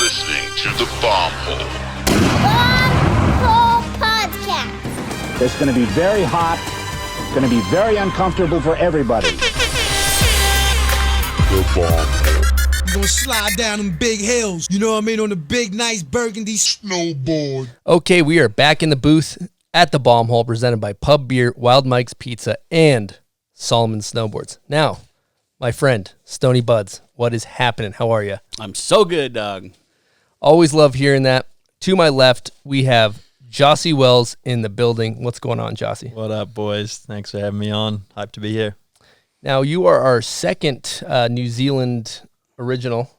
listening to the Bomb Hole. Bomb Hole Podcast. It's going to be very hot. It's going to be very uncomfortable for everybody. The Bomb Hole. You gonna slide down them big hills, you know what I mean, on the big, nice burgundy snowboard. Okay, we are back in the booth at the Bomb Hole, presented by Pub Beer, Wild Mike's Pizza, and Solomon Snowboards. Now, my friend, Stony Buds, what is happening? How are you? I'm so good, dog. Always love hearing that. To my left, we have Jossi Wells in the building. What's going on, Jossi? What up, boys? Thanks for having me on. Hyped to be here. Now, you are our second New Zealand original.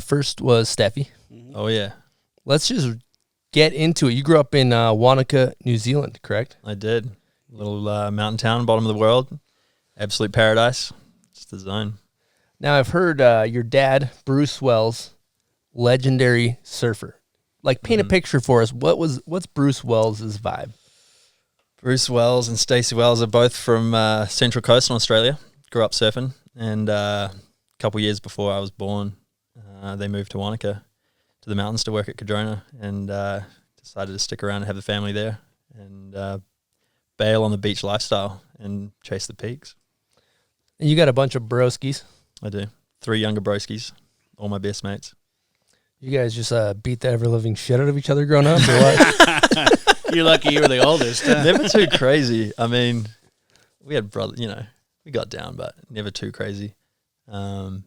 First was Steffi. Oh, yeah. Let's just get into it. You grew up in Wanaka, New Zealand, correct? I did. Little mountain town, bottom of the world. Absolute paradise. It's the zone. Now, I've heard your dad, Bruce Wells, legendary surfer. Like, paint a picture for us. What's Bruce Wells' vibe? Bruce Wells and Stacey Wells are both from Central Coast in Australia. Grew up surfing. And a couple years before I was born, they moved to Wanaka, to the mountains to work at Cadrona, and decided to stick around and have the family there and bail on the beach lifestyle and chase the peaks. And you got a bunch of broskies. I do. 3 younger broskies, all my best mates. You guys just beat the ever-living shit out of each other growing up, or what? You're lucky you were the oldest. Huh? Never too crazy. I mean, we had brother, we got down, but never too crazy. 3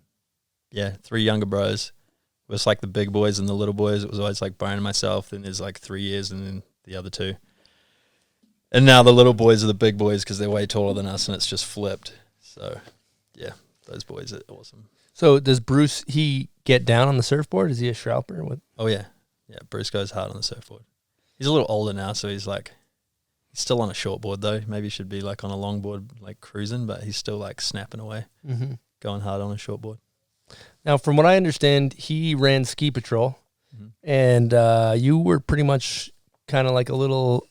younger bros. It was like the big boys and the little boys. It was always like Brian and myself. Then there's like 3 years and then the other 2. And now the little boys are the big boys because they're way taller than us and it's just flipped. So, yeah, those boys are awesome. So does Bruce, he get down on the surfboard? Is he a schrauper? What? Oh, yeah. Yeah, Bruce goes hard on the surfboard. He's a little older now, so he's still on a shortboard though. Maybe he should be like on a longboard, like cruising, but he's still like snapping away, going hard on a shortboard. Now, from what I understand, he ran ski patrol, and you were pretty much kind of like a little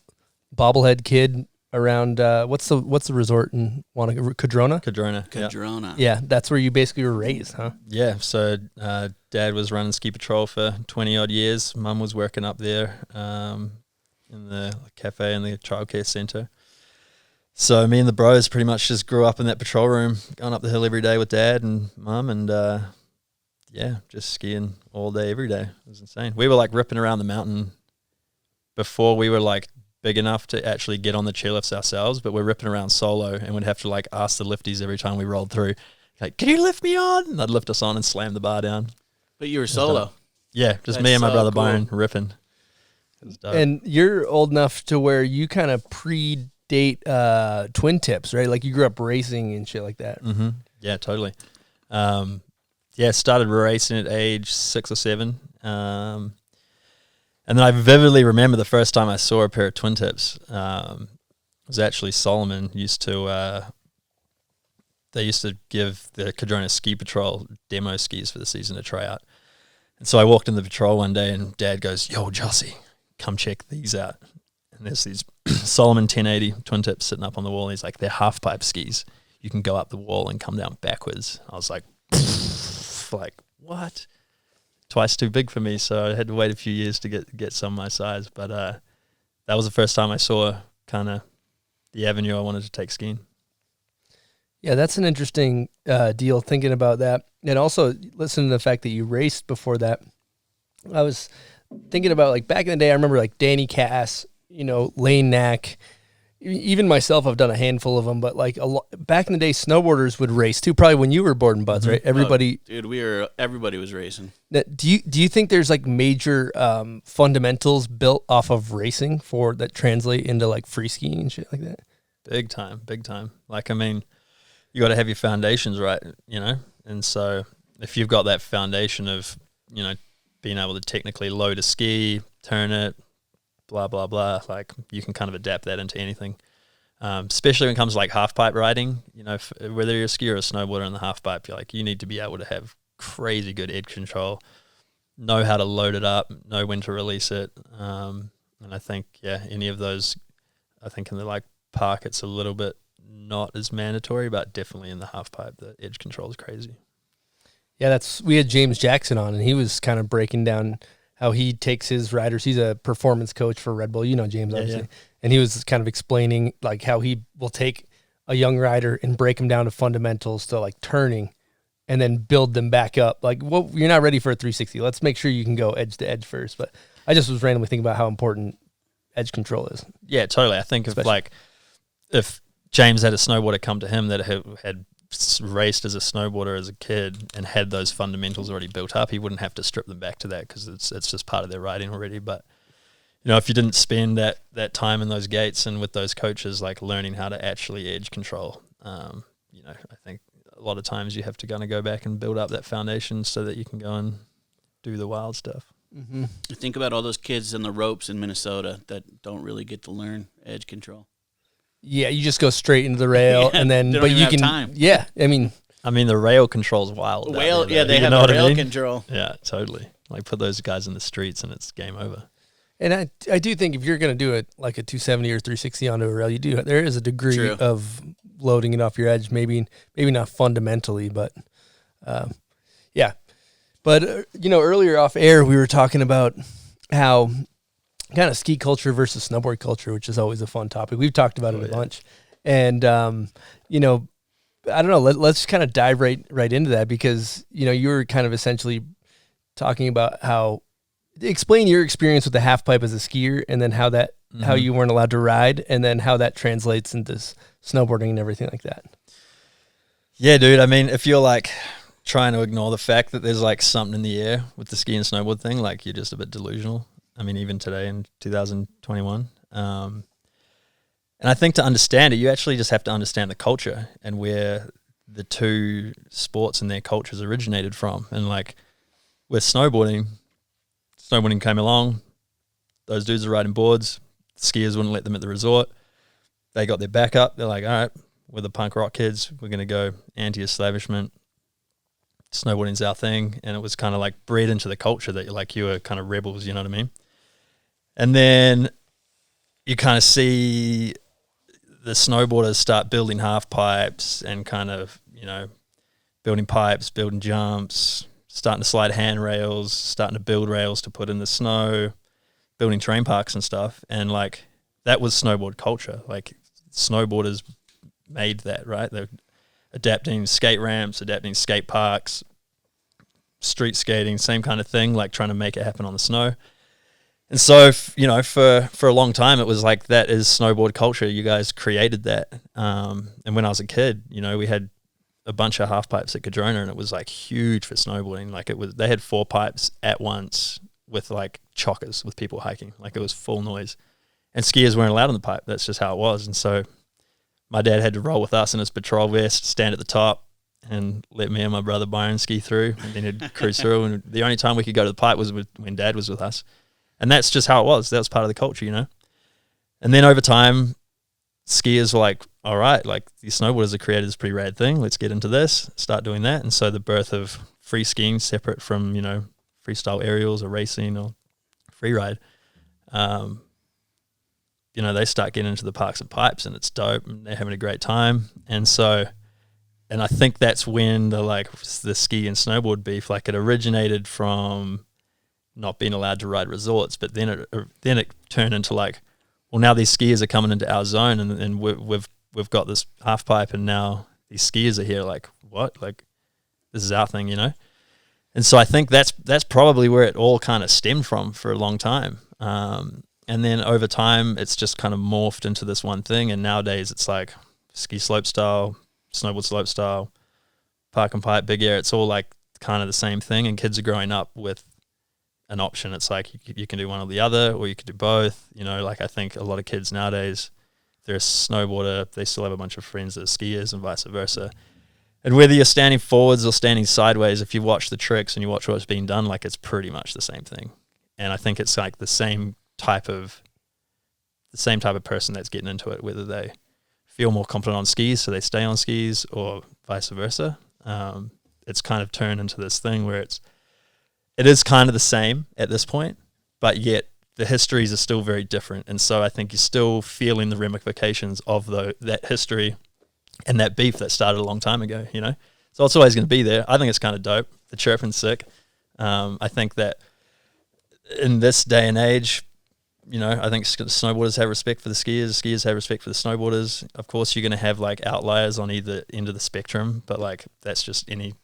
bobblehead kid around. What's the resort in Wanaka? Cadrona? Cadrona. Yeah, that's where you basically were raised, huh? Yeah. So Dad was running ski patrol for 20 odd years. Mum was working up there in the cafe and the childcare centre. So me and the bros pretty much just grew up in that patrol room, going up the hill every day with Dad and Mum, and just skiing all day, every day. It was insane. We were like ripping around the mountain before we were like big enough to actually get on the chairlifts ourselves, but we're ripping around solo and would have to like ask the lifties every time we rolled through, like, can you lift me on? And they'd lift us on and slam the bar down. But you were solo. Yeah, just That's me and my so brother cool. Byron ripping. It was dope. And you're old enough to where you kind of predate twin tips, right? Like you grew up racing and shit like that. Mm-hmm. Yeah, totally. Started racing at age 6 or 7. And then I vividly remember the first time I saw a pair of twin tips. It was actually Solomon they used to give the Cadrona Ski Patrol demo skis for the season to try out. And so I walked in the patrol one day and Dad goes, yo, Jossi, come check these out. And there's these Solomon 1080 twin tips sitting up on the wall. And he's like, they're half pipe skis. You can go up the wall and come down backwards. I was like, what? Twice too big for me, so I had to wait a few years to get some my size. But that was the first time I saw kind of the avenue I wanted to take skiing. Yeah, that's an interesting deal, thinking about that. And also, listening to the fact that you raced before that, I was thinking about, like, back in the day, I remember, like, Danny Cass, Lane Knack. Even myself, I've done a handful of them, but, like, back in the day, snowboarders would race, too, probably when you were boarding buds, right? Everybody... Oh, dude, everybody was racing. Do you think there's, like, major fundamentals built off of racing that translate into, like, free skiing and shit like that? Big time. Like, I mean... You got to have your foundations right, and so if you've got that foundation of, being able to technically load a ski, turn it, blah, blah, blah, like you can kind of adapt that into anything, especially when it comes to like half pipe riding, whether you're a skier or a snowboarder in the half pipe, you need to be able to have crazy good edge control, know how to load it up, know when to release it. And I think, any of those, I think in the like park, it's a little bit not as mandatory, but definitely in the half pipe, the edge control is crazy. Yeah, we had James Jackson on, and he was kind of breaking down how he takes his riders. He's a performance coach for Red Bull. You know James, obviously. Yeah. And he was kind of explaining like how he will take a young rider and break them down to fundamentals to like turning and then build them back up. Like, well, you're not ready for a 360. Let's make sure you can go edge to edge first. But I just was randomly thinking about how important edge control is. Yeah, totally. I think if James had a snowboarder come to him that had raced as a snowboarder as a kid and had those fundamentals already built up, he wouldn't have to strip them back to that because it's just part of their riding already. But if you didn't spend that time in those gates and with those coaches, like learning how to actually edge control, I think a lot of times you have to kind of go back and build up that foundation so that you can go and do the wild stuff. Mm-hmm. Think about all those kids in the ropes in Minnesota that don't really get to learn edge control. Yeah, you just go straight into the rail, and then but you can time. Yeah, I mean the rail control's wild. They have the rail control. Yeah, totally. Like put those guys in the streets and it's game over. And I do think if you're going to do it like a 270 or 360 onto a rail, there is a degree of loading it off your edge. Maybe not fundamentally, but yeah. But earlier off air we were talking about how kind of ski culture versus snowboard culture, which is always a fun topic. We've talked about it a bunch, and I don't know. Let's kind of dive right into that because you were kind of essentially talking about how explain your experience with the half pipe as a skier, and then how you weren't allowed to ride, and then how that translates into snowboarding and everything like that. Yeah, dude. I mean, if you're like trying to ignore the fact that there's like something in the air with the ski and snowboard thing, like you're just a bit delusional. I mean, even today in 2021. And I think to understand it, you actually just have to understand the culture and where the two sports and their cultures originated from. And like with snowboarding came along, those dudes are riding boards, skiers wouldn't let them at the resort. They got their back up. They're like, all right, we're the punk rock kids. We're going to go anti-establishment. Snowboarding's our thing. And it was kind of like bred into the culture that you were kind of rebels, you know what I mean? And then you kind of see the snowboarders start building half pipes and kind of, building pipes, building jumps, starting to slide handrails, starting to build rails to put in the snow, building terrain parks and stuff. And like that was snowboard culture. Like snowboarders made that, right? They're adapting skate ramps, adapting skate parks, street skating, same kind of thing, like trying to make it happen on the snow. And so, for a long time, it was like, that is snowboard culture. You guys created that. And when I was a kid, we had a bunch of half pipes at Cadrona, and it was like huge for snowboarding. Like they had 4 pipes at once with like chockers with people hiking. Like it was full noise. And skiers weren't allowed on the pipe. That's just how it was. And so my dad had to roll with us in his patrol vest, stand at the top, and let me and my brother Byron ski through. And then he'd cruise through. And the only time we could go to the pipe was when Dad was with us. And that's just how it was. That was part of the culture, And then over time, skiers were like, all right, like these snowboarders are created this pretty rad thing. Let's get into this, start doing that. And so the birth of free skiing, separate from, freestyle aerials or racing or free ride, they start getting into the parks and pipes, and it's dope, and they're having a great time. And I think that's when the ski and snowboard beef, like it originated from not being allowed to ride resorts, but then it turned into like, well, now these skiers are coming into our zone, and we've got this half pipe, and now these skiers are here. Like what? Like this is our thing, And so I think that's probably where it all kind of stemmed from for a long time. And then over time, it's just kind of morphed into this one thing. And nowadays, it's like ski slope style, snowboard slope style, park and pipe, big air. It's all like kind of the same thing. And kids are growing up with an option. It's like you can do one or the other, or you could do both. Like I think a lot of kids nowadays, if they're a snowboarder, they still have a bunch of friends that are skiers and vice versa. And whether you're standing forwards or standing sideways, if you watch the tricks and you watch what's being done, like it's pretty much the same thing. And I think it's like the same type of person that's getting into it, whether they feel more confident on skis, so they stay on skis, or vice versa. It's kind of turned into this thing where it is kind of the same at this point, but yet the histories are still very different. And so I think you're still feeling the ramifications of that history and that beef that started a long time ago, So it's always going to be there. I think it's kind of dope. the chirping's sick. I think that in this day and age, you know, I think snowboarders have respect for the skiers have respect for the snowboarders. Of course, you're going to have like outliers on either end of the spectrum, but like that's just any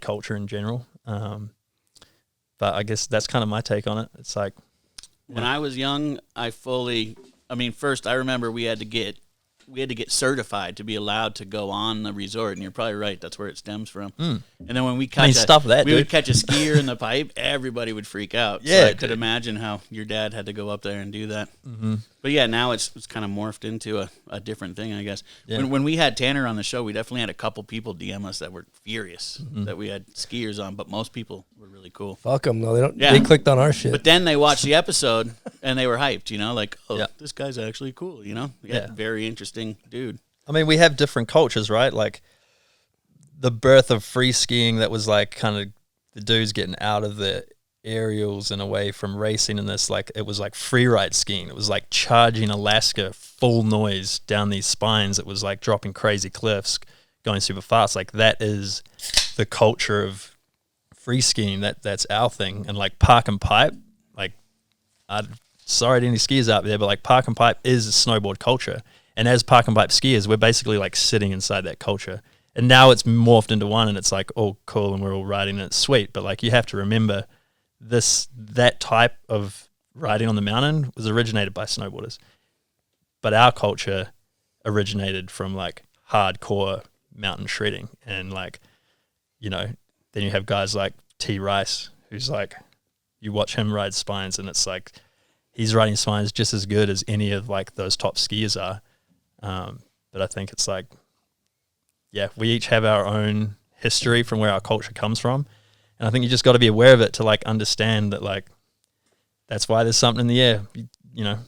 culture in general. But I guess that's kind of my take on it. It's like when I was young, first I remember we had to get certified to be allowed to go on the resort, and you're probably right. That's where it stems from. And then when we would catch a skier in the pipe, everybody would freak out. Yeah, so I could imagine how your dad had to go up there and do that. Mm-hmm. But yeah, now it's kind of morphed into a different thing, I guess. Yeah. When we had Tanner on the show, we definitely had a couple people DM us that were furious that we had skiers on, but most people were really cool. Fuck them though. They don't. Yeah. They clicked on our shit. But then they watched the episode and they were hyped. You know, like, this guy's actually cool. You know, very interesting dude. I mean, we have different cultures, right? Like the birth of free skiing, that was like kind of the dudes getting out of the aerials and away from racing, and this, like, it was like free ride skiing. It was like charging Alaska full noise down these spines. It was like dropping crazy cliffs, going super fast. Like that is the culture of free skiing. That's our thing. And like park and pipe, like, sorry to any skiers out there, but like park and pipe is a snowboard culture. And as park and pipe skiers, we're basically like sitting inside that culture. And now it's morphed into one, and it's like all cool and we're all riding and it's sweet. But like you have to remember that type of riding on the mountain was originated by snowboarders. But our culture originated from like hardcore mountain shredding. And like, you know, then you have guys like T. Rice, who's like, you watch him ride spines and it's like he's riding spines just as good as any of like those top skiers are. But I think it's like, yeah, we each have our own history from where our culture comes from. And I think you just got to be aware of it to like understand that, like, that's why there's something in the air. You know,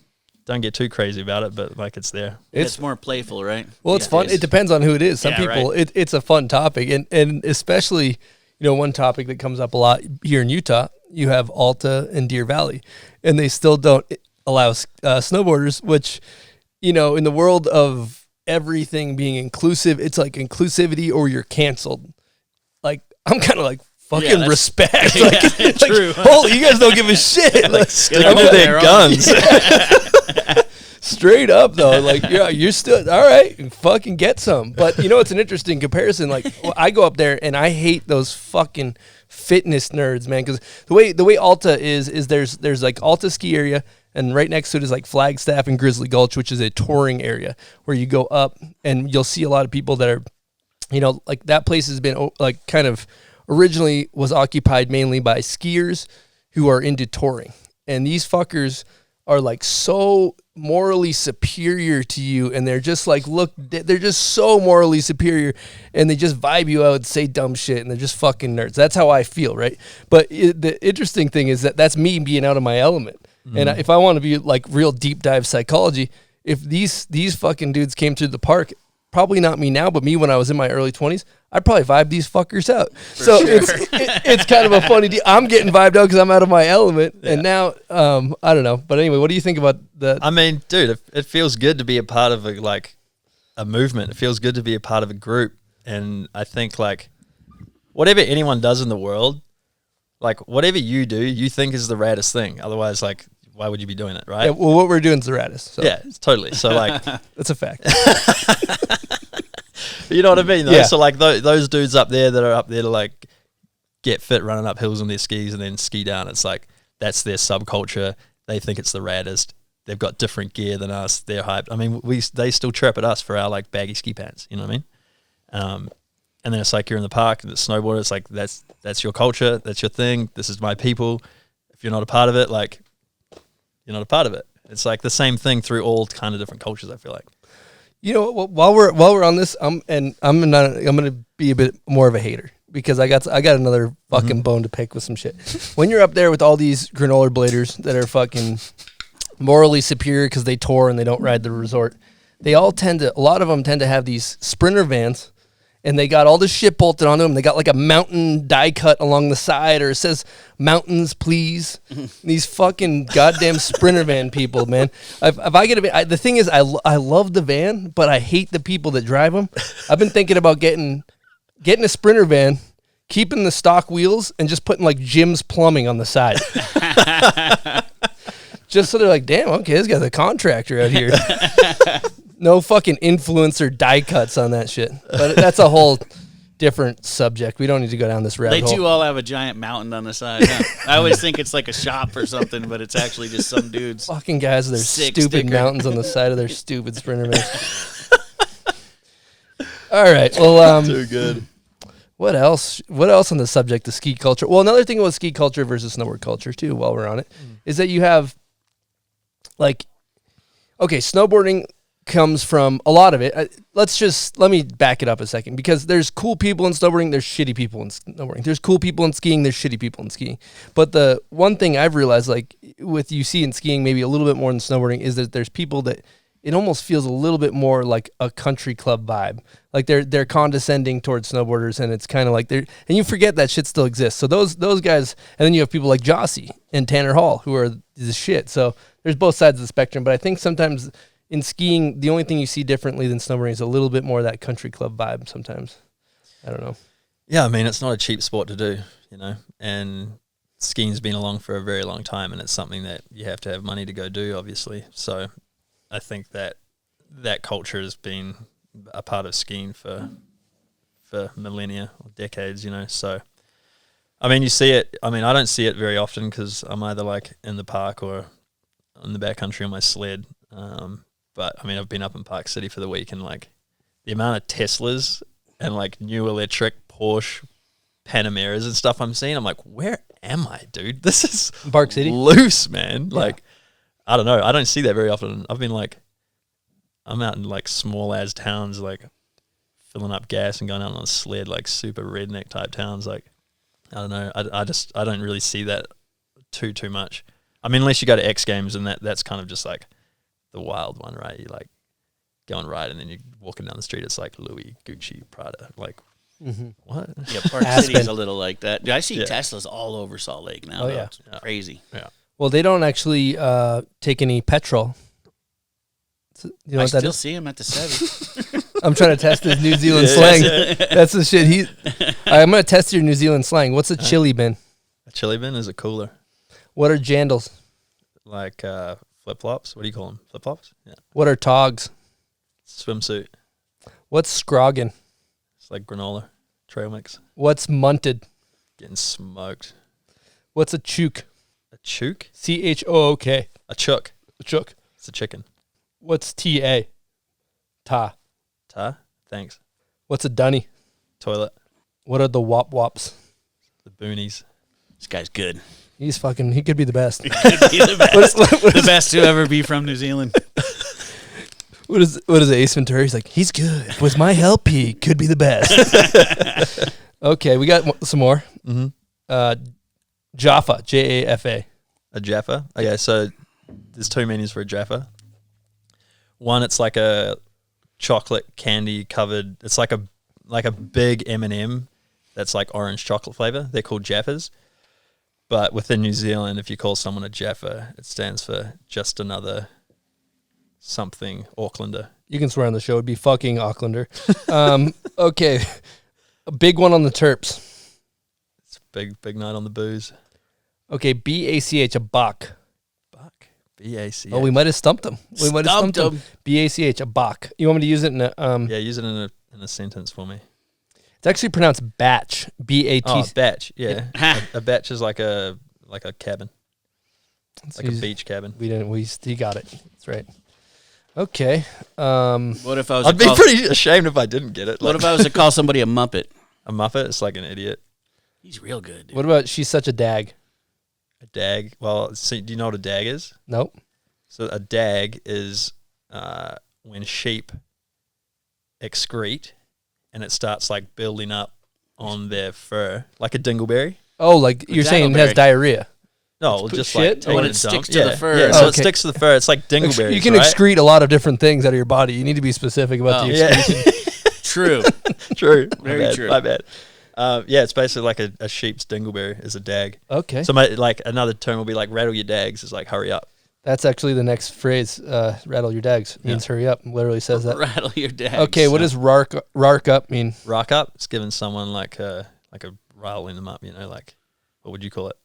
don't get too crazy about it, but like it's there. It's more playful, right? Well, it's fun. It depends on who it is. Some people, right. It's a fun topic. And especially, you know, one topic that comes up a lot here in Utah, you have Alta and Deer Valley, and they still don't allow snowboarders, which, you know, in the world of everything being inclusive, it's like inclusivity or you're canceled. Like, I'm kind of like, fucking respect. Like, true. Holy, you guys don't give a shit. Like, stick to their guns. Straight up, though. Like, you're still, all right, fucking get some. But, you know, it's an interesting comparison. Like, I go up there, and I hate those fucking fitness nerds, man. Because the way Alta is there's like Alta ski area, and right next to it is like Flagstaff and Grizzly Gulch, which is a touring area where you go up, and you'll see a lot of people that are, you know, like that place has been like kind of originally was occupied mainly by skiers who are into touring. And these fuckers are like so morally superior to you, and they're just like, they're just so morally superior, and they just vibe you out, say dumb shit, and they're just fucking nerds. That's how I feel, right? But the interesting thing is that that's me being out of my element. Mm-hmm. And if I want to be like real deep dive psychology, if these fucking dudes came through the park, probably not me now, but me when I was in my early 20s, I'd probably vibe these fuckers out. It's kind of a funny deal. I'm getting vibed out because I'm out of my element. Yeah. And now, I don't know. But anyway, what do you think about that? I mean, dude, it feels good to be a part of a movement. It feels good to be a part of a group. And I think like whatever anyone does in the world, like whatever you do, you think is the raddest thing. Otherwise, like, why would you be doing it, right? Yeah, well, what we're doing is the raddest. So. Yeah, totally. So like, that's a fact. You know what I mean, though? Yeah. So like those dudes up there that are up there to like get fit running up hills on their skis and then ski down, it's like that's their subculture. They think it's the raddest. They've got different gear than us. They're hyped. I mean, they still chirp at us for our like baggy ski pants. You know what I mean? And then it's like you're in the park, the snowboarder. It's like that's your culture. That's your thing. This is my people. If you're not a part of it, like you're not a part of it. It's like the same thing through all kind of different cultures, I feel like. You know, while we're on this, I'm gonna be a bit more of a hater because I got another fucking bone to pick with some shit. When you're up there with all these granola bladers that are fucking morally superior because they tour and they don't ride the resort, a lot of them tend to have these Sprinter vans, and they got all this shit bolted onto them. They got like a mountain die cut along the side, or it says "Mountains, please." These fucking goddamn Sprinter van people, man. If I get the thing is, I love the van, but I hate the people that drive them. I've been thinking about getting a Sprinter van, keeping the stock wheels and just putting like Jim's Plumbing on the side. Just so they're like, damn, okay, this guy's a contractor out here. No fucking influencer die cuts on that shit. But that's a whole different subject. We don't need to go down this rabbit hole. They do all have a giant mountain on the side. Huh? I always think it's like a shop or something, but it's actually just some dudes. Fucking guys with their Sick stupid sticker. mountains on the side of their stupid Sprinter vans. All right. Well, Too good. what else? What else on the subject of ski culture? Well, another thing about ski culture versus snowboard culture too, while we're on it, is that you have like, okay, snowboarding comes from a lot of it. Let me back it up a second, because there's cool people in snowboarding, there's shitty people in snowboarding. There's cool people in skiing, there's shitty people in skiing. But the one thing I've realized, like with you see in skiing, maybe a little bit more than snowboarding, is that there's people that it almost feels a little bit more like a country club vibe. Like they're condescending towards snowboarders, and it's kind of like and you forget that shit still exists. So those guys, and then you have people like Jossi and Tanner Hall who are the shit. So there's both sides of the spectrum. But I think sometimes in skiing, the only thing you see differently than snowboarding is a little bit more of that country club vibe sometimes. I don't know. Yeah, I mean, it's not a cheap sport to do, you know, and skiing's been along for a very long time, and it's something that you have to have money to go do, obviously. So I think that culture has been a part of skiing for millennia or decades, you know. So, I mean, you see it. I mean, I don't see it very often because I'm either like in the park or in the backcountry on my sled. But I mean, I've been up in Park City for the week, and like the amount of Teslas and like new electric Porsche Panameras and stuff I'm seeing, I'm like, where am I, dude? This is Park City? loose, man. Yeah. Like, I don't know. I don't see that very often. I've been like, I'm out in like small as towns, like filling up gas and going out on a sled, like super redneck type towns. Like, I don't know. I don't really see that too much. I mean, unless you go to X Games, and that's kind of just like the wild one, right? You like go and ride, and then you're walking down the street, it's like Louis, Gucci, Prada. Like, what? Yeah, Park City's a little like that. Dude, I see Yeah. Teslas all over Salt Lake now. Oh, though. yeah. It's crazy. Yeah. Well, they don't actually take any petrol. You know I what that still is? see him at the 7. I'm trying to test his New Zealand slang. That's the shit. I'm going to test your New Zealand slang. What's a chili bin? A chili bin is a cooler. What are jandals? Like flip-flops. What do you call them? Flip-flops? Yeah. What are togs? Swimsuit. What's scroggin? It's like granola. Trail mix. What's munted? Getting smoked. What's a chook? A chook? CHOOK. A chook. A chook. It's a chicken. What's TA? Ta. Ta? Thanks. What's a dunny? Toilet. What are the wop wops? The boonies. This guy's good. He could be the best. He's the best. The best to ever be from New Zealand. What is Ace Ventura? He's like, he's good. With my help, he could be the best. Okay, we got some more. Mm-hmm. Jaffa, Jafa. A Jaffa. Okay, so there's two meanings for a Jaffa. One, it's like a chocolate candy covered. It's like a big M&M that's like orange chocolate flavor. They're called Jaffas. But within New Zealand, if you call someone a Jaffa, it stands for just another something Aucklander. You can swear on the show. It'd be fucking Aucklander. Okay, a big one on the Terps. It's a big night on the booze. Okay, BACH, a Bach. Buck. B-A-C-H. Oh, we might have stumped him. We might have Stumped stumped him. BACH, a Bach. You want me to use it in a? Yeah, use it in a sentence for me. It's actually pronounced batch. B-A-T. Oh, batch. Yeah, a batch is like a cabin, like a He's- beach cabin. He got it. That's right. Okay. What if I was? I'd be pretty ashamed if I didn't get it. What Like, if I was to call somebody a Muppet? a Muppet? It's like an idiot. He's real good. Dude. What about she's such a dag? A dag. Well, see, do you know what a dag is? Nope. So a dag is when sheep excrete and it starts like building up on their fur, like a dingleberry. Oh, like you're saying it has dangleberry. diarrhea. No, put just shit? like taking When a it dump. sticks to the fur. Yeah, Oh, so okay. it sticks to the fur. It's like dingleberries. You can right? excrete a lot of different things out of your body. You need to be specific about the Yeah, True. true. Very my bad, true. My bad. Yeah, it's basically like a sheep's dingleberry is a dag. Okay. So like another term will be like rattle your dags is like hurry up. That's actually the next phrase. Rattle your dags means hurry up. Literally says that. Rattle your dags. Okay, what does rark up mean? Rock up. It's giving someone like a riling them up, like, what would you call it?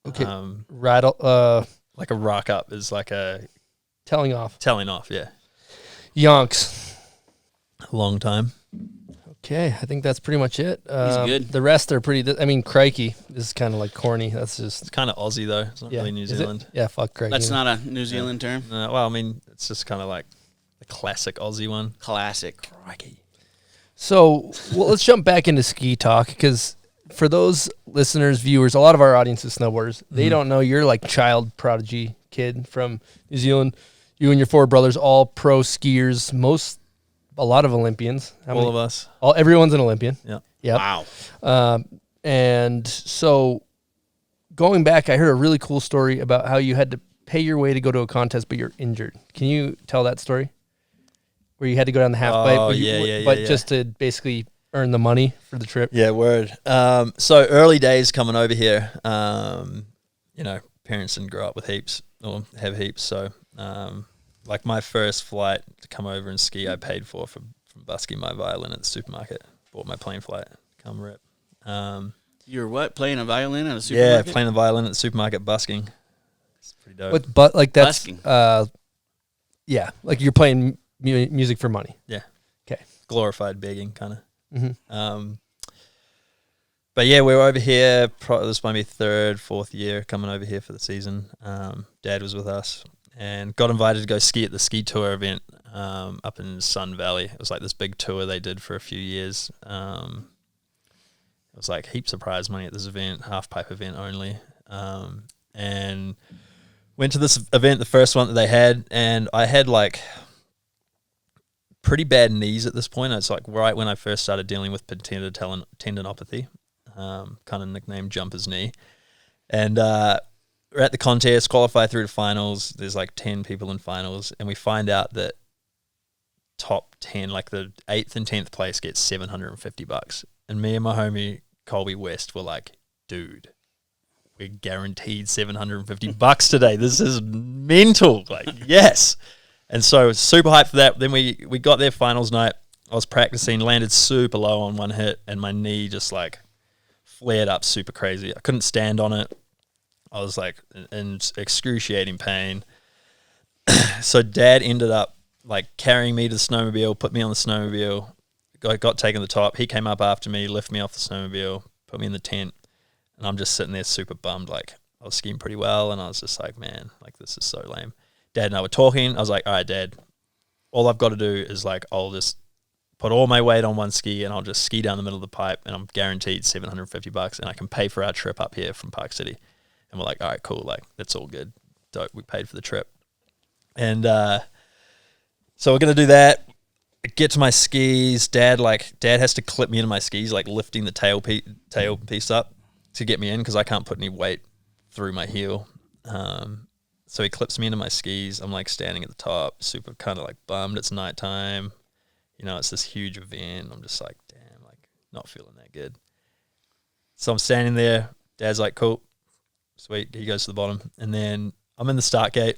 Okay. Rattle, like a rock up is like a telling off. telling off, yeah. Yonks. Long time. Okay, I think that's pretty much it. He's good. The rest are pretty. I mean, crikey is kind of like corny. That's just It's kind of Aussie though. It's not really New Is it? Zealand. Yeah, fuck crikey. That's not a New Zealand term. Well, I mean, it's just kind of like the classic Aussie one. Classic. So, let's jump back into ski talk because for those listeners, viewers, a lot of our audience is snowboarders. They don't know you're like child prodigy kid from New Zealand. You and your 4 brothers, all pro skiers. A lot of Olympians. All of us. Everyone's an Olympian. Yeah. Yep. Wow. And so going back, I heard a really cool story about how you had to pay your way to go to a contest, but you're injured. Can you tell that story? Where you had to go down the half pipe, but just to basically earn the money for the trip. Yeah, word. So early days coming over here, parents didn't grow up with heaps or have heaps. So, like my first flight to come over and ski, I paid for from busking my violin at the supermarket. Bought my plane flight, come rip. You're what? Playing a violin at a supermarket? Yeah, playing the violin at the supermarket, busking. It's pretty dope. But like that's Busking. Yeah, like you're playing music for money. Yeah. Okay. Glorified begging, kind of. Mm-hmm. But yeah, we were over here. This might be 3rd, 4th year coming over here for the season. Dad was with us and got invited to go ski at the ski tour event up in Sun Valley. It was like this big tour they did for a few years. It was like heaps of prize money at this event, half pipe event only. And went to this event, the first one that they had, and I had like pretty bad knees at this point. It's like right when I first started dealing with patellar tendinopathy, kind of nicknamed jumper's knee. And we're at the contest, qualify through to finals. There's like 10 people in finals, and we find out that top 10, like the 8th and 10th place gets $750. And me and my homie Colby West were like, dude, we're guaranteed $750 today. This is mental. Like, yes. And so super hyped for that. Then we got there finals night. I was practicing, landed super low on one hit, and my knee just like flared up super crazy. I couldn't stand on it. I was like in excruciating pain. So Dad ended up like carrying me to the snowmobile, put me on the snowmobile, got taken to the top. He came up after me, lifted me off the snowmobile, put me in the tent, and I'm just sitting there super bummed. Like I was skiing pretty well, and I was just like, man, like this is so lame. Dad and I were talking. I was like, all right, Dad, all I've got to do is like, I'll just put all my weight on one ski and I'll just ski down the middle of the pipe, and I'm guaranteed $750 and I can pay for our trip up here from Park City. And we're like, all right, cool. Like, that's all good. Dope. We paid for the trip. And so we're going to do that. Get to my skis. Dad has to clip me into my skis, like lifting the tail piece up to get me in because I can't put any weight through my heel. So he clips me into my skis. I'm like standing at the top, super kind of like bummed. It's nighttime. It's this huge event. I'm just like, damn, like not feeling that good. So I'm standing there. Dad's like, cool, sweet. He goes to the bottom. And then I'm in the start gate.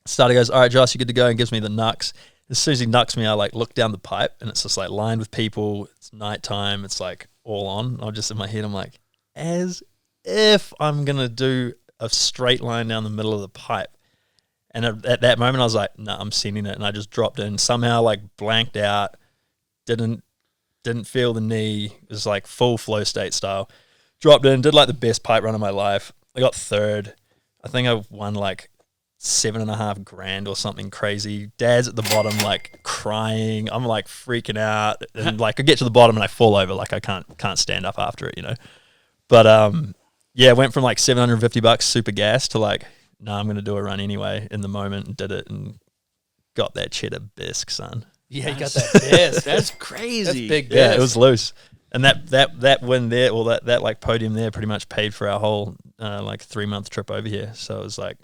Starter goes, all right, Joss, you're good to go, and gives me the knucks. As soon as he knucks me, I like look down the pipe, and it's just like lined with people. It's nighttime. It's like all on. I'm just in my head. I'm like, as if I'm going to do a straight line down the middle of the pipe. And at that moment, I was like, no, I'm sending it. And I just dropped in. Somehow, like, blanked out. Didn't feel the knee. It was like full flow state style. Dropped in. Did like the best pipe run of my life. I got 3rd. I think I won like $7,500 or something crazy. Dad's at the bottom, like crying. I'm like freaking out. And like I get to the bottom and I fall over. Like I can't stand up after it, But yeah, went from like $750 super gas to like, no, I'm going to do a run anyway in the moment, and did it and got that cheddar bisque, son. Yeah, you got that bisque. That's crazy. That's big bisque. Yeah, it was loose. And that win there, well, that like podium there pretty much paid for our whole like 3-month trip over here. So it was like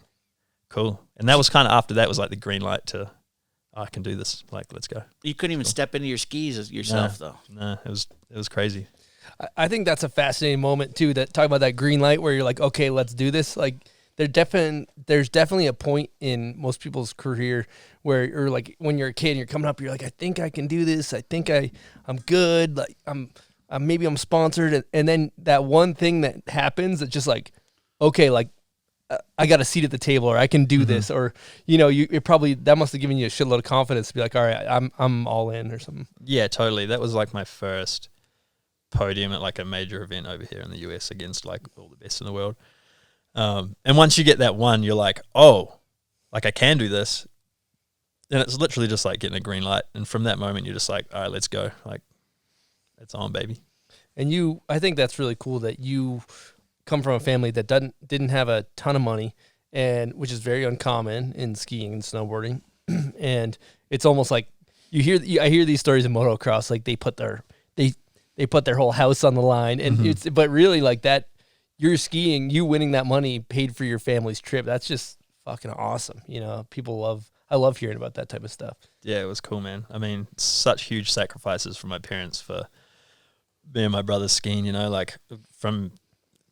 cool. And that was kind of after that was like the green light to, I can do this. Like, let's go. You couldn't even step into your skis yourself, though. No, it was crazy. I think that's a fascinating moment too. That talk about that green light where you're like, okay, let's do this. Like, there's definitely a point in most people's career where you're like, when you're a kid and you're coming up, you're like, I think I can do this. I think I'm good. Like I'm maybe I'm sponsored, and then that one thing that happens that just like, okay, like I got a seat at the table, or I can do this, or it probably that must have given you a shitload of confidence to be like, all right, I'm all in or something. Yeah, totally. That was like my first podium at like a major event over here in the US against like all the best in the world. And once you get that one, you're like, oh, like I can do this. And it's literally just like getting a green light. And from that moment, you're just like, all right, let's go. Like, it's on, baby. And I think that's really cool that you come from a family that didn't have a ton of money, and which is very uncommon in skiing and snowboarding. And it's almost like I hear these stories in motocross, like they put their whole house on the line, and but really like that, you're skiing, you winning that money paid for your family's trip. That's just fucking awesome. I love hearing about that type of stuff. Yeah, it was cool, man. I mean, such huge sacrifices from my parents for me and my brother skiing, like from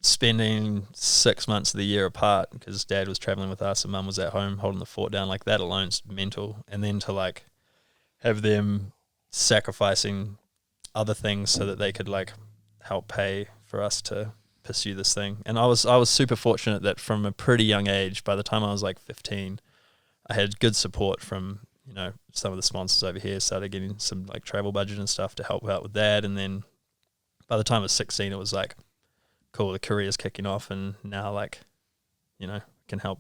spending 6 months of the year apart because dad was traveling with us and mum was at home holding the fort down, like that alone's mental. And then to like have them sacrificing other things so that they could like help pay for us to pursue this thing. And I was super fortunate that from a pretty young age, by the time I was like 15, I had good support from, some of the sponsors over here, started getting some like travel budget and stuff to help out with that. And then by the time I was 16, it was like, cool, the career's kicking off, and now like, can help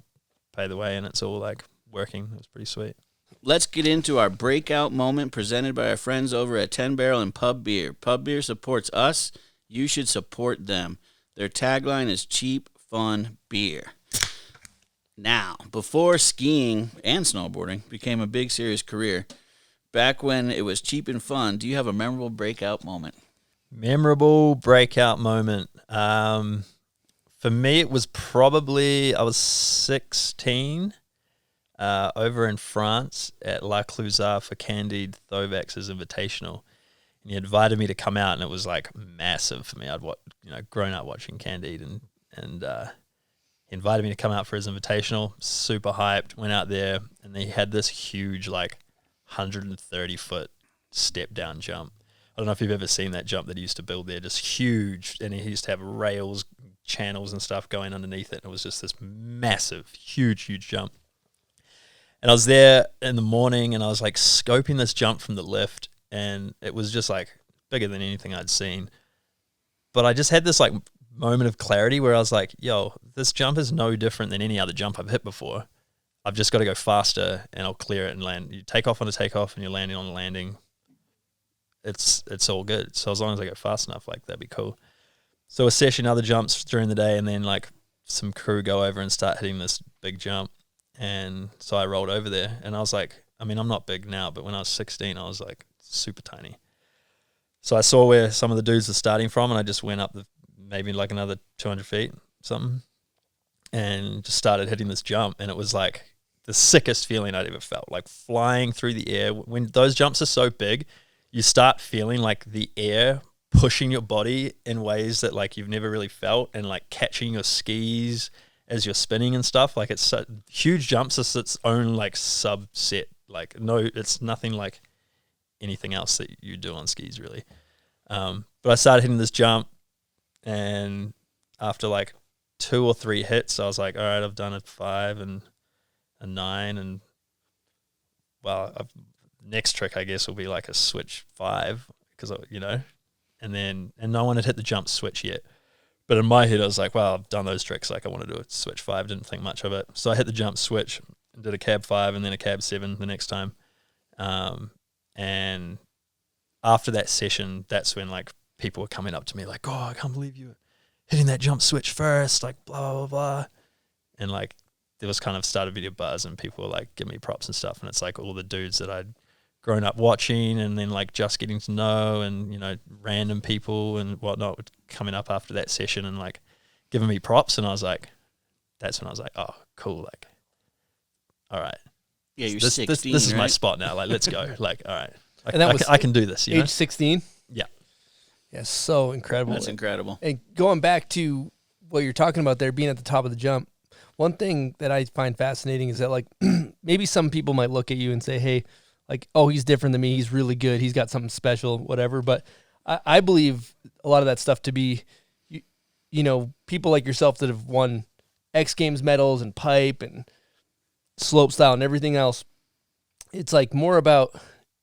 pay the way, and it's all like working. It was pretty sweet. Let's get into our breakout moment presented by our friends over at 10 Barrel and Pub Beer. Pub Beer supports us. You should support them. Their tagline is cheap, fun beer. Now, before skiing and snowboarding became a big, serious career, back when it was cheap and fun, do you have a memorable breakout moment? Memorable breakout moment. For me, it was probably, I was 16 over in France at La Clusaz for Candide Thovax's Invitational. And he invited me to come out, and it was like massive for me. I'd grown up watching Candide, and he invited me to come out for his Invitational. Super hyped. Went out there, and he had this huge, like 130-foot step down jump. I don't know if you've ever seen that jump that he used to build there, just huge. And he used to have rails, channels and stuff going underneath it. It was just this massive, huge jump. And I was there in the morning, and I was like scoping this jump from the lift, and it was just like bigger than anything I'd seen. But I just had this like moment of clarity where I was like, yo, this jump is no different than any other jump I've hit before. I've just got to go faster, and I'll clear it and land. You take off on a takeoff, and you're landing on a landing. It's all good. So as long as I go fast enough, like that'd be cool. So a session, other jumps during the day, and then like some crew go over and start hitting this big jump. And so I rolled over there, and I was like, I mean, I'm not big now, but when I was 16, I was like super tiny. So I saw where some of the dudes were starting from, and I just went up maybe like another 200 feet, something, and just started hitting this jump. And it was like the sickest feeling I'd ever felt, like flying through the air. When those jumps are so big, you start feeling like the air pushing your body in ways that like you've never really felt, and like catching your skis as you're spinning and stuff. Like it's huge jumps. It's its own like subset. Like no, it's nothing like anything else that you do on skis really. But I started hitting this jump, and after like 2 or 3 hits, I was like, all right, I've done a 5 and a 9, and well, next trick I guess will be like a switch 5 because and no one had hit the jump switch yet. But in my head I was like, well, I've done those tricks. Like I want to do a switch 5. Didn't think much of it. So I hit the jump switch, did a cab 5 and then a cab 7 the next time. And after that session, that's when like people were coming up to me like, oh, I can't believe you were hitting that jump switch first, like blah, blah, blah. And like there was kind of started a bit of buzz, and people were like giving me props and stuff. And it's like all the dudes that I'd grown up watching, and then like just getting to know, and random people and whatnot were coming up after that session and like giving me props. And I was like, that's when I was like, oh, cool, like, all right, yeah, you're this 16, this is right? my spot now. Like, let's go. Like, all right, And that was I can do this. age 16. Yeah, Yeah, so incredible. That's incredible. And going back to what you're talking about there, being at the top of the jump, one thing that I find fascinating is that like maybe some people might look at you and say, hey, like, oh, he's different than me. He's really good. He's got something special, whatever. But I believe a lot of that stuff to be, you know, people like yourself that have won X Games medals and pipe and slope style and everything else. It's like more about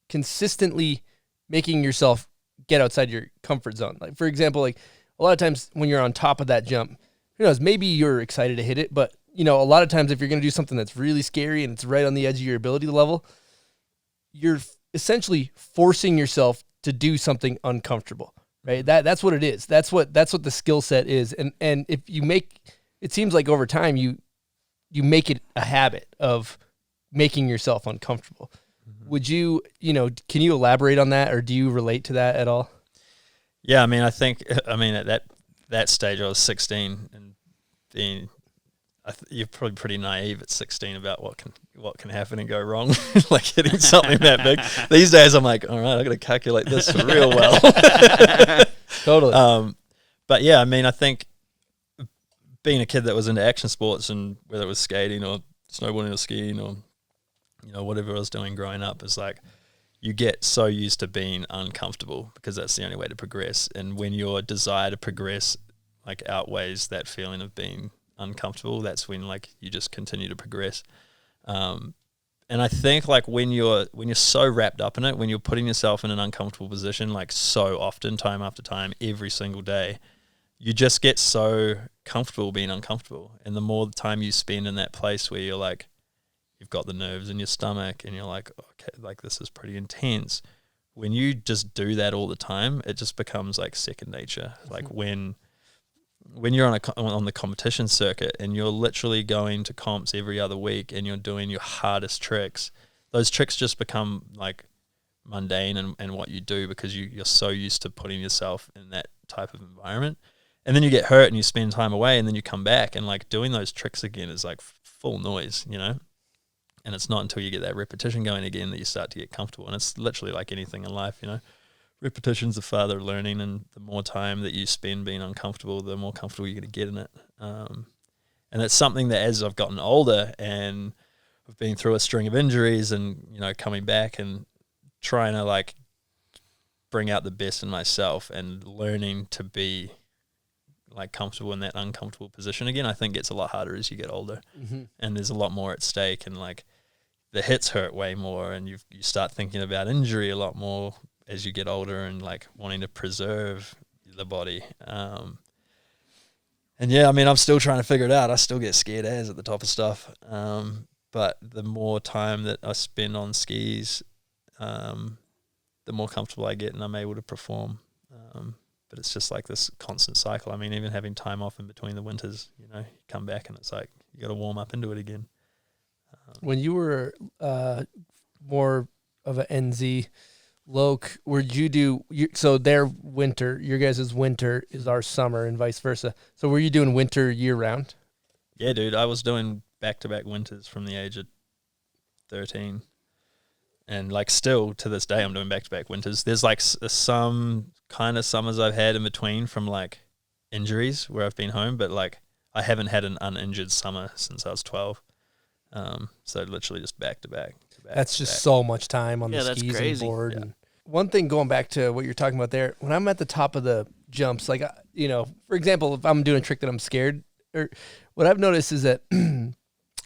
consistently making yourself get outside your comfort zone. Like, for example, like a lot of times when you're on top of that jump, who knows, maybe you're excited to hit it, but you know, a lot of times if you're going to do something that's really scary and it's right on the edge of your ability level, you're essentially forcing yourself to do something uncomfortable, right? That's what it is. That's what the skill set is. And if you make, it seems like over time you make it a habit of making yourself uncomfortable. Would you, can you elaborate on that, or do you relate to that at all? Yeah, I mean, at that stage I was 16 and being, you're probably pretty naive at 16 about what can happen and go wrong, like hitting something that big. These days I'm like, all right, I got to calculate this real well. Totally. But yeah, I mean, I think being a kid that was into action sports, and whether it was skating or snowboarding or skiing or whatever I was doing growing up, is like you get so used to being uncomfortable because that's the only way to progress. And when your desire to progress like outweighs that feeling of being uncomfortable, that's when like you just continue to progress. And I think like when you're so wrapped up in it, when you're putting yourself in an uncomfortable position like so often, time after time, every single day, you just get so comfortable being uncomfortable. And the more time you spend in that place where you're like, you've got the nerves in your stomach and you're like, okay, like this is pretty intense. When you just do that all the time, it just becomes like second nature. Like when you're on the competition circuit and you're literally going to comps every other week and you're doing your hardest tricks, those tricks just become like mundane and what you do because you're so used to putting yourself in that type of environment. And then you get hurt and you spend time away and then you come back and like doing those tricks again is like full noise, And it's not until you get that repetition going again that you start to get comfortable. And it's literally like anything in life, Repetition's the father of learning, and the more time that you spend being uncomfortable, the more comfortable you're going to get in it. And it's something that as I've gotten older and I've been through a string of injuries and, coming back and trying to like bring out the best in myself and learning to be like comfortable in that uncomfortable position again, I think gets a lot harder as you get older. And there's a lot more at stake, and like the hits hurt way more, and you start thinking about injury a lot more as you get older and like wanting to preserve the body. And yeah, I mean, I'm still trying to figure it out. I still get scared as at the top of stuff. But the more time that I spend on skis, the more comfortable I get and I'm able to perform. But it's just like this constant cycle. I mean, even having time off in between the winters, you come back and it's like you got to warm up into it again. When you were more of an NZ Loke, would you do so their winter, your guys' winter is our summer and vice versa. So were you doing winter year round? Yeah, dude, I was doing back-to-back winters from the age of 13. And like still to this day I'm doing back-to-back winters. There's like some kind of summers I've had in between from like injuries where I've been home, but like I haven't had an uninjured summer since I was 12. So literally just back-to-back. That's just so much time on the skis and board. Yeah. And one thing going back to what you're talking about there, when I'm at the top of the jumps, like, for example, if I'm doing a trick that I'm scared, or what I've noticed is that,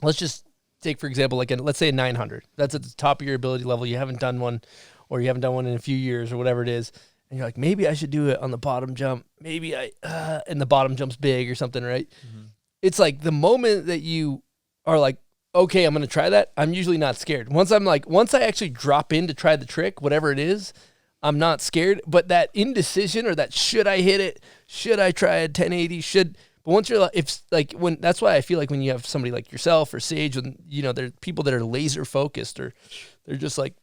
let's just take, for example, like let's say a 900. That's at the top of your ability level. You haven't done one, or you haven't done one in a few years or whatever it is. And you're like, maybe I should do it on the bottom jump. Maybe and the bottom jump's big or something, right? Mm-hmm. It's like the moment that you are like, okay, I'm going to try that, I'm usually not scared. Once I actually drop in to try the trick, whatever it is, I'm not scared. But that indecision, or that should I hit it? Should I try a 1080? But once you're that's why I feel like when you have somebody like yourself or Sage, when, there's people that are laser focused, or they're just like,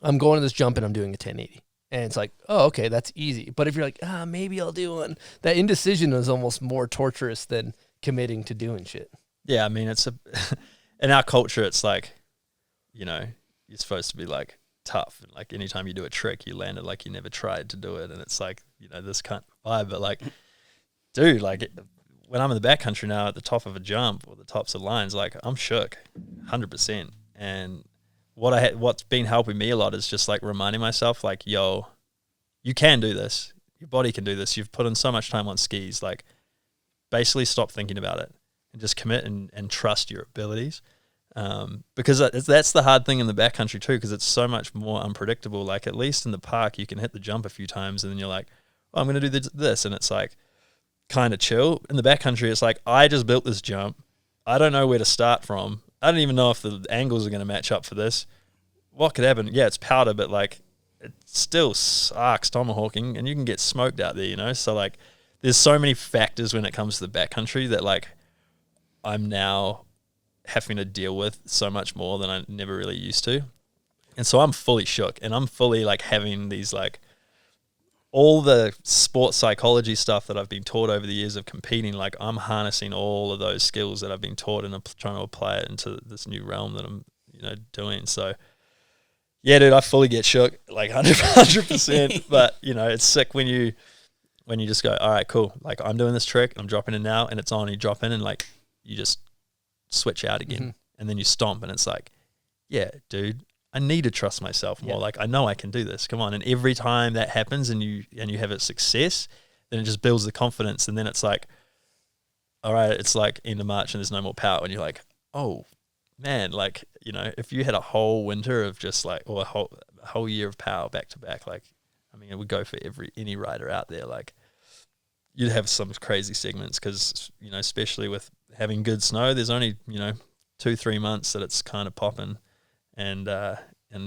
I'm going to this jump and I'm doing a 1080. And it's like, oh, okay, that's easy. But if you're like, maybe I'll do one, that indecision is almost more torturous than committing to doing shit. Yeah, I mean, in our culture, it's like, you're supposed to be like tough, and like anytime you do a trick, you land it like you never tried to do it, and it's like, this kind of vibe. But like, dude, like when I'm in the backcountry now at the top of a jump or the tops of lines, like I'm shook, 100%. And what's been helping me a lot is just like reminding myself, like, yo, you can do this. Your body can do this. You've put in so much time on skis. Like, basically stop thinking about it and just commit and trust your abilities. Because that's the hard thing in the backcountry too, because it's so much more unpredictable. Like, at least in the park, you can hit the jump a few times and then you're like, oh, I'm going to do this. And it's like kind of chill. In the backcountry, it's like, I just built this jump. I don't know where to start from. I don't even know if the angles are going to match up for this. What could happen? Yeah, it's powder, but like, it still sucks tomahawking, and you can get smoked out there, you know? So like, there's so many factors when it comes to the backcountry that like, I'm now having to deal with so much more than I never really used to. And so I'm fully shook, and I'm fully like having these like, all the sports psychology stuff that I've been taught over the years of competing, like I'm harnessing all of those skills that I've been taught and I'm trying to apply it into this new realm that I'm, doing. So yeah, dude, I fully get shook, like 100%. But it's sick when you just go, all right, cool. Like, I'm doing this trick, I'm dropping in now, and it's on. You drop in and like you just switch out again, and then you stomp, and it's like, yeah, dude, I need to trust myself more. Yeah. Like, I know I can do this. Come on. And every time that happens and you have a success, then it just builds the confidence. And then it's like, all right, it's like end of March and there's no more power. And you're like, oh man, like, if you had a whole winter of just like, or a whole year of power back to back, like, I mean, it would go for any rider out there. Like, you'd have some crazy segments because, especially with having good snow, there's only, 2-3 months that it's kind of popping. And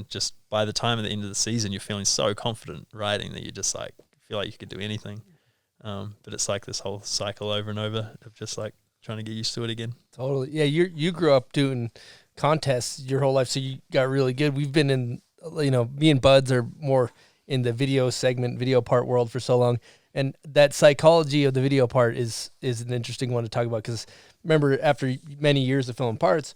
just by the time at the end of the season, you're feeling so confident riding that you just like feel like you could do anything. But it's like this whole cycle over and over of just like trying to get used to it again. Totally. Yeah, you grew up doing contests your whole life, so you got really good. We've been in, me and Buds are more in the video part world for so long. And that psychology of the video part is an interesting one to talk about, because remember, after many years of filming parts,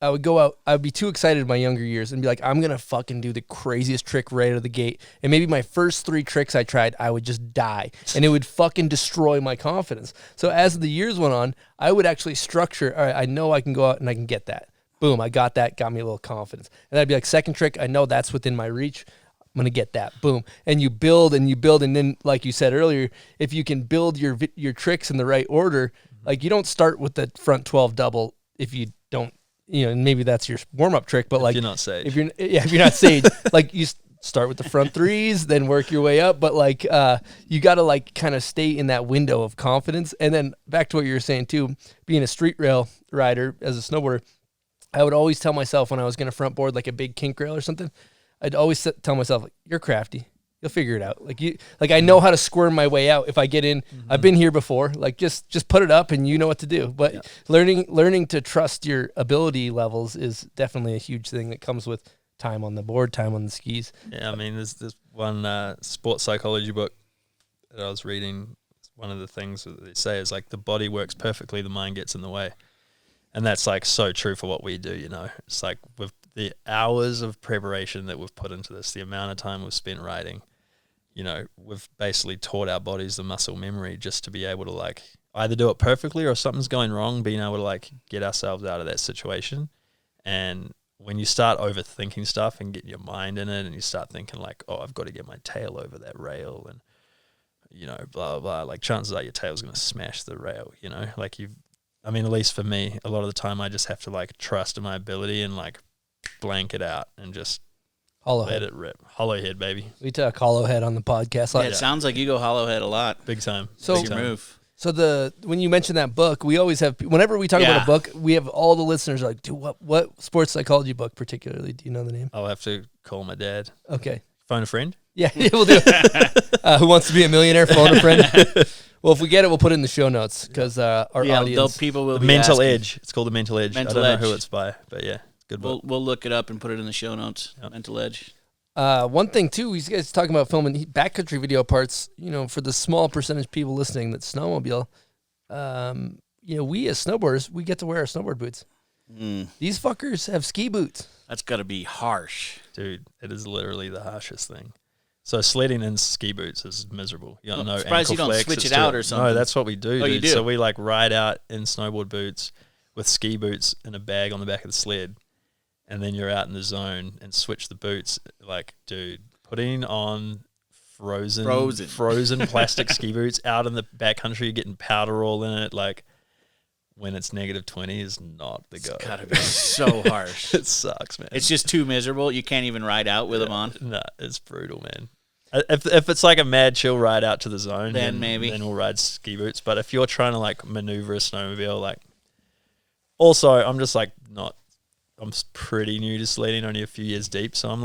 I would go out, I would be too excited in my younger years and be like, I'm going to fucking do the craziest trick right out of the gate. And maybe my first 3 tricks I tried, I would just die. And it would fucking destroy my confidence. So as the years went on, I would actually structure, all right, I know I can go out and I can get that. Boom, I got that, got me a little confidence. And I'd be like, second trick, I know that's within my reach. I'm going to get that. Boom. And you build. And then, like you said earlier, if you can build your tricks in the right order, like you don't start with the front 12 double if you don't, maybe that's your warm-up trick, but like, you're not sage. If you're not sage, like you start with the front 3s, then work your way up. But like, you got to like kind of stay in that window of confidence. And then back to what you were saying too, being a street rail rider as a snowboarder, I would always tell myself when I was going to front board like a big kink rail or something, I'd always tell myself, like, you're crafty. You'll figure it out. Like I know how to squirm my way out if I get in. I've been here before. Like just put it up and you know what to do. But learning to trust your ability levels is definitely a huge thing that comes with time on the board, time on the skis. Yeah, I mean, there's one sports psychology book that I was reading. One of the things that they say is like the body works perfectly, the mind gets in the way, and that's like so true for what we do. It's like with the hours of preparation that we've put into this, the amount of time we've spent riding. We've basically taught our bodies the muscle memory just to be able to like either do it perfectly or if something's going wrong, being able to like get ourselves out of that situation. And when you start overthinking stuff and getting your mind in it and you start thinking like, oh, I've got to get my tail over that rail and, blah, blah, blah, like chances are your tail's going to smash the rail, like at least for me, a lot of the time I just have to like trust in my ability and like blank it out and just let it rip. Hollow head, baby. We talk hollow head on the podcast. Yeah, it sounds like you go hollow head a lot. Big time. So big time. Move. So when you mention that book, we always have, whenever we talk about a book, we have all the listeners are like, dude, what sports psychology book particularly? Do you know the name? I'll have to call my dad. Okay. Phone a friend? Yeah, we'll do it. Who Wants to Be a Millionaire? Phone a friend. Well, if we get it, we'll put it in the show notes because our audience. People will the be Mental asking. Edge. It's called The Mental Edge. I don't know who it's by, but yeah, good book. We'll look it up and put it in the show notes. Yep. Mental Edge. One thing too, you guys talking about filming backcountry video parts. For the small percentage of people listening that snowmobile, we as snowboarders, we get to wear our snowboard boots. These fuckers have ski boots. That's got to be harsh, dude. It is literally the harshest thing. So sledding in ski boots is miserable. You don't know. Surprised you don't switch it out or something. No, that's what we do. Oh, dude. you do? So we like ride out in snowboard boots with ski boots and a bag on the back of the sled. And then you're out in the zone and switch the boots. Like, dude, putting on frozen plastic ski boots out in the backcountry, you're getting powder all in it. Like when it's -20 is not the go. It's gotta be so harsh. It sucks, man. It's just too miserable. You can't even ride out with them on. No, it's brutal, man. If it's like a mad chill ride out to the zone, then maybe we'll ride ski boots. But if you're trying to like maneuver a snowmobile, like also I'm just like not. I'm pretty new to sledding, only a few years deep, so I'm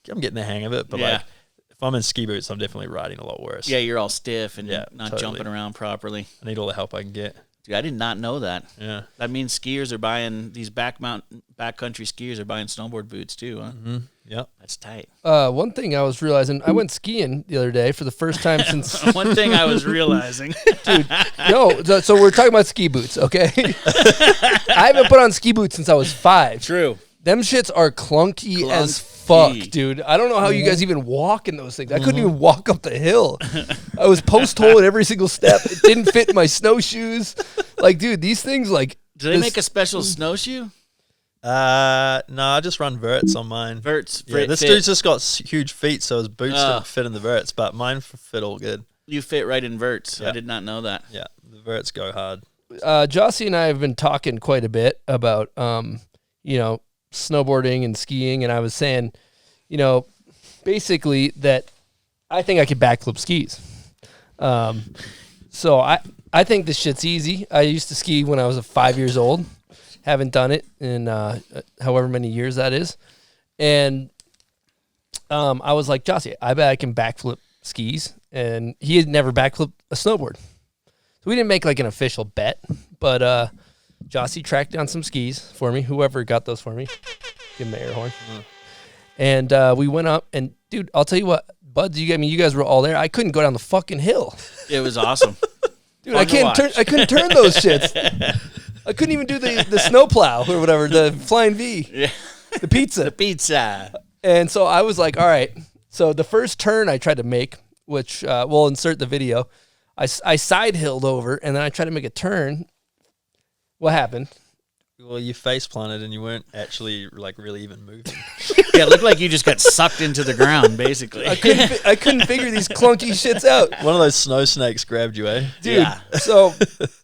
getting the hang of it. But like if I'm in ski boots, I'm definitely riding a lot worse. Yeah, you're all stiff and not totally. jumping around properly. I need all the help I can get. Dude, I did not know that. Yeah. That means skiers are buying, these backcountry skiers are buying snowboard boots too, huh? Mm-hmm. Yep. That's tight. One thing I was realizing, I went skiing the other day for the first time since... One thing I was realizing. Dude, no, so we're talking about ski boots, okay? I haven't put on ski boots since I was 5. True. Them shits are clunky as fuck, dude. I don't know how you guys even walk in those things. I couldn't even walk up the hill. I was post-hole at every single step. It didn't fit in my snowshoes. Like, dude, these things, like... Do they make a special snowshoe? No, I just run verts on mine. Verts. Yeah, this dude's just got huge feet, so his boots don't fit in the verts, but mine fit all good. You fit right in verts. Yeah. I did not know that. Yeah, the verts go hard. Jossi and I have been talking quite a bit about, snowboarding and skiing, and I was saying, basically that I think I could backflip skis. So I think this shit's easy. I used to ski when I was 5 years old. Haven't done it in however many years that is. And I was like, Jossi, I bet I can backflip skis. And he had never backflipped a snowboard. So we didn't make like an official bet, but Jossi tracked down some skis for me. Whoever got those for me, give him an air horn. And we went up, and dude, I'll tell you what, buds, you guys were all there. I couldn't go down the fucking hill. It was awesome. Dude, I couldn't turn those shits. I couldn't even do the snowplow or whatever, the flying V. Yeah. The pizza. The pizza. And so I was like, all right. So the first turn I tried to make, which we'll insert the video, I side hilled over, and then I tried to make a turn. What happened? Well, you face planted and you weren't actually like really even moving. Yeah, it looked like you just got sucked into the ground, basically. I couldn't figure these clunky shits out. One of those snow snakes grabbed you, eh? Dude, yeah. So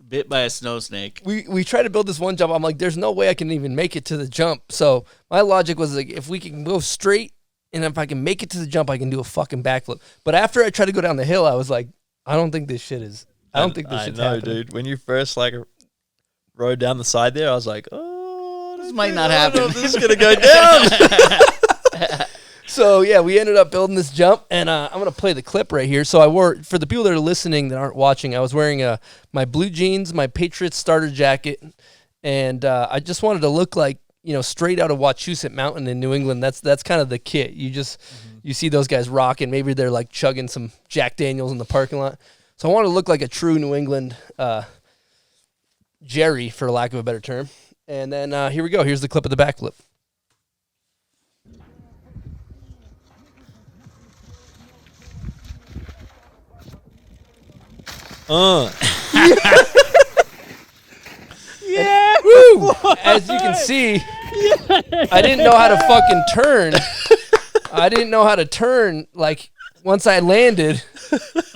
bit by a snow snake. We tried to build this one jump. I'm like, there's no way I can even make it to the jump. So my logic was like, if we can go straight and if I can make it to the jump, I can do a fucking backflip. But after I tried to go down the hill, I was like, I don't think this shit's happening. Dude. When you first like rode down the side there, I was like, this might not happen. This is gonna go down. So yeah, we ended up building this jump, and I'm gonna play the clip right here. So I wore, for the people that are listening that aren't watching, I was wearing my blue jeans, my Patriots starter jacket, and I just wanted to look like, straight out of Wachusett Mountain in New England. That's kind of the kit. You just you see those guys rocking. Maybe they're like chugging some Jack Daniels in the parking lot. So I want to look like a true New England Jerry, for lack of a better term. And then here we go. Here's the clip of the backflip. Yeah. Woo! As you can see, I didn't know how to fucking turn. I didn't know how to turn. Like, once I landed,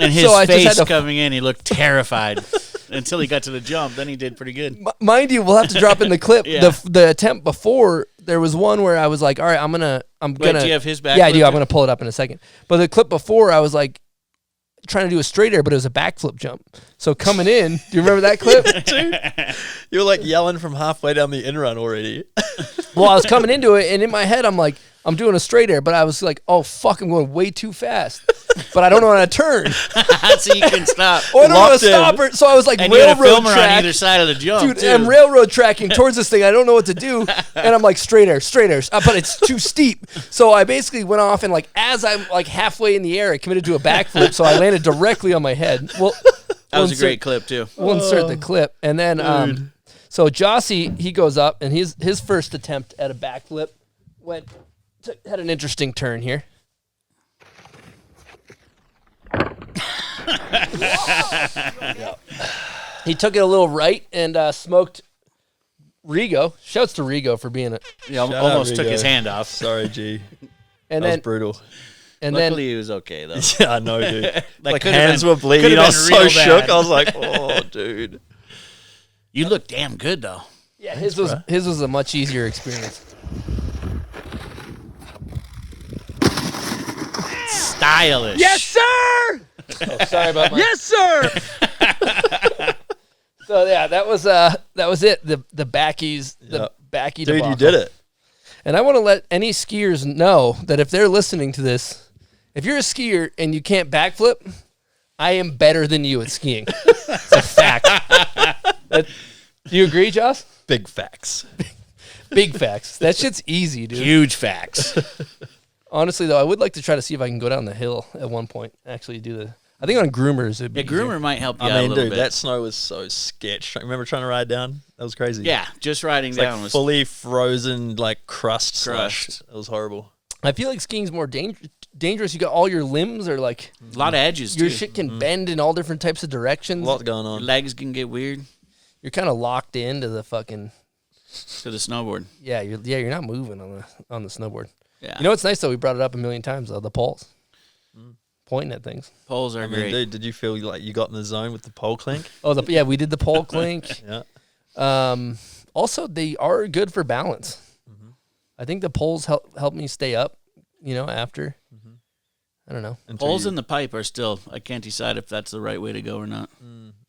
and his face coming in, he looked terrified. Until he got to the jump, then he did pretty good. Mind you, we'll have to drop in the clip. Yeah. The attempt before, there was one where I was like, all right, I'm gonna. Wait, do you have his backflip? Yeah, I do. I'm gonna pull it up in a second. But the clip before, I was like trying to do a straight air, but it was a backflip jump. So coming in, do you remember that clip? Dude, you were like yelling from halfway down the in run already. Well, I was coming into it, and in my head, I'm like, I'm doing a straight air, but I was like, oh, fuck, I'm going way too fast. But I don't know how to turn. So you couldn't stop. Oh, I don't know how to stop her. So I was like, and railroad you had a filmer track. on either side of the jump, dude, too. I'm railroad tracking towards this thing. I don't know what to do. And I'm like, straight air. But it's too steep. So I basically went off, and like as I'm like halfway in the air, I committed to a backflip. So I landed directly on my head. Well, that was a great clip, too. We'll insert the clip. And then, so Jossi, he goes up, and his first attempt at a backflip had an interesting turn here. Yep. He took it a little right and smoked Rigo. Shouts to Rigo for being almost took his hand off. Sorry, G. And that then was brutal. And Luckily, he was okay though. Yeah, I know, dude. Like could've hands been- were bleeding. could've I was been so real shook. bad. I was like, oh, dude. You look damn good though. yeah, his was a much easier experience. Stylish. Yes, sir. Oh, sorry about my. Yes, sir. So yeah, that was it. The backies, the backy. Dude, debacle. you did it. And I want to let any skiers know that if they're listening to this, if you're a skier and you can't backflip, I am better than you at skiing. It's a fact. Do you agree, Joss? Big facts. Big facts. That shit's easy, dude. Huge facts. Honestly, though, I would like to try to see if I can go down the hill at one point. Actually, do the. I think on groomers, it'd be Yeah, groomer might help you out I a mean, little dude, bit. that snow was so sketch. Remember trying to ride down? That was crazy. Yeah, just riding It's down like was fully frozen, like crust. Crushed. It was horrible. I feel like skiing's more dangerous. You got all your limbs are like a lot of edges your too. shit can bend in all different types of A directions. lot going Your on. legs can get weird You're kind of locked into the fucking to the snowboard. You're not moving on the snowboard. Yeah, You know what's nice though? We brought it up a million times though. The poles, pointing at things. poles are I mean, great. dude, did you feel like you got in the zone with the pole clink? Oh, we did the pole clink. Yeah. Also, they are good for balance. I think the poles help me stay up. After. I don't know. Poles in the pipe are still. I can't decide if that's the right way to go or not.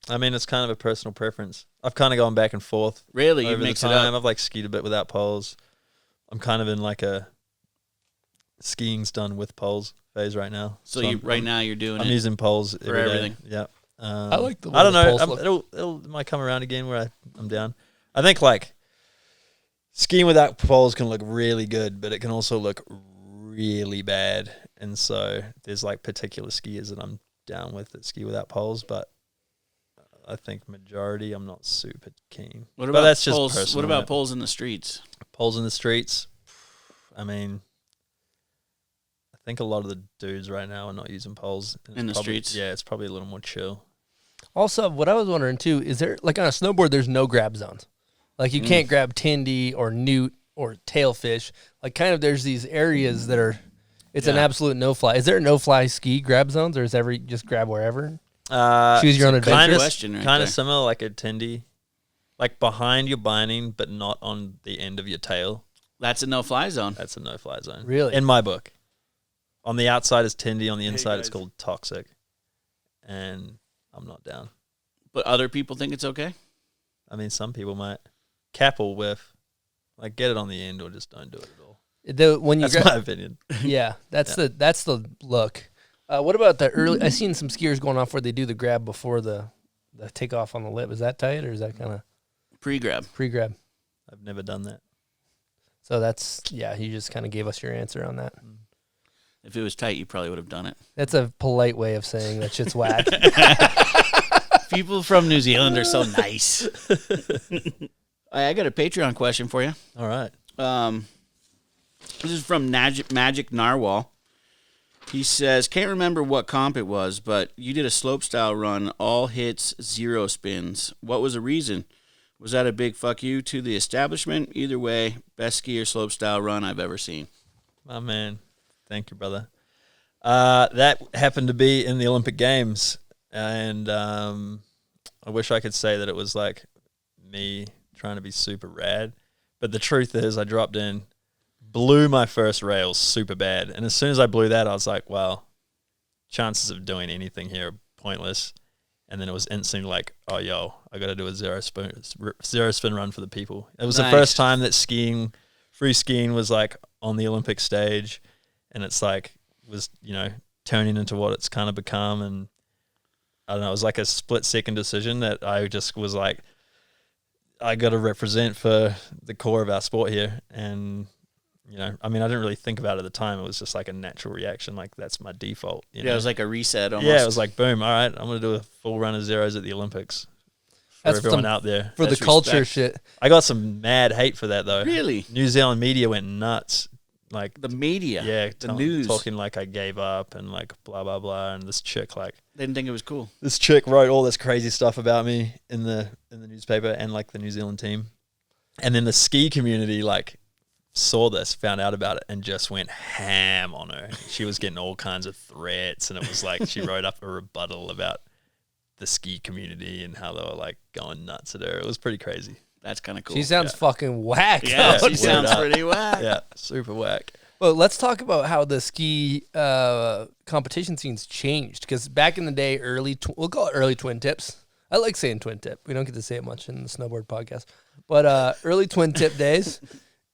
I mean, it's kind of a personal preference. I've kind of gone back and forth. Really, you over the mix it time. up. I've like skied a bit without poles. I'm kind of in like a skiing's done with poles phase right now. So I'm now you're doing I'm it. using poles for every day. everything. Yeah. I like the way I don't the know. poles It might come around again where I'm down. I think like skiing without poles can look really good, but it can also look really bad. And so there's like particular skiers that I'm down with that ski without poles, but I think majority I'm not super keen. What But about that's just poles? personal, What about right? poles in the streets? Poles in the streets? I mean, I think a lot of the dudes right now are not using poles. And In it's the probably- streets? Yeah, it's probably a little more chill. Also, what I was wondering too is there like on a snowboard, there's no grab zones. Like you can't grab tindy or newt or tailfish. Like kind of there's these areas that are. It's an absolute no fly. Is there no fly ski grab zones or is every just grab wherever? Choose your own adventure. Kind of, question right kind there. of similar, like a tendy, like behind your binding, but not on the end of your tail. That's a no-fly zone. That's a no-fly zone. Really? In my book. On the outside is tendy. On the inside, it's called toxic. And I'm not down. But other people think it's okay. I mean, some people might. Cap or whiff. Like, get it on the end or just don't do it at all. When you That's my opinion. yeah, that's the look. What about the early? I seen some skiers going off where they do the grab before the takeoff on the lip. Is that tight or is that kind of Pre-grab. pre-grab? I've never done that. So that's you just kind of gave us your answer on that. If it was tight, you probably would have done it. That's a polite way of saying that shit's whack. People from New Zealand are so nice. I got a Patreon question for you. All right. This is from Magic Narwhal. He says, can't remember what comp it was, but you did a slopestyle run, all hits, 0 spins. What was the reason? Was that a big fuck you to the establishment? Either way, best skier slopestyle run I've ever seen. My man. Thank you, brother. That happened to be in the Olympic Games. And I wish I could say that it was like me trying to be super rad. But the truth is I dropped in, blew my first rails super bad. And as soon as I blew that, I was like, well, chances of doing anything here are pointless. And then it was instantly like, oh, yo, I got to do a zero spin run for the people. It was Nice. the first time that free skiing was like on the Olympic stage. And it's like, was, turning into what it's kind of become. And I don't know, it was like a split-second decision that I just was like, I got to represent for the core of our sport here. And, I didn't really think about it at the time. It was just like a natural reaction. Like, that's my default. Yeah, it was like a reset almost. Yeah, it was like, boom, all right, I'm going to do a full run of zeros at the Olympics for That's everyone some- out there. For the That's culture respect. shit. I got some mad hate for that, though. Really? New Zealand media went nuts. Like, The media. yeah, The news. talking like I gave up and like blah, blah, blah. And this chick, They didn't think it was cool. this chick wrote all this crazy stuff about me in the newspaper and like the New Zealand team. And then the ski community like saw this, found out about it, and just went ham on her. She was getting all kinds of threats, and it was like she wrote up a rebuttal about the ski community and how they were like going nuts at her. It was pretty crazy. That's kind of cool. She sounds fucking whack. Yeah, though. she sounds pretty whack. Yeah, super whack. Well, let's talk about how the ski competition scene's changed. Because back in the day, we'll call it early twin tips. I like saying twin tip. We don't get to say it much in the snowboard podcast. But early twin tip days,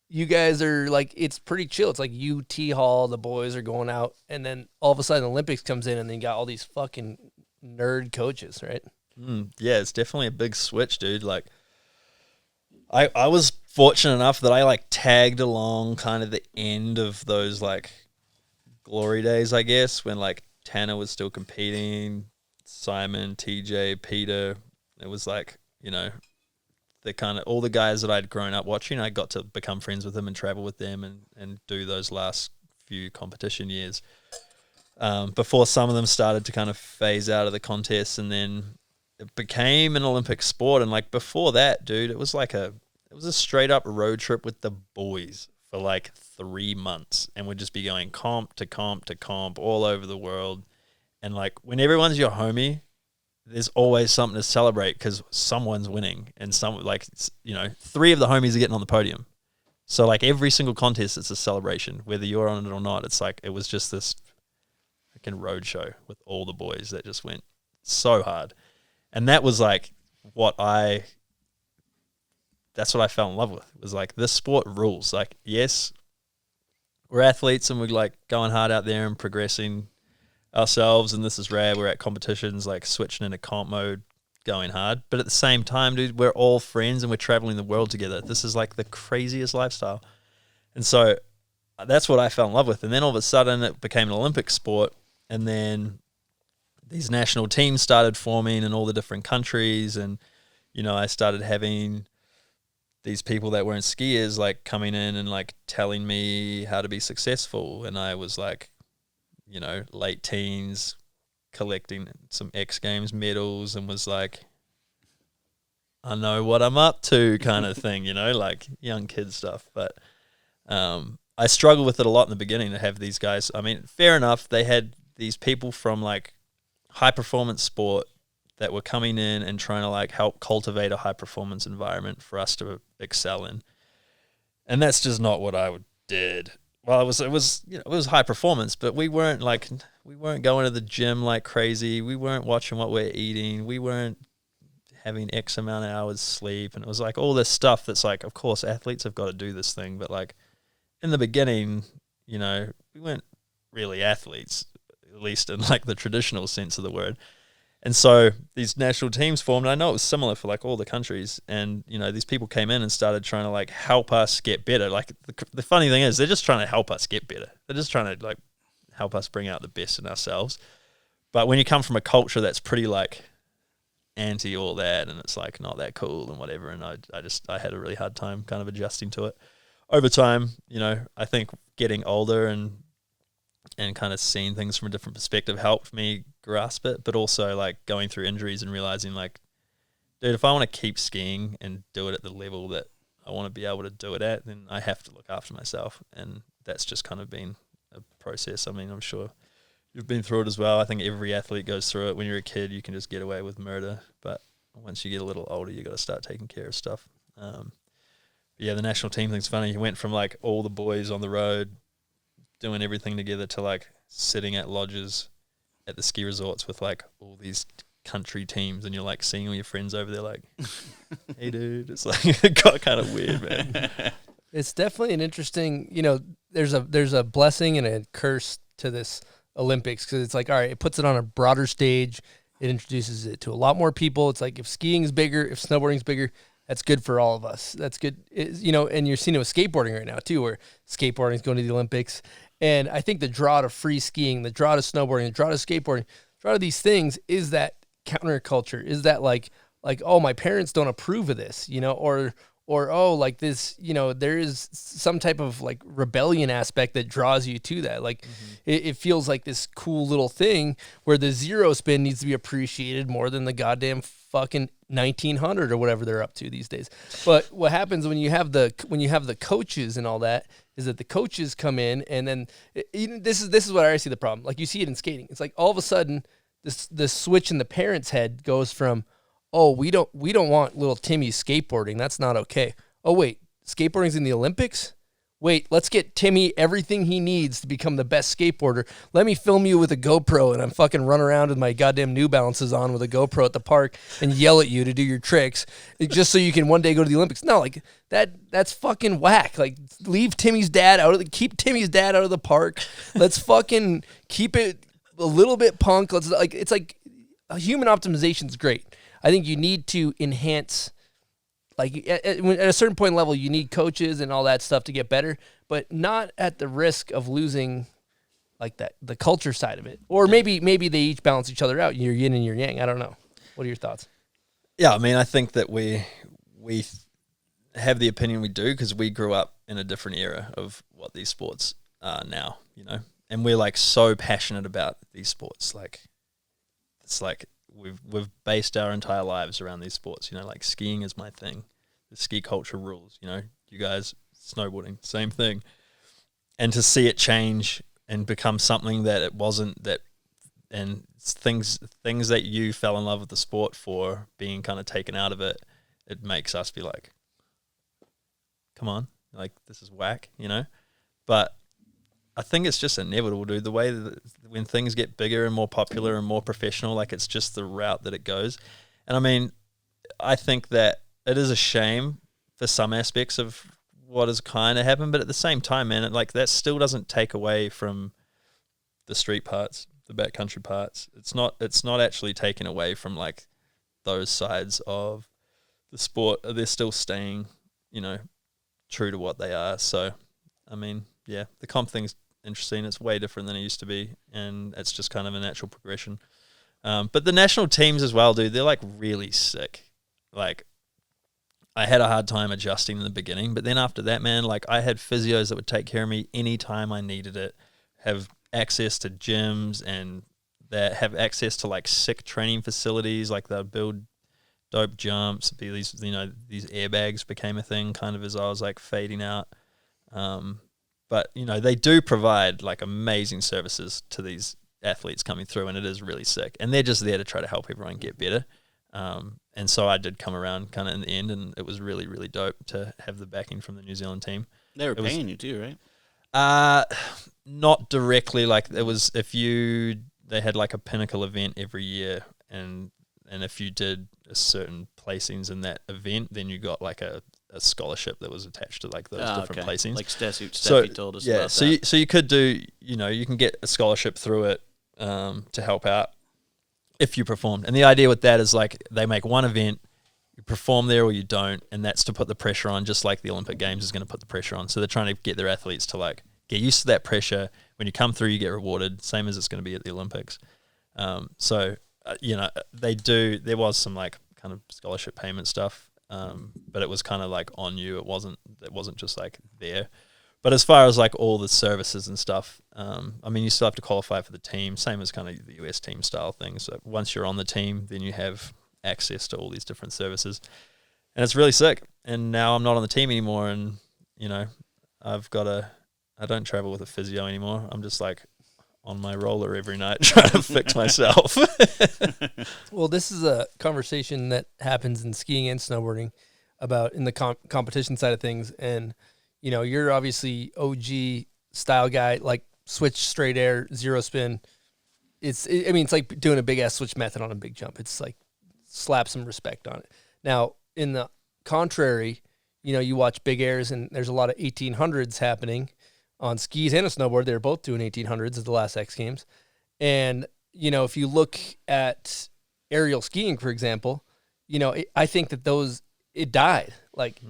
you guys are like, it's pretty chill. It's like UT Hall, the boys are going out, and then all of a sudden the Olympics comes in, and then you got all these fucking nerd coaches, right? Yeah, it's definitely a big switch, dude. Like, I was fortunate enough that I like tagged along kind of the end of those like glory days, I guess, when like Tanner was still competing, Simon, TJ, Peter. It was like, you know, the kind of all the guys that I'd grown up watching, I got to become friends with them and travel with them and do those last few competition years. Before some of them started to kind of phase out of the contests, and then it became an Olympic sport. And like before that, dude, it was a straight up road trip with the boys for like 3 months, and we'd just be going comp to comp to comp all over the world. And like when everyone's your homie, there's always something to celebrate because someone's winning, and some, like, you know, 3 of the homies are getting on the podium. So like every single contest, it's a celebration, whether you're on it or not. It's like it was just this freaking road show with all the boys that just went so hard. And that was like that's what I fell in love with. It was like, this sport rules. Like, yes, we're athletes and we're like going hard out there and progressing ourselves, and this is rad. We're at competitions, like switching into comp mode, going hard. But at the same time, dude, we're all friends and we're traveling the world together. This is like the craziest lifestyle. And so that's what I fell in love with. And then all of a sudden it became an Olympic sport, and then these national teams started forming in all the different countries, and, you know, I started having these people that weren't skiers like coming in and like telling me how to be successful. And I was like, you know, late teens, collecting some X Games medals, and was like, I know what I'm up to kind of thing, you know, like young kid stuff. But I struggled with it a lot in the beginning to have these guys. I mean, fair enough, they had these people from like high performance sport that were coming in and trying to like help cultivate a high performance environment for us to excel in. And that's just not what I did. Well, it was you know, it was high performance, but we weren't going to the gym like crazy. We weren't watching what we're eating. We weren't having X amount of hours sleep. And it was like all this stuff that's like, of course, athletes have got to do this thing. But like in the beginning, you know, we weren't really athletes, at least in like the traditional sense of the word. And so these national teams formed. I know it was similar for like all the countries, and, you know, these people came in and started trying to like help us get better. Like the funny thing is, they're just trying to help us get better. They're just trying to like help us bring out the best in ourselves. But when you come from a culture that's pretty like anti all that, and it's like not that cool and whatever, and I had a really hard time kind of adjusting to it. Over time, you know, I think getting older and kind of seeing things from a different perspective helped me grasp it, but also like going through injuries and realizing like, dude, if I want to keep skiing and do it at the level that I want to be able to do it at, then I have to look after myself. And that's just kind of been a process. I mean, I'm sure you've been through it as well. I think every athlete goes through it. When you're a kid, you can just get away with murder, but once you get a little older, you got to start taking care of stuff. Yeah, the national team thing's funny. You went from like all the boys on the road doing everything together to like sitting at lodges at the ski resorts with like all these country teams, and you're like seeing all your friends over there like, hey dude, it's like it got kind of weird, man. It's definitely an interesting, you know, there's a blessing and a curse to this Olympics, because it's like, all right, it puts it on a broader stage, it introduces it to a lot more people. It's like if skiing is bigger, if snowboarding is bigger, that's good for all of us. That's good, you know, and you're seeing it with skateboarding right now too, where skateboarding is going to the Olympics. And I think the draw to free skiing, the draw to snowboarding, the draw to skateboarding, the draw to these things is that counterculture, is that like, oh, my parents don't approve of this, you know, or or, oh, like this, there is some type of like rebellion aspect that draws you to that. Like it feels like this cool little thing where the zero spin needs to be appreciated more than the goddamn fucking 1900 or whatever they're up to these days. But what happens when you have the coaches and all that is that the coaches come in, and then this is what I see the problem. Like you see it in skating. It's like all of a sudden this switch in the parents' head goes from, oh, we don't want little Timmy skateboarding. That's not okay. Oh, wait, skateboarding's in the Olympics? Wait, let's get Timmy everything he needs to become the best skateboarder. Let me film you with a GoPro, and I'm fucking run around with my goddamn New Balances on with a GoPro at the park and yell at you to do your tricks just so you can one day go to the Olympics. No, like that's fucking whack. Like keep Timmy's dad out of the park. Let's fucking keep it a little bit punk. It's like human optimization is great. I think you need to enhance, like at a certain point level, you need coaches and all that stuff to get better, but not at the risk of losing like the culture side of it. Or maybe they each balance each other out. Your yin and your yang. I don't know. What are your thoughts? Yeah, I mean, I think that we have the opinion we do because we grew up in a different era of what these sports are now, and we're like so passionate about these sports. Like it's like we've based our entire lives around these sports. Like skiing is my thing. The ski culture rules. You guys snowboarding, same thing. And to see it change and become something that it wasn't, that and things that you fell in love with the sport for being kind of taken out of it, it makes us be like, come on, like this is whack, But I think it's just inevitable, dude. The way that when things get bigger and more popular and more professional, like it's just the route that it goes. And I mean, I think that it is a shame for some aspects of what has kind of happened, but at the same time, man, that still doesn't take away from the street parts, the backcountry parts. It's not actually taken away from like those sides of the sport. They're still staying, true to what they are. So, I mean, yeah, the comp thing's interesting. It's way different than it used to be, and it's just kind of a natural progression. But the national teams as well, dude, they're like really sick. Like I had a hard time adjusting in the beginning, but then after that, man, like I had physios that would take care of me anytime I needed it, have access to gyms, and that have access to like sick training facilities. Like they'll build dope jumps. Be these, these airbags became a thing kind of as I was like fading out. But, they do provide like amazing services to these athletes coming through, and it is really sick. And they're just there to try to help everyone get better. And so I did come around kind of in the end, and it was really, really dope to have the backing from the New Zealand team. They were paying you too, right? Not directly. Like it was, they had like a pinnacle event every year, and if you did a certain placings in that event, then you got like a scholarship that was attached to like those different placings. Like Steffi told us about that. So you could do, you can get a scholarship through it to help out if you performed. And the idea with that is like they make one event, you perform there or you don't, and that's to put the pressure on, just like the Olympic Games is going to put the pressure on. So they're trying to get their athletes to like get used to that pressure. When you come through, you get rewarded, same as it's going to be at the Olympics. They do. There was some like kind of scholarship payment stuff, but it was kind of like on you. It wasn't just like there. But as far as like all the services and stuff, I mean, you still have to qualify for the team, same as kind of the US team style thing. So once you're on the team, then you have access to all these different services, and it's really sick. And now I'm not on the team anymore, and I don't travel with a physio anymore. I'm just like on my roller every night trying to fix myself. Well, this is a conversation that happens in skiing and snowboarding about in the competition side of things. And, you're obviously OG style guy, like switch, straight air, zero spin. It's like doing a big ass switch method on a big jump. It's like slap some respect on it. Now, in the contrary, you watch big airs and there's a lot of 1800s happening on skis and a snowboard. They're both doing 1800s at the last X Games. And, if you look at aerial skiing, for example, I think that it died.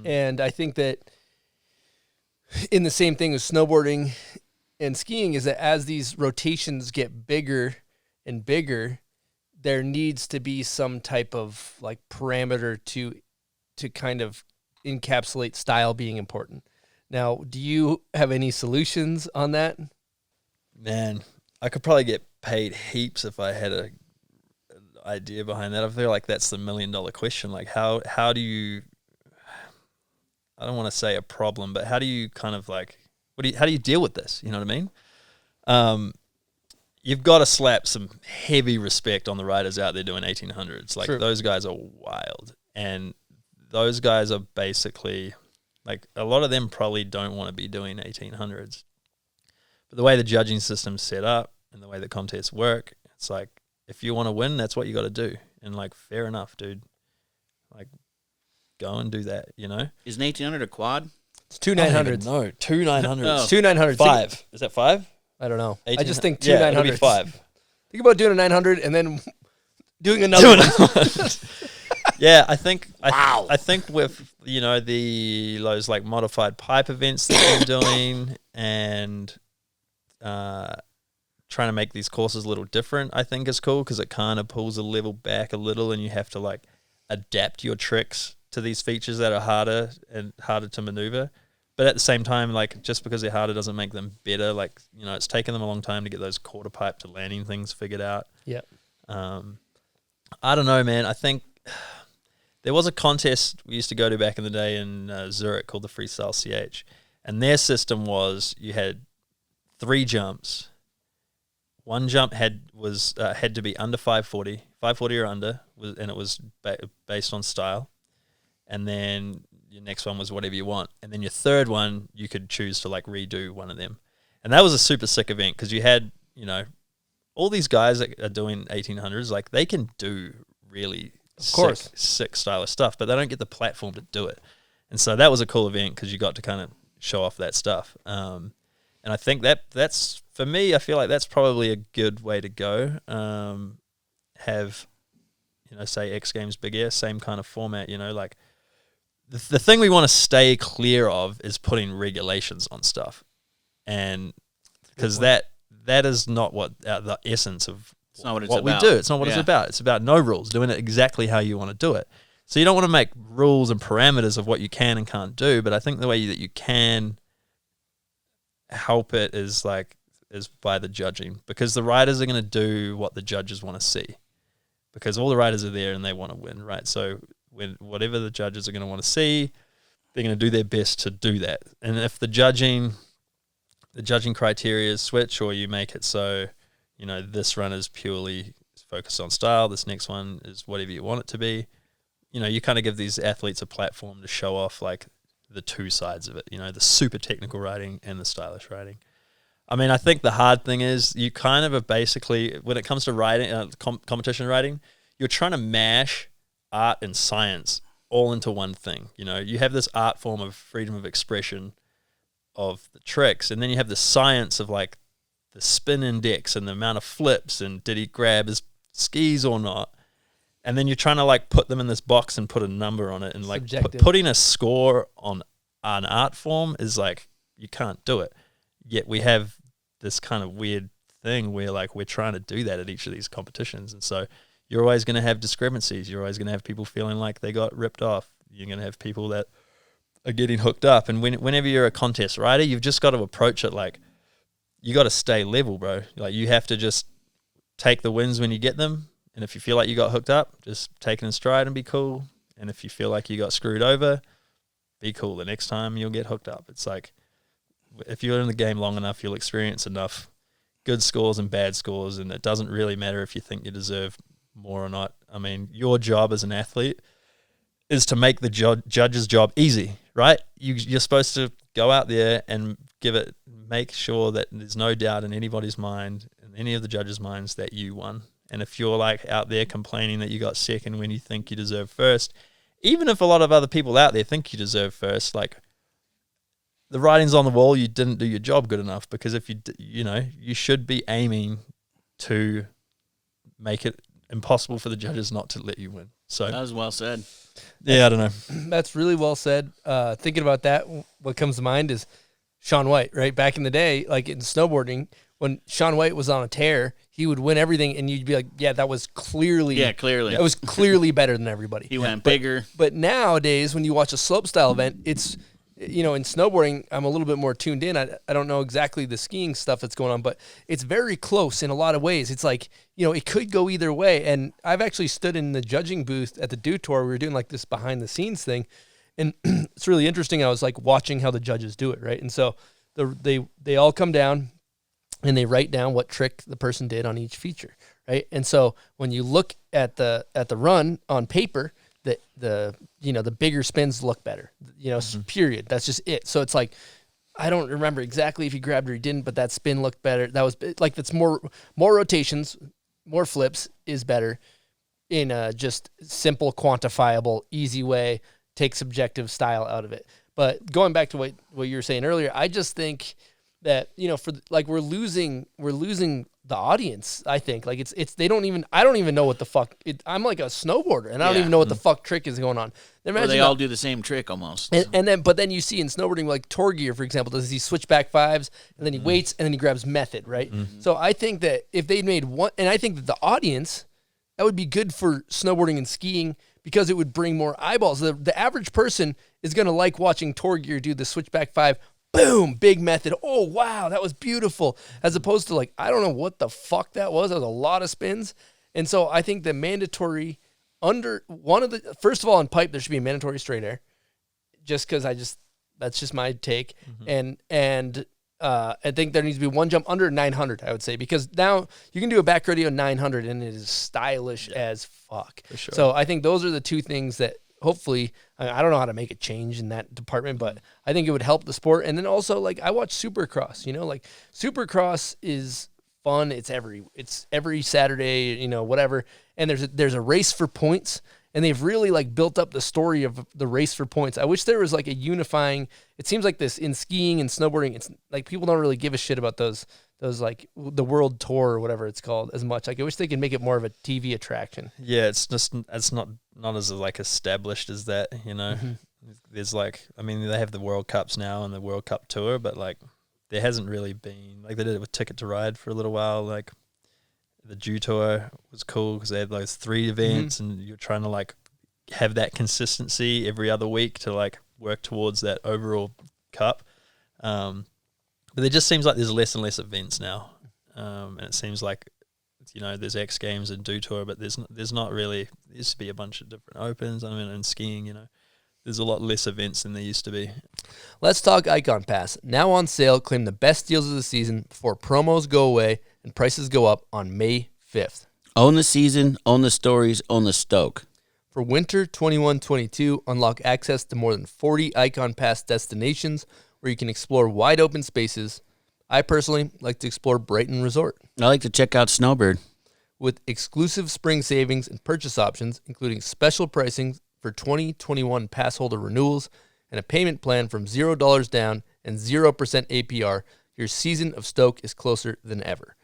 And I think that in the same thing with snowboarding and skiing is that as these rotations get bigger and bigger, there needs to be some type of like parameter to kind of encapsulate style being important. Now, do you have any solutions on that? Man, I could probably get paid heaps if I had an idea behind that. I feel like that's the $1 million question. Like, how do you? I don't want to say a problem, but how do you kind of like? How do you deal with this? You know what I mean? You've got to slap some heavy respect on the riders out there doing 1800s. Like, True. Those guys are wild, and those guys are basically like, a lot of them probably don't want to be doing 1800s. But the way the judging system's set up and the way the contests work, it's like, if you want to win, that's what you got to do. And like, fair enough, dude. Like, go and do that, you know? Is an 1800 a quad? It's 2 900s. No, 2 900s. Oh. 2 900s. 5. Is that 5? I don't know. I 18 just think 2 yeah, it'll be 900s. 5. Think about doing a 900 and then doing another one. Yeah, I think I think with, you know, those like modified pipe events that they're doing and trying to make these courses a little different, I think is cool, because it kind of pulls a level back a little, and you have to like adapt your tricks to these features that are harder to maneuver. But at the same time, like, just because they're harder doesn't make them better. Like, you know, it's taken them a long time to get those quarter pipe to landing things figured out. Yeah. I don't know, man. I think there was a contest we used to go to back in the day in Zurich called the Freestyle CH. And their system was, you had 3 jumps. One jump had to be under 540 or under, and it was based on style. And then your next one was whatever you want. And then your third one, you could choose to like redo one of them. And that was a super sick event, because you had, you know, all these guys that are doing 1800s, like, they can do really sick stylish stuff, but they don't get the platform to do it. And so that was a cool event, because you got to kind of show off that stuff. And I think that's, for me, I feel like that's probably a good way to go. Have, you know, say X Games Big Air, same kind of format, you know, like, the thing we want to stay clear of is putting regulations on stuff. And because that is not what the essence of It's not what it's what about. we do. It's not what it's Yeah. about. It's about no rules, doing it exactly how you want to do it. So you don't want to make rules and parameters of what you can and can't do, but I think the way that you can help it is by the judging, because the riders are going to do what the judges want to see, because all the riders are there and they want to win, right? So when whatever the judges are going to want to see, they're going to do their best to do that. And if the judging criteria is switch, or you make it so, you know, this run is purely focused on style, this next one is whatever you want it to be, you know, you kind of give these athletes a platform to show off like the two sides of it, you know, the super technical riding and the stylish riding. I mean, I think the hard thing is you kind of are basically, when it comes to riding, competition riding, you're trying to mash art and science all into one thing. You know, you have this art form of freedom of expression of the tricks, and then you have the science of like the spin index and the amount of flips, and did he grab his skis or not? And then you're trying to like put them in this box and put a number on it, and like putting a score on an art form is like, you can't do it. Yet we have this kind of weird thing where like we're trying to do that at each of these competitions, and so you're always going to have discrepancies. You're always going to have people feeling like they got ripped off. You're going to have people that are getting hooked up. And whenever you're a contest rider, you've just got to approach it like, you got to stay level, bro. Like, you have to just take the wins when you get them. And if you feel like you got hooked up, just take it in stride and be cool. And if you feel like you got screwed over, be cool. The next time you'll get hooked up. It's like, if you're in the game long enough, you'll experience enough good scores and bad scores. And it doesn't really matter if you think you deserve more or not. I mean, your job as an athlete is to make the judge's job easy, right? You're supposed to go out there and make sure that there's no doubt in anybody's mind, in any of the judges' minds, that you won. And if you're like out there complaining that you got second when you think you deserve first, even if a lot of other people out there think you deserve first, like, the writing's on the wall, you didn't do your job good enough, because if you should be aiming to make it impossible for the judges not to let you win. So that was well said. Yeah, I don't know. That's really well said. Thinking about that, what comes to mind is Shaun White, right? Back in the day, like in snowboarding, when Shaun White was on a tear, he would win everything, and you'd be like, yeah, that was clearly. Yeah, clearly. That was clearly better than everybody. He went bigger. But nowadays, when you watch a slopestyle event, it's, in snowboarding, I'm a little bit more tuned in. I don't know exactly the skiing stuff that's going on, but it's very close in a lot of ways. It's like, it could go either way. And I've actually stood in the judging booth at the Dew Tour. We were doing like this behind the scenes thing. And it's really interesting. I was like watching how the judges do it, right? And so they all come down and they write down what trick the person did on each feature, right? And so when you look at the run on paper, the bigger spins look better, period. That's just it. So it's like, I don't remember exactly if he grabbed or he didn't, but that spin looked better. That was like, that's more rotations, more flips is better in a just simple, quantifiable, easy way, take subjective style out of it. But going back to what you were saying earlier, I just think that, we're losing the audience. I think like it's I don't even know what the fuck I'm like a snowboarder and I don't even know what the fuck trick is going on. Or they all do the same trick almost. But then you see in snowboarding, like Tour Gear, for example, does he switchback fives and then he waits and then he grabs method, right? So I think that if they made one, and I think that the audience, that would be good for snowboarding and skiing because it would bring more eyeballs. The average person is going to like watching Tour Gear do the switchback five. Boom, big method. Oh, wow, that was beautiful. As opposed to like, I don't know what the fuck that was. That was a lot of spins. And so I think the mandatory first of all, in pipe, there should be a mandatory straight air just because that's just my take. And I think there needs to be one jump under 900, I would say, because now you can do a back rodeo 900 and it is stylish as fuck. For sure. So I think those are the two things that hopefully, I don't know how to make a change in that department, but I think it would help the sport. And then also, like, I watch Supercross, like Supercross is fun. It's every Saturday, whatever. And there's a race for points, and they've really like built up the story of the race for points. I wish there was like a unifying, it seems like this in skiing and snowboarding. It's like people don't really give a shit about those like the world tour or whatever it's called as much. Like I wish they could make it more of a TV attraction. Yeah, it's not as like established as that, There's like, I mean, they have the World Cups now and the World Cup Tour, but like there hasn't really been, like they did it with Ticket to Ride for a little while. Like the Dew Tour was cool because they had those 3 events and you're trying to like have that consistency every other week to like work towards that overall cup. But it just seems like there's less and less events now, and it seems like there's X Games and Dew Tour, but there's not really. There used to be a bunch of different opens. I mean, in skiing, there's a lot less events than there used to be. Let's talk Ikon Pass. Now on sale. Claim the best deals of the season before promos go away and prices go up on May 5th. Own the season, own the stories, own the stoke. For winter 21-22, unlock access to more than 40 Ikon Pass destinations where you can explore wide open spaces. I personally like to explore Brighton Resort. I like to check out Snowbird. With exclusive spring savings and purchase options, including special pricing for 2021 pass holder renewals and a payment plan from $0 down and 0% APR, your season of Stoke is closer than ever.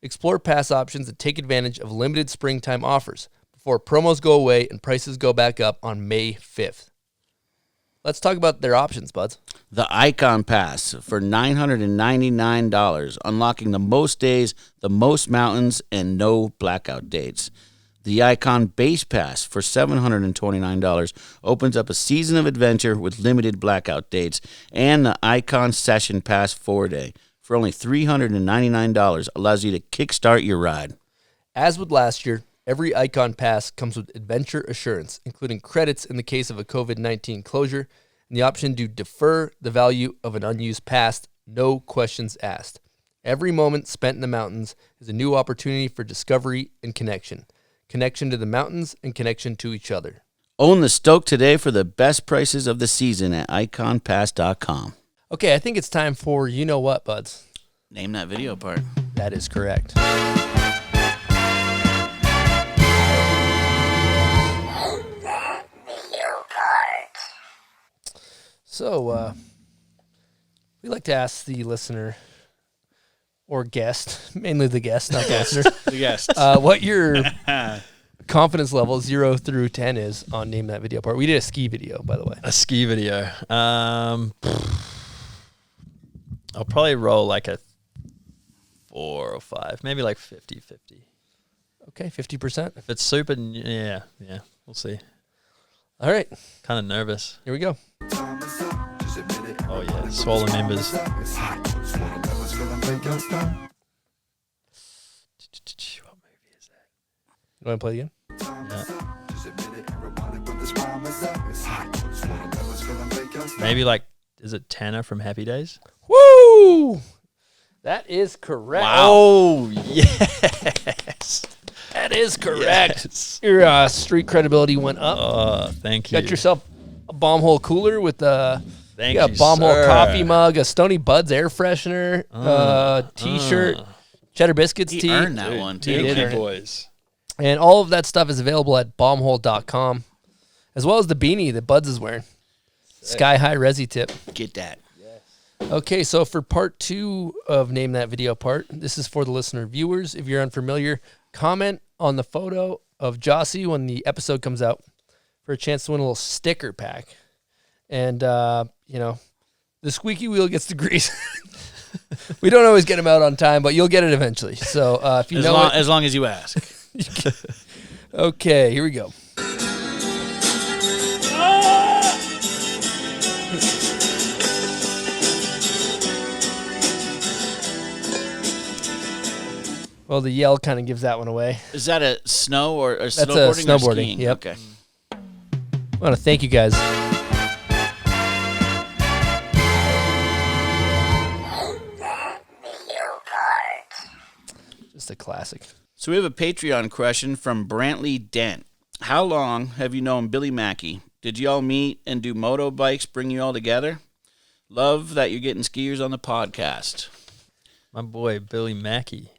Explore pass options and take advantage of limited springtime offers before promos go away and prices go back up on May 5th. Let's talk about their options, buds. The Ikon Pass for $999, unlocking the most days, the most mountains, and no blackout dates. The Ikon Base Pass for $729 opens up a season of adventure with limited blackout dates. And the Ikon Session Pass 4-day for only $399 allows you to kickstart your ride. As with last year, every Ikon Pass comes with adventure assurance, including credits in the case of a COVID-19 closure, and the option to defer the value of an unused pass, no questions asked. Every moment spent in the mountains is a new opportunity for discovery and connection. Connection to the mountains and connection to each other. Own the Stoke today for the best prices of the season at ikonpass.com. Okay, I think it's time for you know what, buds. Name that video part. That is correct. So, we like to ask the listener or guest, mainly the guest, not the listener, The guest. what your confidence level 0 through 10 is on Name That Video Part. We did a ski video, by the way. A ski video. I'll probably roll like a 4 4 or 5, maybe like 50-50. Okay, 50%. If it's super, yeah, we'll see. All right, Kind of nervous. here we go. Oh yeah, Swollen members. What movie is that? You want to play again? Yeah. Maybe like, is it Tanner from Happy Days? Woo! That is correct. Oh yes, That is correct. yes. Your street credibility went up. Oh, thank you. Got yourself a bomb hole cooler with a Thank a you, bomb hole sir. coffee mug, a Stony Buds air freshener, t-shirt, Cheddar Biscuits He tee. earned that one, too. He did Thank earn you, it. boys. And all of that stuff is available at bombhole.com, as well as the beanie that Buds is wearing. Sky High Resi tip. Get that. Okay, so for part 2 of Name That Video part, this is for the listener viewers. If you're unfamiliar, comment on the photo of Jossi when the episode comes out for a chance to win a little sticker pack. And, the squeaky wheel gets the grease. We don't always get them out on time, but you'll get it eventually. So if you know As long as you ask. Okay, here we go. Well, the yell kind of gives that one away. Is that a snow or That's snowboarding? a snowboarding. Or skiing? Yep. Okay. I want to thank you guys. Just a classic. So we have a Patreon question from Brantley Dent. How long have you known Billy Mackey? Did you all meet and do moto bikes bring you all together? Love that you're getting skiers on the podcast. My boy Billy Mackey.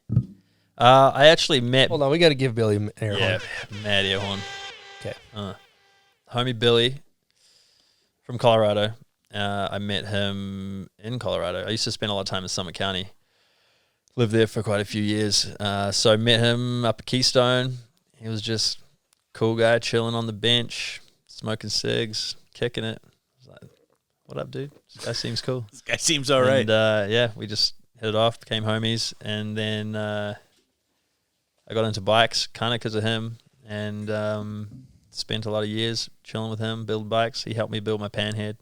I actually met. Hold on, we got to give Billy an air horn. mad air horn. Okay. Homie Billy from Colorado. I met him in Colorado. I used to spend a lot of time in Summit County. Lived there for quite a few years. So I met him up at Keystone. He was just cool guy, chilling on the bench, smoking cigs, kicking it. I was like, what up, dude? This guy seems cool. This guy seems all right. And, we just hit it off, became homies. And then I got into bikes kind of because of him. And spent a lot of years chilling with him, building bikes. He helped me build my panhead.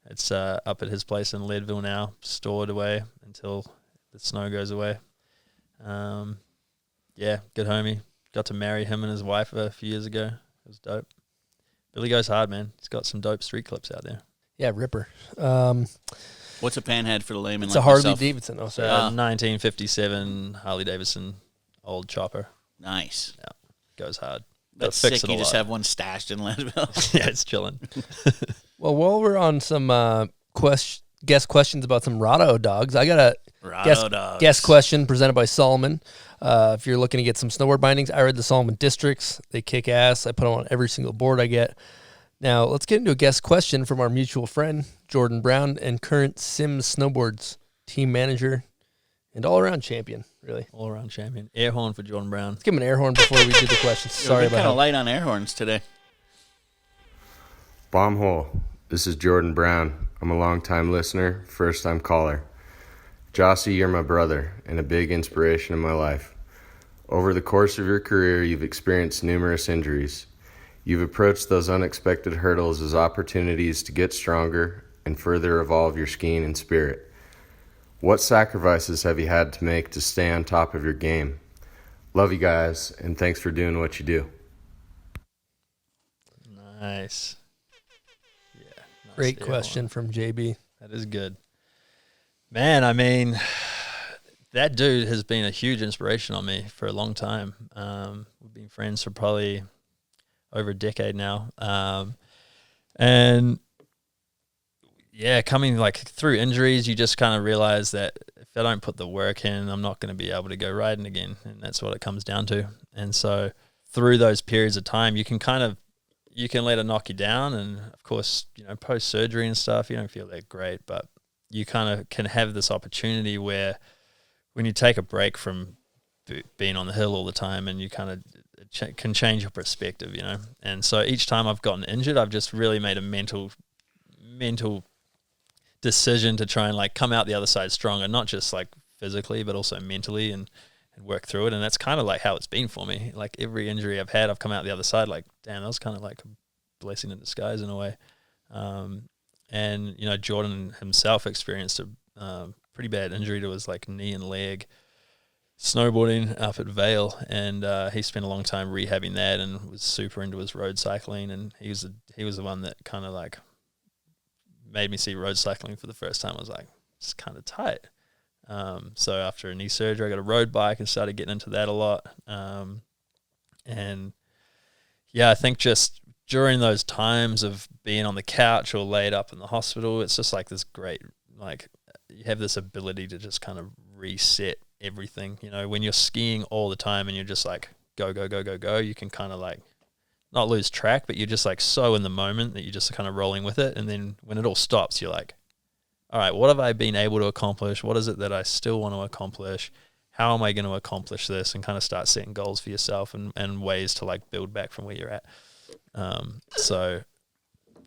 It's up at his place in Leadville now, stored away until the snow goes away. Good homie. Got to marry him and his wife a few years ago. It was dope. Billy goes hard, man. He's got some dope street clips out there. Yeah, Ripper. What's a panhead for the layman It's like a Harley myself? Davidson. Oh, sorry. 1957 Harley Davidson old chopper. Nice. Yeah, goes hard. That's Gotta fix sick. it You a just lot. have one stashed in Leadville. Yeah, it's chilling. Well, while we're on some guest questions about some Rado dogs, I got a guest question presented by Solomon. If you're looking to get some snowboard bindings, I read the Solomon Districts. They kick ass. I put them on every single board I get. Now, let's get into a guest question from our mutual friend, Jordan Brown, and current Sims Snowboards team manager and all-around champion, really. All-around champion. Air horn for Jordan Brown. Let's give him an air horn before we do the questions. Sorry about kind of that. light on air horns today. Bomb hole. This is Jordan Brown. I'm a long-time listener, first-time caller. Jossi, you're my brother and a big inspiration in my life. Over the course of your career, you've experienced numerous injuries. You've approached those unexpected hurdles as opportunities to get stronger and further evolve your skiing and spirit. What sacrifices have you had to make to stay on top of your game? Love you guys, and thanks for doing what you do. Nice. Yeah. Nice Great air question horn. from JB. That is good. Man, I mean, that dude has been a huge inspiration on me for a long time. We've been friends for probably over a decade now. And yeah, coming like through injuries, you just kind of realize that if I don't put the work in, I'm not going to be able to go riding again. And that's what it comes down to. And so through those periods of time, you can let it knock you down. And of course, post surgery and stuff, you don't feel that great, but you kind of can have this opportunity where when you take a break from being on the hill all the time, and you kind of can change your perspective, And so each time I've gotten injured, I've just really made a mental decision to try and like come out the other side stronger, not just like physically, but also mentally and work through it. And that's kind of like how it's been for me. Like every injury I've had, I've come out the other side like, damn, that was kind of like a blessing in disguise in a way. And, you know, Jordan himself experienced a pretty bad injury to his like knee and leg snowboarding up at Vale, and he spent a long time rehabbing that and was super into his road cycling, and he was the one that kind of like made me see road cycling for the first time. I was like, it's kind of tight. So after a knee surgery, I got a road bike and started getting into that a lot. And yeah, I think just during those times of being on the couch or laid up in the hospital, it's just like this great, like you have this ability to just kind of reset everything. You know, when you're skiing all the time and you're just like go, you can kind of like not lose track, but you're just like so in the moment that you're just kind of rolling with it. And then when it all stops, you're like, all right, what have I been able to accomplish? What is it that I still want to accomplish? How am I going to accomplish this? And kind of start setting goals for yourself and ways to like build back from where you're at. So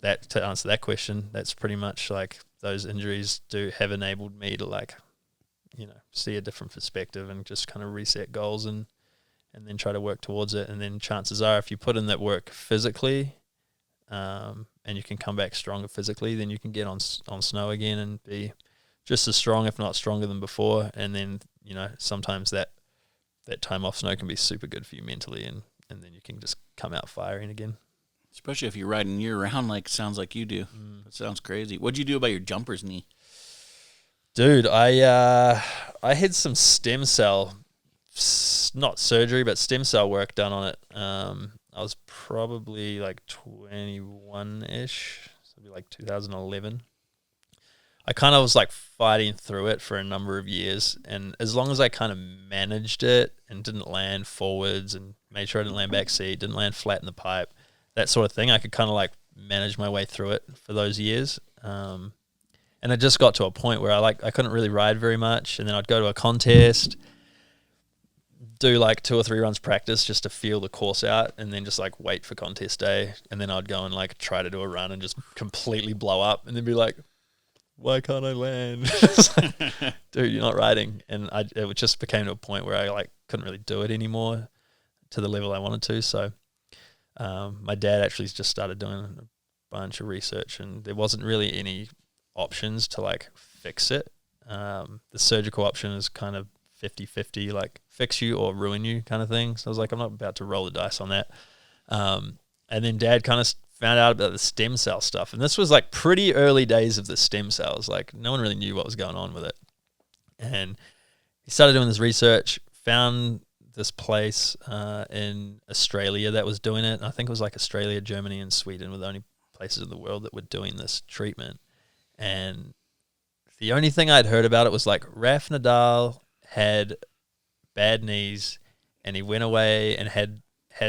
that, to answer that question, that's pretty much like those injuries have enabled me to like, you know, see a different perspective and just kind of reset goals and then try to work towards it. And then chances are, if you put in that work physically, and you can come back stronger physically, then you can get on snow again and be just as strong, if not stronger than before. And then, you know, sometimes that time off snow can be super good for you mentally, and then you can just come out firing again. Especially if you're riding year-round, like sounds like you do. That sounds crazy. What'd you do about your jumper's knee? Dude, I had some stem cell, not surgery, but stem cell work done on it. I was probably like 21-ish, so it'd be like 2011. I kind of was like fighting through it for a number of years, and as long as I kind of managed it and didn't land forwards and made sure I didn't land backseat, didn't land flat in the pipe, that sort of thing, I could kind of like manage my way through it for those years. And it just got to a point where I couldn't really ride very much, and then I'd go to a contest, do like 2 or 3 runs practice just to feel the course out, and then just like wait for contest day, and then I'd go and like try to do a run and just completely blow up, and then be like, why can't I land? Like, dude, you're not riding. And it just became to a point where I like couldn't really do it anymore to the level I wanted to. So my dad actually just started doing a bunch of research, and there wasn't really any options to like fix it. The surgical option is kind of 50-50, like fix you or ruin you kind of thing. So I was like, I'm not about to roll the dice on that. And then Dad kind of found out about the stem cell stuff, and this was like pretty early days of the stem cells. Like no one really knew what was going on with it. And he started doing this research, found this place in Australia that was doing it. And I think it was like Australia, Germany, and Sweden were the only places in the world that were doing this treatment. And the only thing I'd heard about it was like Raf Nadal had bad knees, and he went away and had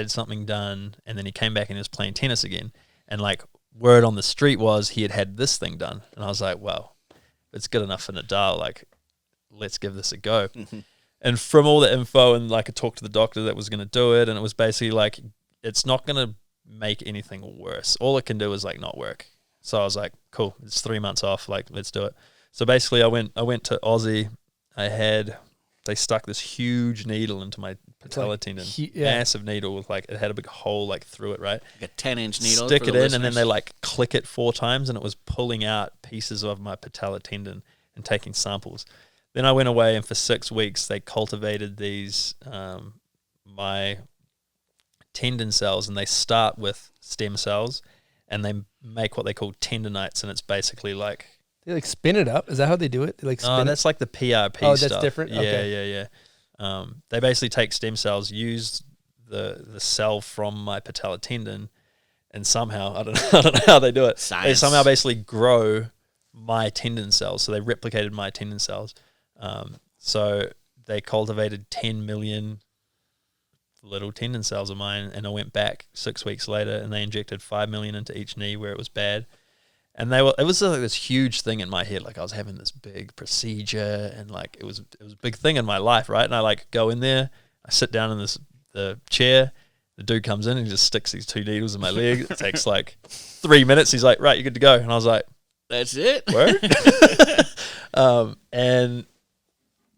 something done, and then he came back and he was playing tennis again. And like word on the street was he had this thing done. And I was like, well, it's good enough for Nadal. Like, let's give this a go. Mm-hmm. And from all the info, and like I talked to the doctor that was going to do it, and it was basically like, it's not going to make anything worse. All it can do is like not work. So I was like, cool, it's 3 months off. Like, let's do it. So basically I went to Aussie. They stuck this huge needle into my patella tendon, massive needle with like, it had a big hole like through it, right? Like a 10-inch needle. Stick it in, and then they like click it 4 times, and it was pulling out pieces of my patella tendon and taking samples. Then I went away, and for 6 weeks they cultivated these my tendon cells, and they start with stem cells, and they make what they call tendinites, and it's basically like, they like spin it up. Is that how they do it? They like spin that's like the PRP stuff. Oh, that's different? Yeah, Okay. yeah. They basically take stem cells, use the cell from my patella tendon, and somehow, I don't know how they do it. Science. They somehow basically grow my tendon cells. So they replicated my tendon cells. So they cultivated 10 million little tendon cells of mine, and I went back 6 weeks later, and they injected 5 million into each knee where it was bad. And it was like this huge thing in my head. Like I was having this big procedure, and like it was a big thing in my life, right? And I like go in there, I sit down in the chair, the dude comes in and just sticks these 2 needles in my leg. It takes like 3 minutes. He's like, right, you're good to go. And I was like, that's it? Word? And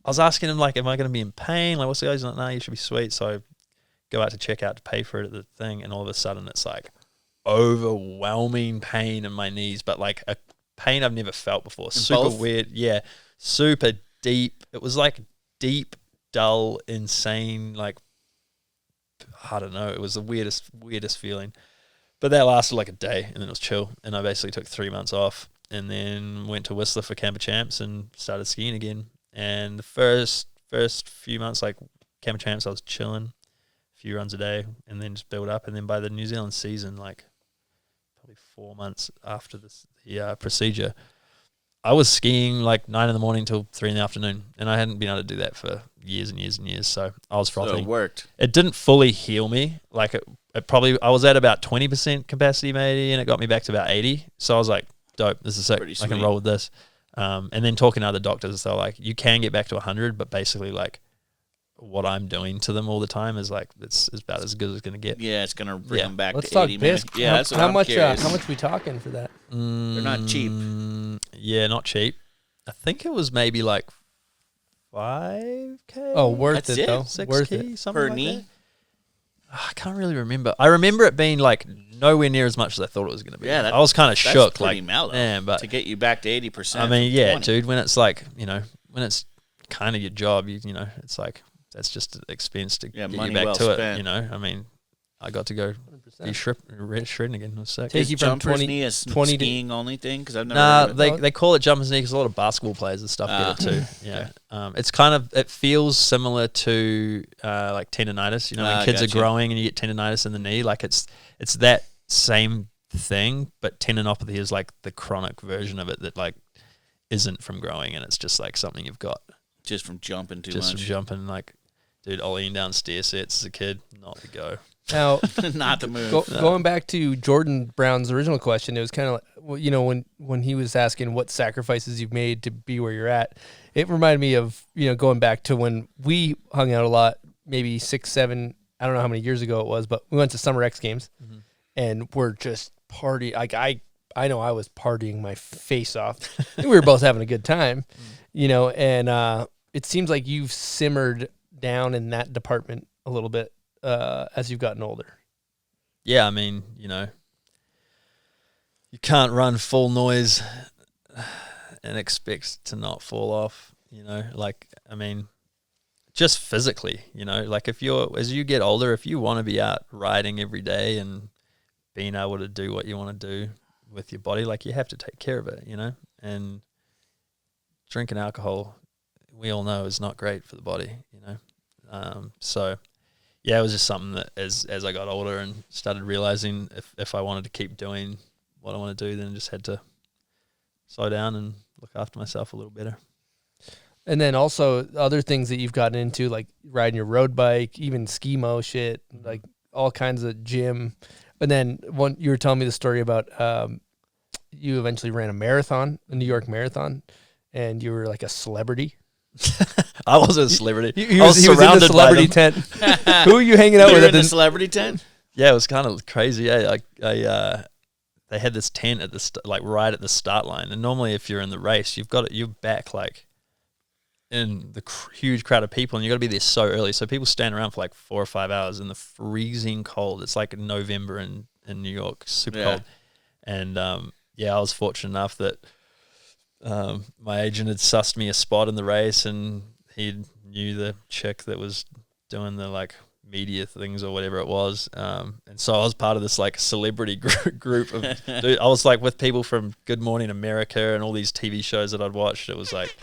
I was asking him, like, am I going to be in pain? Like, what's the guy? He's like, no, you should be sweet. So I go out to check out to pay for it at the thing, and all of a sudden it's like overwhelming pain in my knees, but like a pain I've never felt before. Super weird. Yeah. Super deep. It was like deep, dull, insane, like, I don't know. It was the weirdest feeling. But that lasted like a day, and then it was chill. And I basically took 3 months off, and then went to Whistler for Camper Champs and started skiing again. And the first few months, like Camper Champs, I was chilling, a few runs a day, and then just build up. And then by the New Zealand season, like probably 4 months after the procedure, I was skiing like 9 a.m. till 3 p.m, and I hadn't been able to do that for years and years and years. So I was frothing. So it worked. It didn't fully heal me. Like it probably, I was at about 20% capacity maybe, and it got me back to about 80. So I was like, dope, this is sick. I can roll with this. And then talking to other doctors, they're like, you can get back to 100, but basically like what I'm doing to them all the time is like, it's about as good as it's going to get. Yeah, it's going to bring them back Let's to talk 80. Biscuits. Yeah, that's what how I'm much? curious. How much we talking for that? They're not cheap. Yeah, not cheap. I think it was maybe like 5K. Oh, worth That's it it? though. 6K, Worth it. something Per like knee? that. I can't really remember. I remember it being like nowhere near as much as I thought it was going to be. Yeah, I was kind of that's shook. pretty Like, mellow man, but to get you back to 80%. I mean, from yeah, 20. dude. When it's like, when it's kind of your job, you know, it's like that's just an expense to get money you back well to spent. it. I mean, I got to go be shredding again. It was sick. Take Is you from jumper's 20 knee a 20 to- skiing only thing? Because I've never Nah, heard of it. they call it jumper's knee because a lot of basketball players and stuff get it too. Yeah, it's kind of, it feels similar to like tendonitis. When kids gotcha. are growing and you get tendonitis in the knee, like it's that same thing, but tendinopathy is like the chronic version of it that like isn't from growing, and it's just like something you've got Just from jumping too just much. from jumping. Like, dude, ollying down stair sets as a kid, not the go. Now, Not the move. going back to Jordan Brown's original question, it was kind of like, well, when he was asking what sacrifices you've made to be where you're at, it reminded me of, going back to when we hung out a lot, maybe 6, 7, I don't know how many years ago it was, but we went to Summer X Games and we're just partying. Like I know I was partying my face off. We were both having a good time, and it seems like you've simmered down in that department a little bit as you've gotten older. Yeah, I mean, you can't run full noise and expect to not fall off, like, I mean, just physically, like as you get older, if you want to be out riding every day and being able to do what you want to do with your body, like you have to take care of it, and drinking alcohol, we all know, is not great for the body, so yeah, it was just something that as I got older and started realizing if I wanted to keep doing what I want to do, then I just had to slow down and look after myself a little better. And then also other things that you've gotten into, like riding your road bike, even ski-mo shit, like all kinds of gym. And then you were telling me the story about you eventually ran a marathon, a New York marathon, and you were like a celebrity. I wasn't a celebrity. He was in the celebrity tent. Who are you hanging out You with were at in the celebrity tent? Yeah, it was kind of crazy. Yeah, they had this tent at right at the start line, and normally if you're in the race, you're back like in the huge crowd of people, and you got to be there so early. So people stand around for like 4 or 5 hours in the freezing cold. It's like November in New York, super cold. And I was fortunate enough that my agent had sussed me a spot in the race, and he knew the chick that was doing the like media things or whatever it was, and so I was part of this like celebrity group of dude. I was like with people from Good Morning America and all these TV shows that I'd watched. It was like,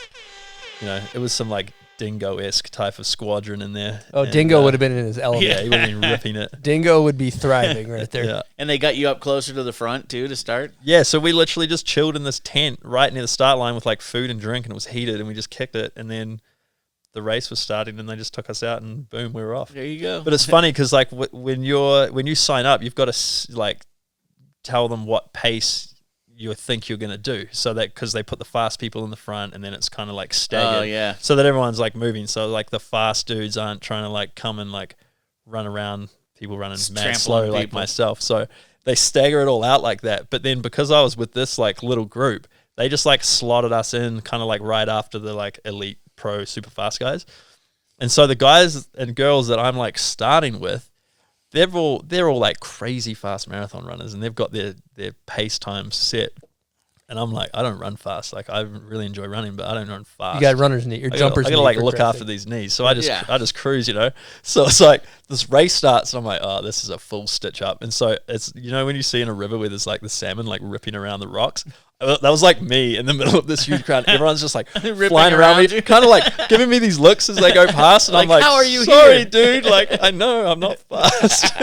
it was some like Dingo-esque type of squadron in there. Oh, and Dingo would have been in his element. Yeah, he would have been ripping it. Dingo would be thriving right there. Yeah. And they got you up closer to the front too to start? Yeah, so we literally just chilled in this tent right near the start line with like food and drink, and it was heated, and we just kicked it, and then the race was starting, and they just took us out, and boom, we were off. There you go. But it's funny because like when you sign up, you've got to like tell them what pace you think you're going to do, so that because they put the fast people in the front, and then it's kind of like staggered. Oh, yeah. So that everyone's like moving, so like the fast dudes aren't trying to like come and like run around people running mad slow like myself. So they stagger it all out like that. But then because I was with this like little group, they just like slotted us in kind of like right after the like elite pro super fast guys. And so the guys and girls that I'm like starting with, they're all like crazy fast marathon runners, and they've got their pace times set. And I'm like, I don't run fast. Like, I really enjoy running, but I don't run fast. You got runner's knee, your jumper's knee. I gotta like look after these knees. So I just cruise, you know. So it's like this race starts, and I'm like, oh, this is a full stitch up. And so it's, you know, when you see in a river where there's like the salmon like ripping around the rocks, that was like me in the middle of this huge crowd. Everyone's just like flying around me, kind of like giving me these looks as they go past, and I'm like, how are you sorry, here? dude. Like, I know I'm not fast.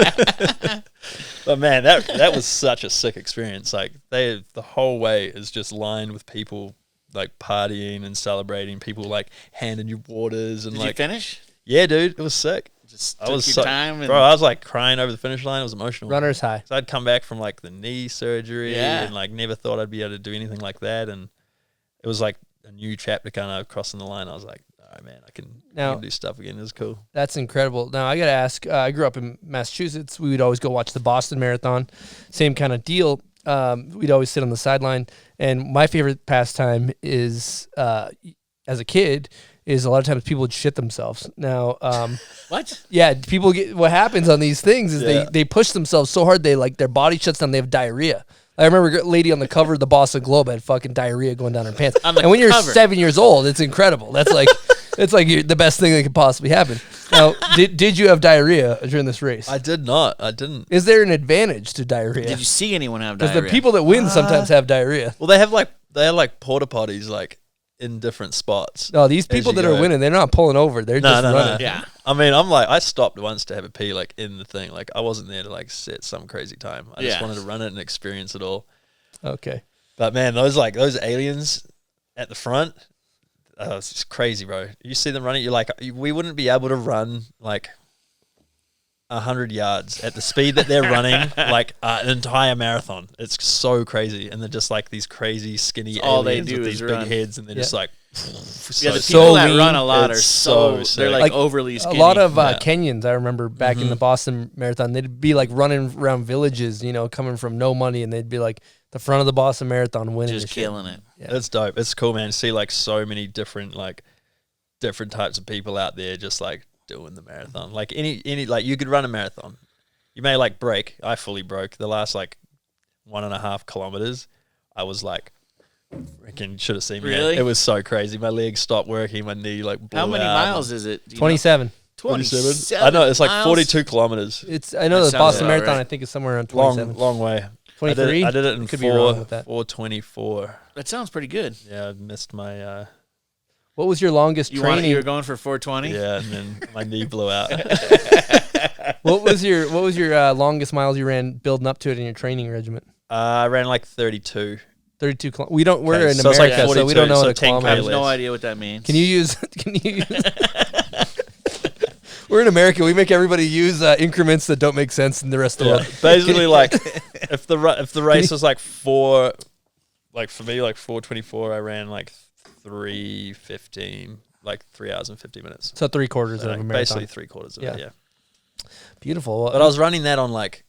But man, that was such a sick experience. Like the whole way is just lined with people like partying and celebrating. People like handing you waters and Did like. you finish? Yeah, dude, it was sick. Just I was took your time. And bro. I was like crying over the finish line. It was emotional. Runner's high. So I'd come back from like the knee surgery Yeah. and like never thought I'd be able to do anything like that. And it was like a new chapter kind of crossing the line. I was like, all right, man, I can do stuff again. It was cool. That's incredible. Now, I got to ask, I grew up in Massachusetts. We would always go watch the Boston Marathon. Same kind of deal. We'd always sit on the sideline. And my favorite pastime is, as a kid, is a lot of times people would shit themselves. Now, what? Yeah, people get, what happens on these things is they push themselves so hard, they like their body shuts down, they have diarrhea. I remember a lady on the cover of the Boston Globe had fucking diarrhea going down her pants. And when you're 7 years old, it's incredible. That's like, it's like the best thing that could possibly happen. Now, did you have diarrhea during this race? I did not. I didn't. Is there an advantage to diarrhea? Did you see anyone have diarrhea? Because the people that win sometimes have diarrhea. Well, they have like porta potties like in different spots. No, these people that are winning, they're not pulling over. They're just running. Yeah. I mean, I stopped once to have a pee like in the thing. Like I wasn't there to like set some crazy time. I just wanted to run it and experience it all. Okay. But man, those aliens at the front, it's just crazy, bro. You see them running, you're like, we wouldn't be able to run like 100 yards at the speed that they're running, like an entire marathon. It's so crazy, and they're just like these crazy skinny all aliens they do with is these big run. heads, and they're just like. Yeah, the people that run a lot are It's so sick. they're like overly skinny. A lot of Kenyans, I remember back in the Boston Marathon, they'd be like running around villages, you know, coming from no money, and they'd be like the front of the Boston Marathon winning. Just killing it. Yeah. It's dope. It's cool, man. To see like so many different types of people out there just like doing the marathon. Like any like you could run a marathon. You may like break. I fully broke the last like 1.5 kilometers. I was like, freaking should have seen me. Really? It was so crazy. My legs stopped working. My knee like blew How many out. miles is it? 27. 27. I know it's like miles? 42 kilometers. I know That the Boston sounds about Marathon, right. I think, is somewhere around 27. Long way. 23? I did it in Could be wrong with that. 4:24. That sounds pretty good. Yeah, I missed my. What was your longest You training? were going for 420? Yeah, and then my knee blew out. What was your longest miles you ran building up to it in your training regimen? I ran like 32. 32 kilometers. We're in so it's like America, so we 42, don't know so what a 10 kilometer I have is. no idea what that means. Can you use We're in America. We make everybody use increments that don't make sense in the rest of the world. Basically, like if the race was like for me, like 4:24, I ran like 3:15, like 3 hours and 50 minutes. So 3/4 of a marathon. Basically 3/4 of it, yeah. Beautiful. But I was running that on like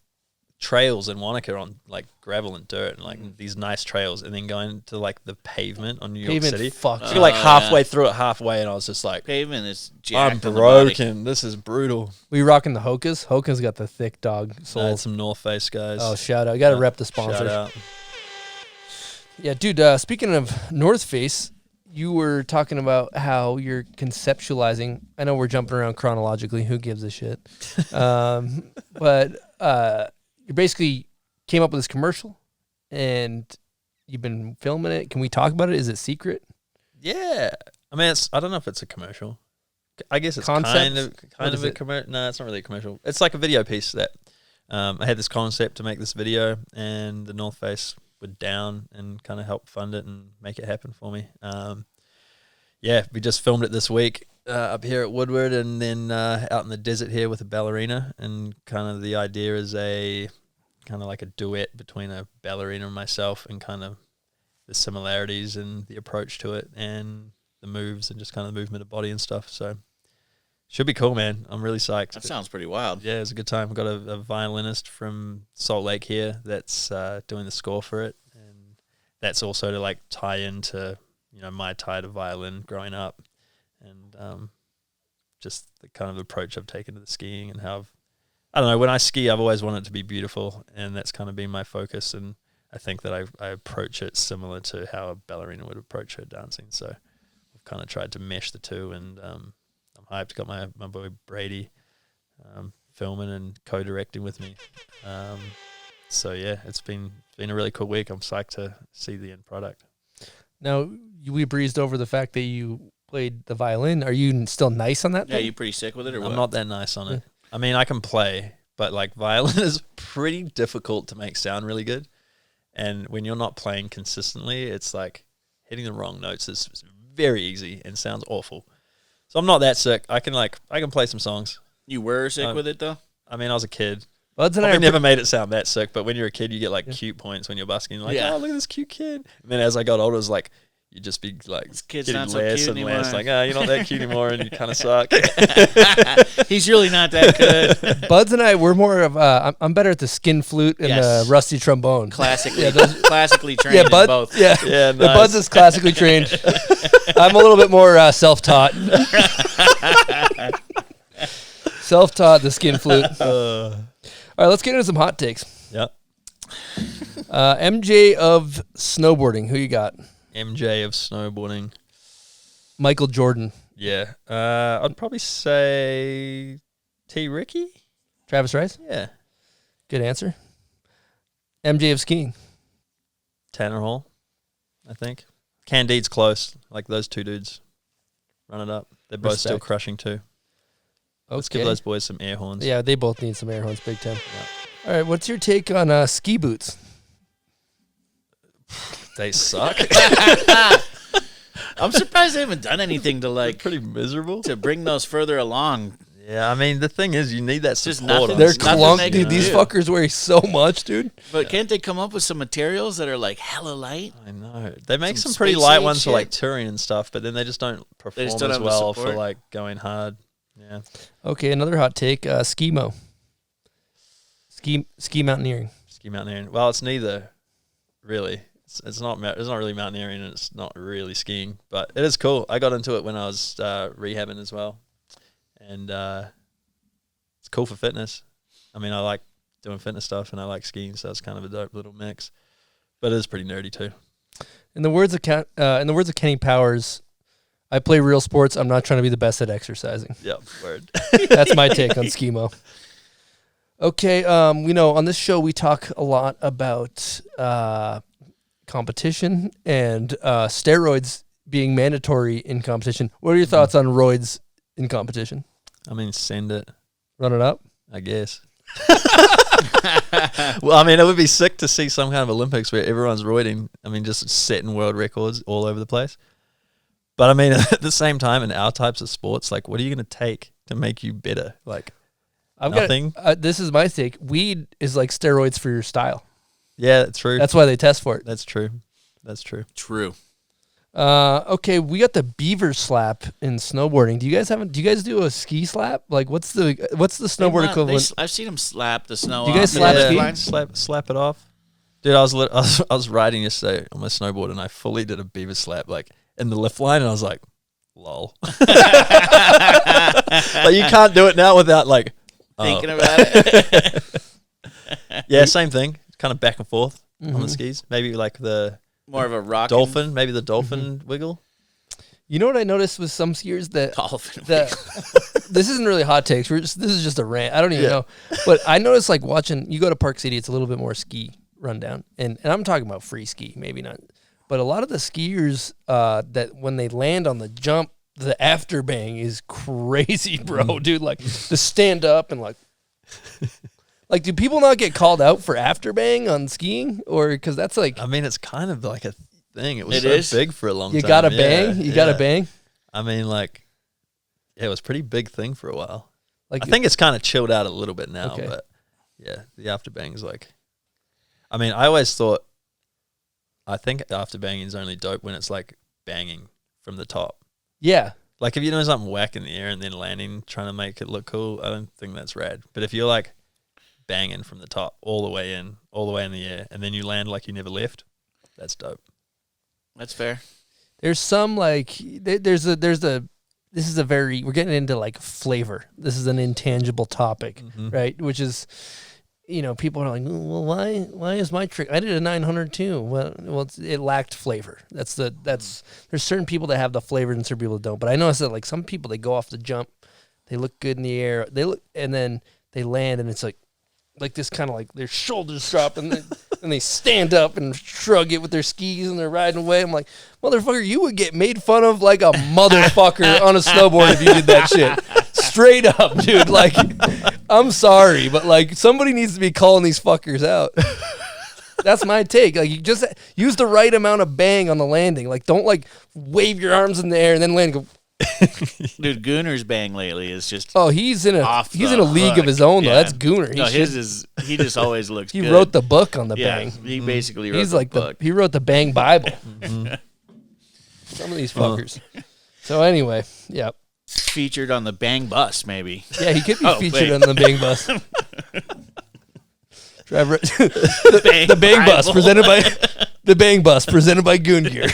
trails in Wanaka on like gravel and dirt and like these nice trails, and then going to like the pavement on New York Pavement City. fucks. So you're like halfway through it, and I was just like, Pavement is I'm jacked on the body. broken. This is brutal. We rocking the Hoka's. Hoka's got the thick dog I soul. had some North Face guys. Oh, shout out. Got to rep the Shout sponsors. out. Yeah, dude, speaking of North Face, you were talking about how you're conceptualizing. I know we're jumping around chronologically. Who gives a shit? But you basically came up with this commercial, and you've been filming it. Can we talk about it? Is it secret? Yeah. I mean, I don't know if it's a commercial. I guess it's Concept? kind of a commercial. No, it's not really a commercial. It's like a video piece that I had this concept to make this video, and the North Face were down and kind of helped fund it and make it happen for me. Yeah, we just filmed it this week up here at Woodward, and then out in the desert here with a ballerina, and kind of the idea is a kind of like a duet between a ballerina and myself, and kind of the similarities and the approach to it and the moves and just kind of the movement of body and stuff. So should be cool, man. I'm really psyched. That sounds pretty wild. Yeah, it was a good time. I've got a violinist from Salt Lake here that's doing the score for it, and that's also to like tie into, you know, my tie to violin growing up, and just the kind of approach I've taken to the skiing and how I don't know, when I ski, I've always wanted it to be beautiful, and that's kind of been my focus, and I think that I approach it similar to how a ballerina would approach her dancing, so I've kind of tried to mesh the two, and I'm hyped. Got my boy Brady filming and co-directing with me. So yeah, it's been a really cool week. I'm psyched to see the end product. Now, we breezed over the fact that you played the violin. Are you still nice on that Yeah, thing? you pretty sick with it, or what? I'm not that nice on it. I mean, I can play, but like violin is pretty difficult to make sound really good. And when you're not playing consistently, it's like hitting the wrong notes is very easy and sounds awful. So I'm not that sick. I can play some songs. You were sick with it though? I mean, I was a kid. Buds and I I never made it sound that sick, but when you're a kid, you get like cute points when you're busking. Like, oh, look at this cute kid. And then as I got older, it was like, you just be like, this kid's getting not so less cute and anymore. less. Like, you're not that cute anymore, and you kind of suck. He's really not that good. Buds and I, we're more of I'm better at the skin flute and Yes. the rusty trombone. Classically trained in both. Yeah, Yeah, the nice. Buds is classically trained. I'm a little bit more self-taught. Self-taught the skin flute. All right, let's get into some hot takes. Yep. MJ of snowboarding, who you got? MJ of snowboarding. Michael Jordan. Yeah. I'd probably say T. Ricky. Travis Rice? Yeah. Good answer. MJ of skiing. Tanner Hall, I think. Candide's close. Like those two dudes. Run it up. They're both still Respect. crushing too. Let's give those boys some air horns. Yeah, they both need some air horns, big time. All right, what's your take on ski boots? They suck. I'm surprised they haven't done anything to They're pretty miserable. to bring those further along. Yeah, I mean, the thing is, you need that Just support. nothing. on They're There's nothing clunk, they dude. can These do. fuckers weigh so much, dude. But can't they come up with some materials that are like hella light? I know. They make Some some pretty space light age ones for like shit. touring and stuff, but then they just don't perform just don't as have the well for support. like going hard. Yeah. Okay, another hot take, skimo. Ski mountaineering. Ski mountaineering. Well, it's neither, really. It's not really mountaineering, and it's not really skiing, but it is cool. I got into it when I was rehabbing as well, and it's cool for fitness. I mean, I like doing fitness stuff, and I like skiing, so it's kind of a dope little mix. But it is pretty nerdy too. In the words of Kenny Powers, I play real sports. I'm not trying to be the best at exercising. Yep, word. That's my take on skimo. Okay, on this show we talk a lot about competition and steroids being mandatory in competition. What are your thoughts on roids in competition? I mean, send it, Run it up. I guess. Well, I mean, it would be sick to see some kind of Olympics where everyone's roiding. I mean, just setting world records all over the place. But I mean, at the same time, in our types of sports, like, what are you going to take to make you better? Like, nothing. This is my take. Weed is like steroids for your style. Yeah, that's true. That's why they test for it. That's true. That's true. True. Okay, we got the beaver slap in snowboarding. Do you guys do a ski slap? Like, what's the snowboard equivalent? I've seen them slap the snow. Do you guys off slap the ski? line. Slap it off, dude. I was riding yesterday on my snowboard, and I fully did a beaver slap, like in the lift line, and I was like, lol. Like, you can't do it now without like Thinking about it. Yeah, same thing. Kind of back and forth on the skis. Maybe like the More of a rock dolphin. Maybe the dolphin wiggle. You know what I noticed with some skiers that dolphin. this isn't really hot takes. This is just a rant. I don't even know. But I noticed, like, watching, you go to Park City, it's a little bit more ski rundown. And I'm talking about free ski, maybe not. But a lot of the skiers that when they land on the jump, the after bang is crazy, bro, dude. Like, to stand up and like do people not get called out for after bang on skiing? Or because that's like, I mean, it's kind of like a thing. It was It so is. big for a long time. you got to bang? You got to bang? I mean, like, yeah, it was a pretty big thing for a while. Like, I think it's kind of chilled out a little bit now, Okay. but yeah, the after bang is like, I mean, I always thought, I think after banging is only dope when it's like banging from the top. yeah. Like, if you know something whack in the air and then landing, trying to make it look cool, I don't think that's rad. But if you're like banging from the top all the way in the air, and then you land like you never left, that's dope. That's fair. There's some like there's a this is we're getting into like flavor. This is an intangible topic, right? Which is, people are like, well, why is my trick? I did a 900 too. Well, it lacked flavor. There's certain people that have the flavor and certain people that don't. But I noticed that like some people, they go off the jump, they look good in the air, and then they land, and it's like this kind of like their shoulders drop, and they stand up and shrug it with their skis, and they're riding away. I'm like, motherfucker, you would get made fun of like a motherfucker on a snowboard if you did that shit. Straight up, dude. Like, I'm sorry, but like somebody needs to be calling these fuckers out. That's my take. Like, you just use the right amount of bang on the landing. Like, don't like wave your arms in the air and then land and go. Dude, Gooner's bang lately is just he's in a league of his own though. That's Gooner. He just always looks he good. wrote the book on the bang. He basically wrote the book. He wrote the bang Bible. Some of these fuckers. So anyway, yeah. Featured on the bang bus, maybe. Yeah, he could be featured on the bang bus. Driver, the bang bus presented by the bang bus presented by Goon Gear.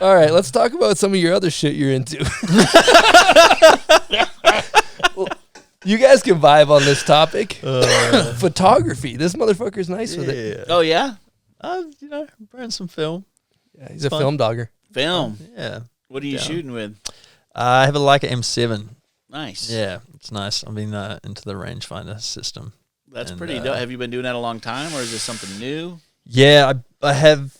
All right, let's talk about some of your other shit you're into. Well, you guys can vibe on this topic. Photography. This motherfucker's nice with it. Oh, yeah? Burn some film. Yeah, he's a film dogger. Film? Yeah. What are you shooting with? I have a Leica M7. Nice. Yeah, it's nice. I've been into the rangefinder system. That's pretty dope. Have you been doing that a long time, or is this something new? Yeah, I have.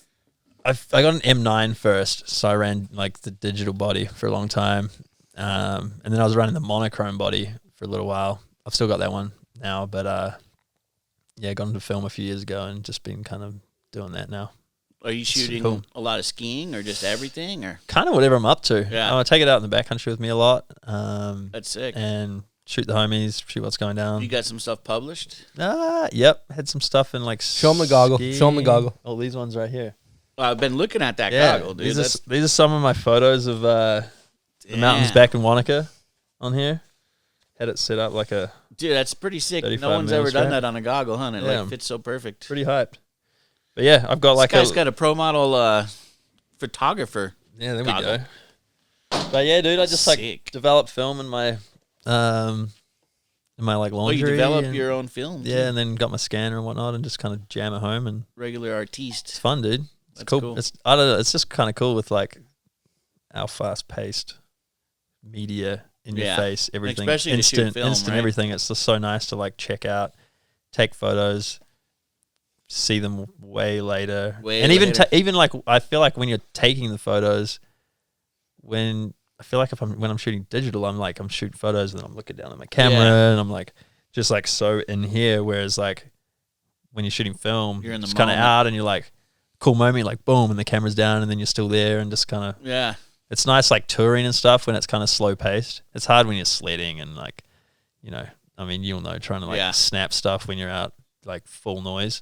I got an M9 first, so I ran like the digital body for a long time, and then I was running the monochrome body for a little while. I've still got that one now, but got into film a few years ago and just been kind of doing that now. Are you shooting a lot of skiing or just everything, or kind of whatever I'm up to? Yeah, I take it out in the backcountry with me a lot. That's sick. And shoot the homies, shoot what's going down. You got some stuff published? Yep, had some stuff in like. Show them the goggle. Show them the goggle. Oh, these ones right here. I've been looking at that goggle, dude. These are some of my photos of the mountains back in Wanaka on here. Had it set up like a... Dude, that's pretty sick. No one's ever done that on a goggle, huh? It like fits so perfect. Pretty hyped. But yeah, I've got like this guy's got a pro model photographer. Yeah, there goggle. we go. But yeah, dude, I just like develop film in my like laundry. Oh, you develop your own film? Yeah, and then got my scanner and whatnot, and just kind of jam at home and regular artiste. It's fun, dude. It's That's cool. I don't know. It's just kind of cool with like our fast-paced media in your face, everything, especially instant, film, right? everything. It's just so nice to like check out, take photos, see them way later, even like I feel like when you're taking the photos, when I'm shooting digital, I'm shooting photos and then I'm looking down at my camera and I'm like just like so in here. Whereas like when you're shooting film, you're in the just kind of out and you're like cool moment, like boom, and the camera's down and then you're still there and just kind of It's nice like touring and stuff when it's kind of slow paced. It's hard when you're sledding and like, you'll know trying to like snap stuff when you're out like full noise.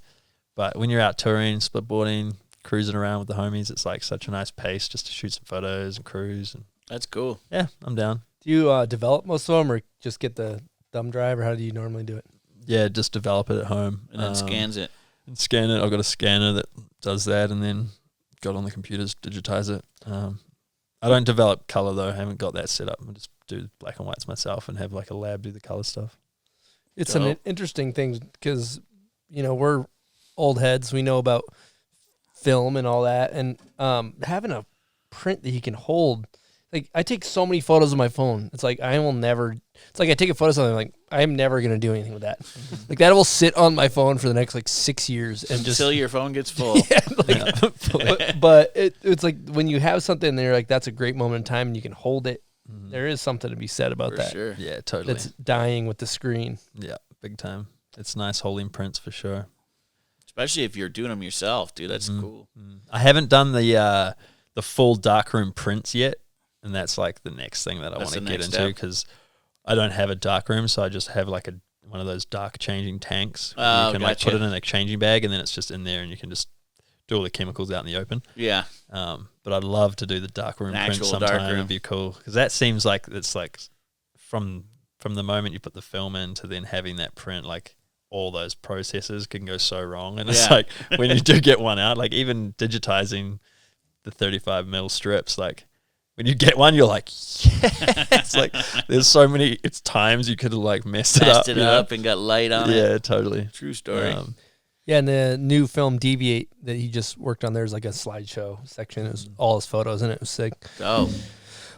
But when you're out touring, splitboarding, cruising around with the homies, it's like such a nice pace just to shoot some photos and cruise. And that's cool. Yeah, I'm down. Do you develop most of them or just get the thumb drive, or how do you normally do it? Yeah, just develop it at home. And then scans it. And scan it. I've got a scanner that does that and then got on the computers, digitize it. I don't develop color though. I haven't got that set up. I just do black and whites myself and have like a lab do the color stuff. It's an interesting thing because, we're old heads. We know about film and all that. And having a print that you can hold. Like, I take so many photos of my phone. It's like, I take a photo of something, like, I'm never going to do anything with that. Like, that will sit on my phone for the next, 6 years. And just until your phone gets full. But it's like, when you have something there, like, that's a great moment in time and you can hold it. Mm-hmm. There is something to be said about that. Sure. Yeah, totally. That's dying with the screen. Yeah, big time. It's nice holding prints for sure. Especially if you're doing them yourself, dude. That's cool. I haven't done the full darkroom prints yet. And that's like the next thing that I want to get into because I don't have a dark room, so I just have like one of those dark changing tanks. Oh, you can like put it in a changing bag, and then it's just in there, and you can just do all the chemicals out in the open. Yeah. But I'd love to do the dark room print sometime. It'd be cool because that seems like it's like from the moment you put the film in to then having that print, like all those processes can go so wrong, and it's like when you do get one out, like even digitizing the 35mm strips, like. when you get one, you're like, yeah. It's like there's so many times you could have like messed it up and got light on it. Yeah, totally. True story. Yeah, and the new film Deviate that he just worked on, there's like a slideshow section. It was all his photos, and it was sick. Oh.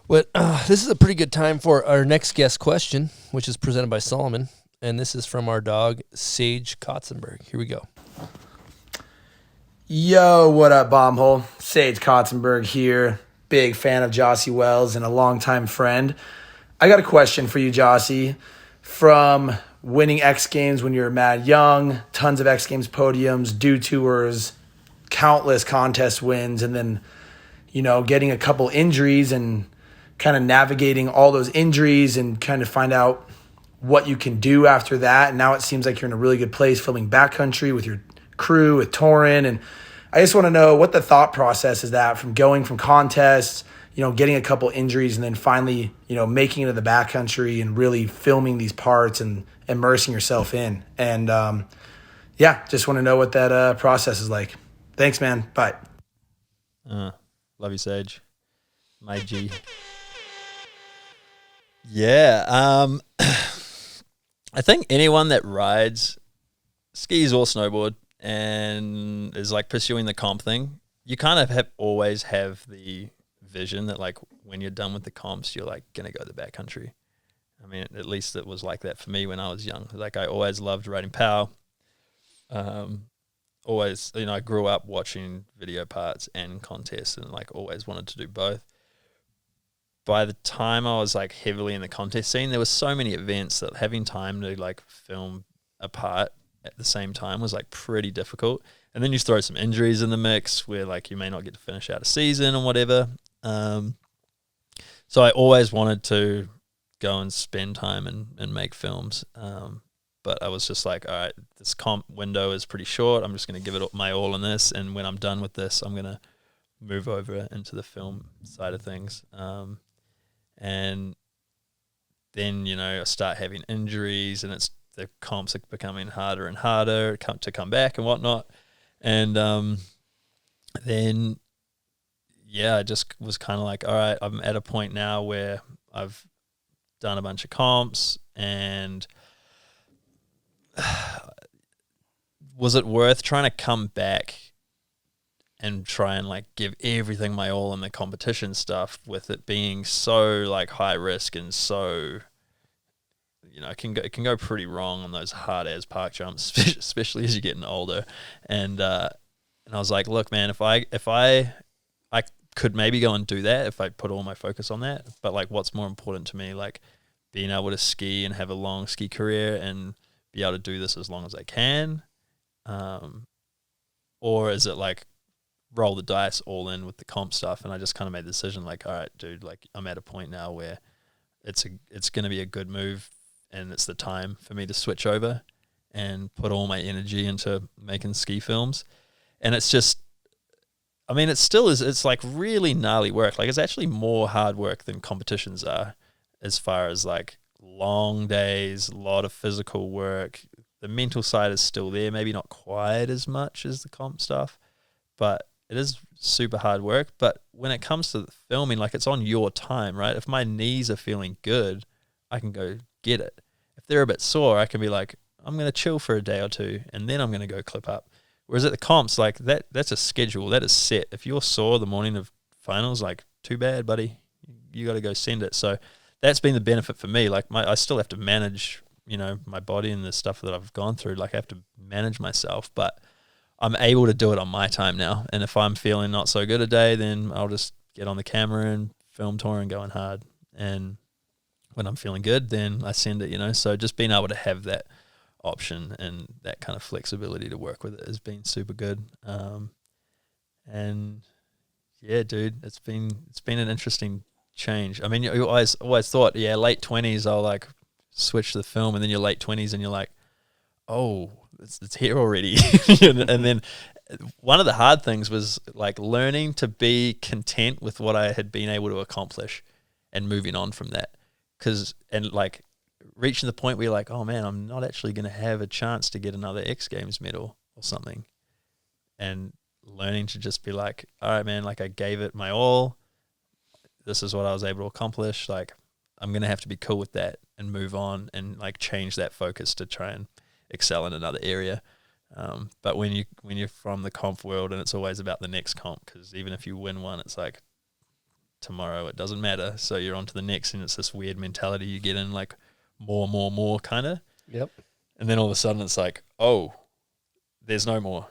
But this is a pretty good time for our next guest question, which is presented by Solomon. And this is from our dog, Sage Kotzenberg. Here we go. Yo, what up, Bombhole? Sage Kotzenberg here. Big fan of Jossi Wells and a longtime friend. I got a question for you, Jossi. From winning X Games when you were mad young, tons of X Games podiums, do tours, countless contest wins, and then, getting a couple injuries and kind of navigating all those injuries and kind of find out what you can do after that. And now it seems like you're in a really good place filming backcountry with your crew, with Torin. And I just want to know what the thought process is that from going from contests, getting a couple injuries and then finally, making it to the backcountry and really filming these parts and immersing yourself in. And just want to know what that process is like. Thanks, man. Bye. Love you, Sage. My G. Yeah. I think anyone that rides, skis or snowboard, and is like pursuing the comp thing, you kind of always have the vision that like when you're done with the comps, you're like going to go to the backcountry. I mean, at least it was like that for me when I was young. Like I always loved riding POW. Always, I grew up watching video parts and contests and like always wanted to do both. By the time I was like heavily in the contest scene, there was so many events that having time to like film a part at the same time was like pretty difficult. And then you throw some injuries in the mix where like you may not get to finish out a season or whatever. So I always wanted to go and spend time and make films. But I was just like, all right, this comp window is pretty short. I'm just going to give it my all in this. And when I'm done with this, I'm going to move over into the film side of things. And then, I start having injuries and the comps are becoming harder and harder to come back and whatnot. And then, I just was kind of like, all right, I'm at a point now where I've done a bunch of comps and was it worth trying to come back and try and like give everything my all in the competition stuff with it being so like high risk and so, it can go pretty wrong on those hard as park jumps, especially as you're getting older. And I was like, look, man, if I could maybe go and do that if I put all my focus on that, but like what's more important to me, like being able to ski and have a long ski career and be able to do this as long as I can, or is it like roll the dice all in with the comp stuff? And I just kind of made the decision like, all right, dude, like I'm at a point now where it's going to be a good move and it's the time for me to switch over and put all my energy into making ski films. And it's just, I mean, it's like really gnarly work. Like it's actually more hard work than competitions are as far as like long days, a lot of physical work. The mental side is still there, maybe not quite as much as the comp stuff, but it is super hard work. But when it comes to filming, like it's on your time, right? If my knees are feeling good, I can go get it. If they're a bit sore, I can be like, I'm going to chill for a day or two and then I'm going to go clip up. Whereas at the comps, like that's a schedule, that is set. If you're sore the morning of finals, like too bad, buddy, you got to go send it. So that's been the benefit for me. Like I still have to manage, my body and the stuff that I've gone through. Like I have to manage myself, but I'm able to do it on my time now. And if I'm feeling not so good a day, then I'll just get on the camera and film touring going hard. And when I'm feeling good, then I send it, So just being able to have that option and that kind of flexibility to work with it has been super good. And yeah, dude, it's been an interesting change. I mean, you always thought, late 20s, I'll like switch to the film, and then your late 20s and you're like, oh, it's here already. And then one of the hard things was like learning to be content with what I had been able to accomplish and moving on from that. And like reaching the point where you're like, oh man, I'm not actually going to have a chance to get another X Games medal or something. And learning to just be like, all right, man, like I gave it my all. this is what I was able to accomplish. Like, I'm going to have to be cool with that and move on and like change that focus to try and excel in another area. But when you're from the comp world, and it's always about the next comp, because even if you win one, it's like tomorrow it doesn't matter. So you're on to the next, and it's this weird mentality you get in, like more kind of. Yep. And then all of a sudden it's like, oh, there's no more.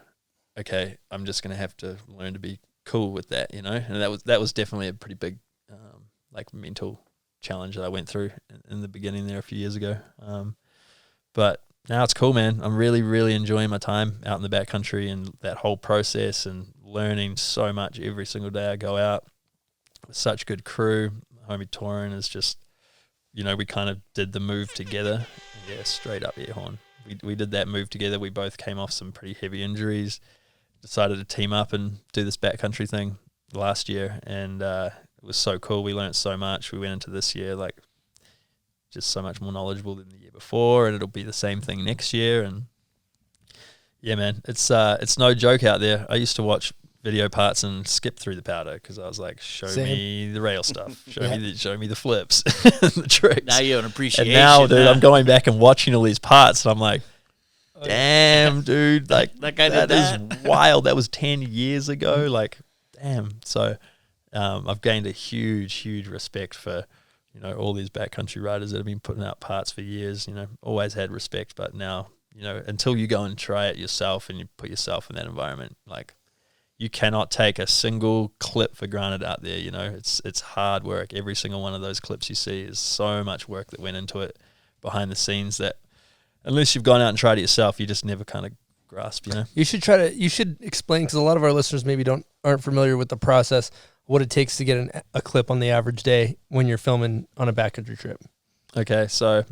Okay, I'm just gonna have to learn to be cool with that, you know. And that was definitely a pretty big like mental challenge that I went through in the beginning there a few years ago. But now it's cool, man. I'm really, really enjoying my time out in the backcountry and that whole process, and learning so much every single day I go out. With such good crew. Homie Torin is just, you know, we kind of did the move together. Yeah, straight up air horn. We did that move together. We both came off some pretty heavy injuries. Decided to team up and do this backcountry thing last year, and it was so cool. We learned so much. We went into this year like just so much more knowledgeable than the year before, and it'll be the same thing next year. And yeah, man, it's no joke out there. I used to watch video parts and skip through the powder because I was like, show me the rail stuff, show me the flips, the tricks. Now you have an appreciation. And now, dude, I'm going back and watching all these parts, and I'm like, damn, dude, like that guy did that. Is wild. That was 10 years ago. Like, damn. So I've gained a huge respect for, you know, all these backcountry riders that have been putting out parts for years. You know, always had respect, but now, you know, until you go and try it yourself and you put yourself in that environment, like, you cannot take a single clip for granted out there. You know, it's hard work. Every single one of those clips you see is so much work that went into it behind the scenes that unless you've gone out and tried it yourself, you just never kind of grasp, you know? You should explain, because a lot of our listeners maybe aren't familiar with the process, what it takes to get a clip on the average day when you're filming on a backcountry trip. Okay, so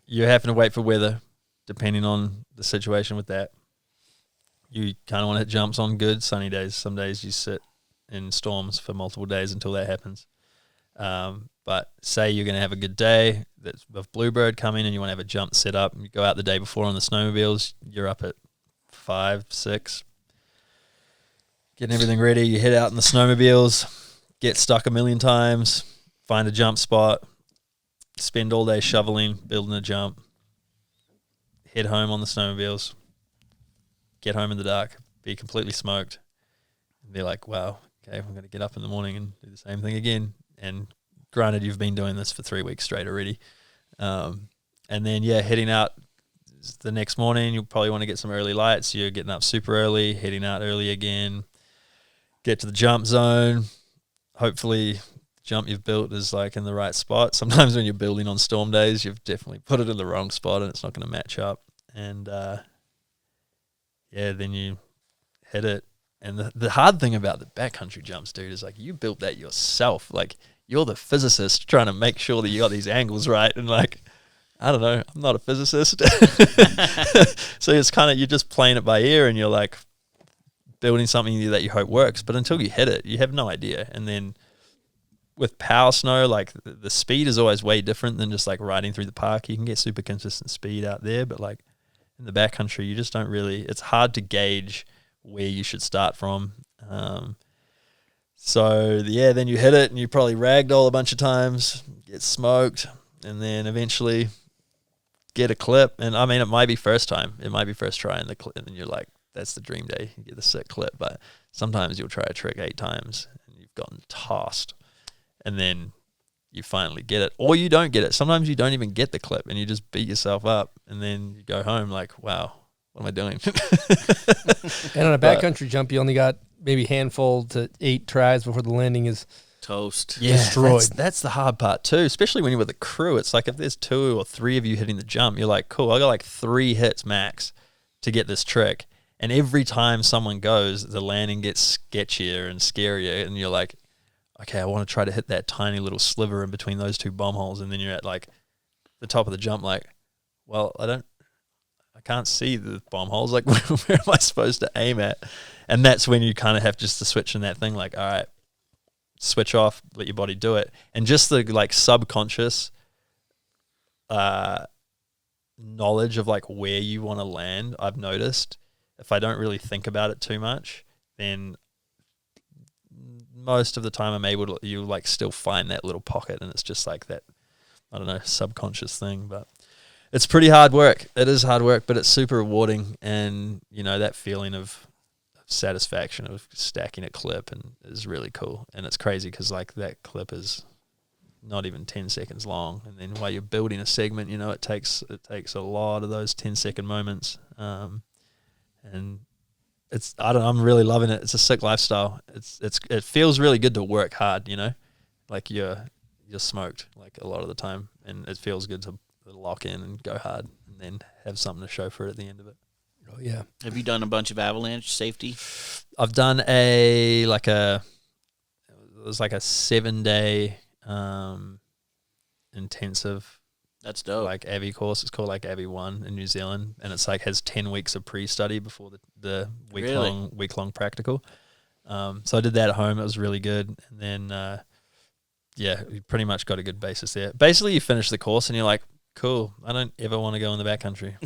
you're having to wait for weather, depending on the situation with that. You kind of want to hit jumps on good sunny days. Some days you sit in storms for multiple days until that happens. But say you're going to have a good day of Bluebird coming and you want to have a jump set up, and you go out the day before on the snowmobiles, you're up at 5, 6, getting everything ready. You head out in the snowmobiles, get stuck a million times, find a jump spot, spend all day shoveling, building a jump, head home on the snowmobiles, get home in the dark, be completely smoked, and be like, wow, okay, I'm going to get up in the morning and do the same thing again. And granted, you've been doing this for 3 weeks straight already. And then, yeah, heading out the next morning, you'll probably want to get some early lights. You're getting up super early, heading out early again, get to the jump zone. Hopefully, the jump you've built is like in the right spot. Sometimes when you're building on storm days, you've definitely put it in the wrong spot and it's not going to match up. And, yeah, then you hit it. And the hard thing about the backcountry jumps, dude, is like you built that yourself. Like you're the physicist trying to make sure that you got these angles right. And like, I don't know, I'm not a physicist. So it's kind of, you're just playing it by ear and you're like building something that you hope works. But until you hit it, you have no idea. And then with power snow, like the speed is always way different than just like riding through the park. You can get super consistent speed out there, but like in the backcountry, you just don't really, it's hard to gauge where you should start from. So yeah, then you hit it and you probably ragdoll a bunch of times, get smoked, and then eventually get a clip. And I mean, it might be first time, it might be first try in the clip, and you're like, that's the dream day, you get the sick clip. But sometimes you'll try a trick 8 times and you've gotten tossed, and then you finally get it, or you don't get it. Sometimes you don't even get the clip and you just beat yourself up, and then you go home like, wow, what am I doing? And on a backcountry jump, you only got maybe handful to 8 tries before the landing is toast. Yeah, destroyed. That's the hard part too, especially when you're with a crew. It's like if there's 2 or 3 of you hitting the jump, you're like, cool, I got like 3 hits max to get this trick. And every time someone goes, the landing gets sketchier and scarier, and you're like, okay, I want to try to hit that tiny little sliver in between those 2 bomb holes, and then you're at like the top of the jump, like, well, I can't see the bomb holes. Like, where am I supposed to aim at? And that's when you kind of have just to switch in that thing. Like, all right, switch off, let your body do it. And just the like subconscious knowledge of like where you want to land. I've noticed if I don't really think about it too much, then most of the time I'm able to, you like still find that little pocket, and it's just like that, I don't know, subconscious thing. But it's pretty hard work. It is hard work, but it's super rewarding. And, you know, that feeling of satisfaction of stacking a clip and is really cool. And it's crazy because like that clip is not even 10 seconds long. And then while you're building a segment, you know, it takes a lot of those 10-second moments. And it's, I don't know, I'm really loving it. It's a sick lifestyle. It feels really good to work hard, you know, like you're smoked like a lot of the time, and it feels good to lock in and go hard and then have something to show for it at the end of it. Oh yeah. Have you done a bunch of avalanche safety? I've done it was like a 7-day intensive. That's dope. Like Avi course. It's called like Avi 1 in New Zealand, and it's like has 10 weeks of pre-study before the week long practical. So I did that at home. It was really good, and then yeah, you pretty much got a good basis there. Basically, you finish the course and you're like, cool, I don't ever want to go in the backcountry.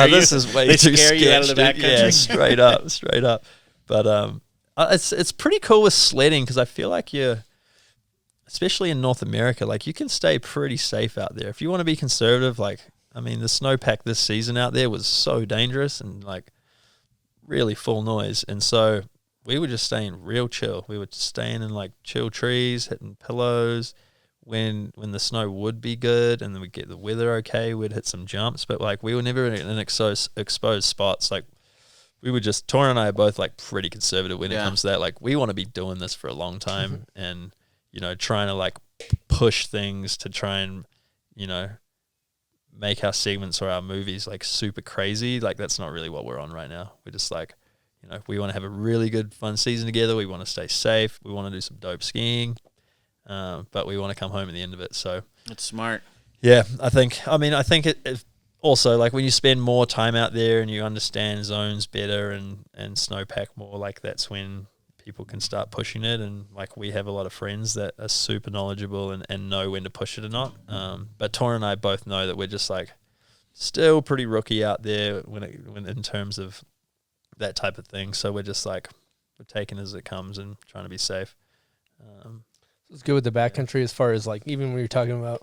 This is way too scary. You out of the backcountry. Yeah, straight up. But it's pretty cool with sledding because I feel like you're, especially in North America, like you can stay pretty safe out there. If you want to be conservative, like, I mean, the snowpack this season out there was so dangerous and like really full noise. And so we were just staying real chill. We were staying in like chill trees, hitting pillows. When the snow would be good and then we'd get the weather okay, we'd hit some jumps. But like we were never in exposed spots. Like we were just, Tor and I are both like pretty conservative when it comes to that. Like we want to be doing this for a long time and, you know, trying to like push things to try and, you know, make our segments or our movies like super crazy. Like that's not really what we're on right now. We're just like, you know, we want to have a really good fun season together. We want to stay safe. We want to do some dope skiing. But we want to come home at the end of it. So that's smart. Yeah, I think it also, like when you spend more time out there and you understand zones better and snowpack more, like that's when people can start pushing it. And like we have a lot of friends that are super knowledgeable and know when to push it or not. But Tor and I both know that we're just like still pretty rookie out there when in terms of that type of thing. So we're just like, we're taking it as it comes and trying to be safe. It's good with the backcountry as far as like even when you're talking about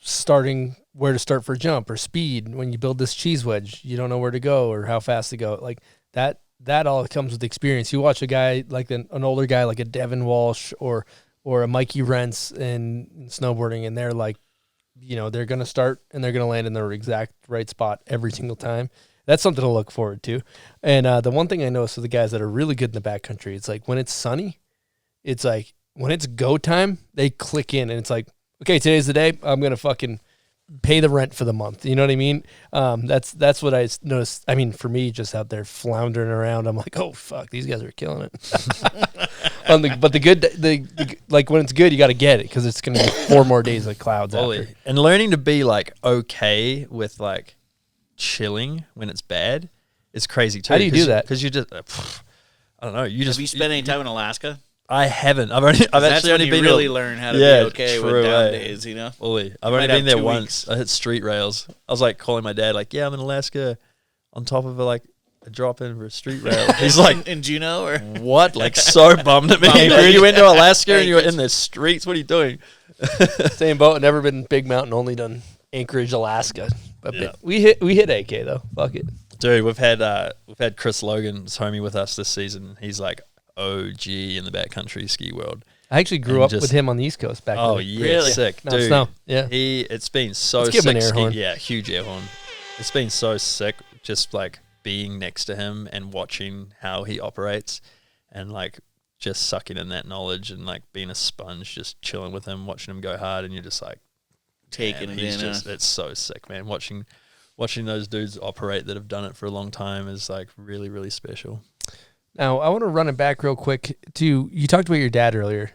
starting where to start for jump or speed. When you build this cheese wedge, you don't know where to go or how fast to go. Like that all comes with experience. You watch a guy like an older guy like a Devin Walsh or a Mikey Rents in snowboarding, and they're like, you know, they're gonna start and they're gonna land in the exact right spot every single time. That's something to look forward to. And the one thing I noticed with the guys that are really good in the backcountry, it's like when it's sunny, it's like when it's go time, they click in and it's like, okay, today's the day. I'm going to fucking pay the rent for the month. You know what I mean? That's what I noticed. I mean, for me, just out there floundering around, I'm like, oh, fuck, these guys are killing it. But the like when it's good, you got to get it because it's going to be 4 more days of clouds after. And learning to be like okay with like chilling when it's bad is crazy too. How do you do that? Because you just, I don't know. Have you spent any time in Alaska? I haven't. I've actually only been really learn how to be okay with down days, you know? Fully. I've only been there once. I hit street rails. I was like calling my dad, like, yeah, I'm in Alaska on top of a drop in for a street rail. He's like, in Juneau or what? Like so bummed at me. You went to Alaska and you were in the streets. What are you doing? Same boat. Never been Big Mountain. Only done Anchorage, Alaska. But we hit AK though. Fuck it, dude. We've had Chris Logan's homie with us this season. He's like OG in the backcountry ski world. I actually grew up with him on the East Coast back then. Oh yeah, really? Sick, dude. Snow. Yeah, it's been so Let's sick. Give him an air horn. Yeah, huge air horn. It's been so sick, just like being next to him and watching how he operates, and like just sucking in that knowledge and like being a sponge, just chilling with him, watching him go hard, and you're just like taking it in. It's so sick, man. Watching those dudes operate that have done it for a long time is like really, really special. Now, I want to run it back real quick to, you talked about your dad earlier,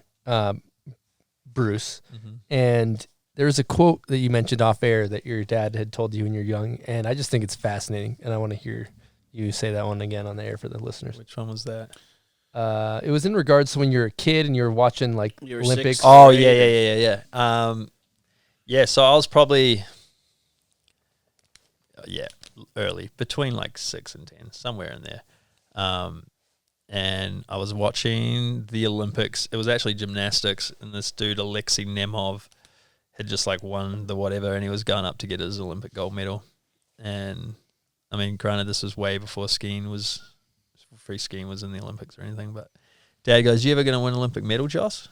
Bruce, and there was a quote that you mentioned off air that your dad had told you when you're young, and I just think it's fascinating, and I want to hear you say that one again on the air for the listeners. Which one was that? It was in regards to when you're a kid and you're watching like Olympics. Oh, yeah. So I was probably, early, between like 6 and 10, somewhere in there. and I was watching the Olympics. It was actually gymnastics, and this dude, Alexei Nemov, had just like won the whatever, and he was going up to get his Olympic gold medal. And I mean, granted, this was way before free skiing was in the Olympics or anything, but Dad goes, "You ever going to win an Olympic medal, Joss?"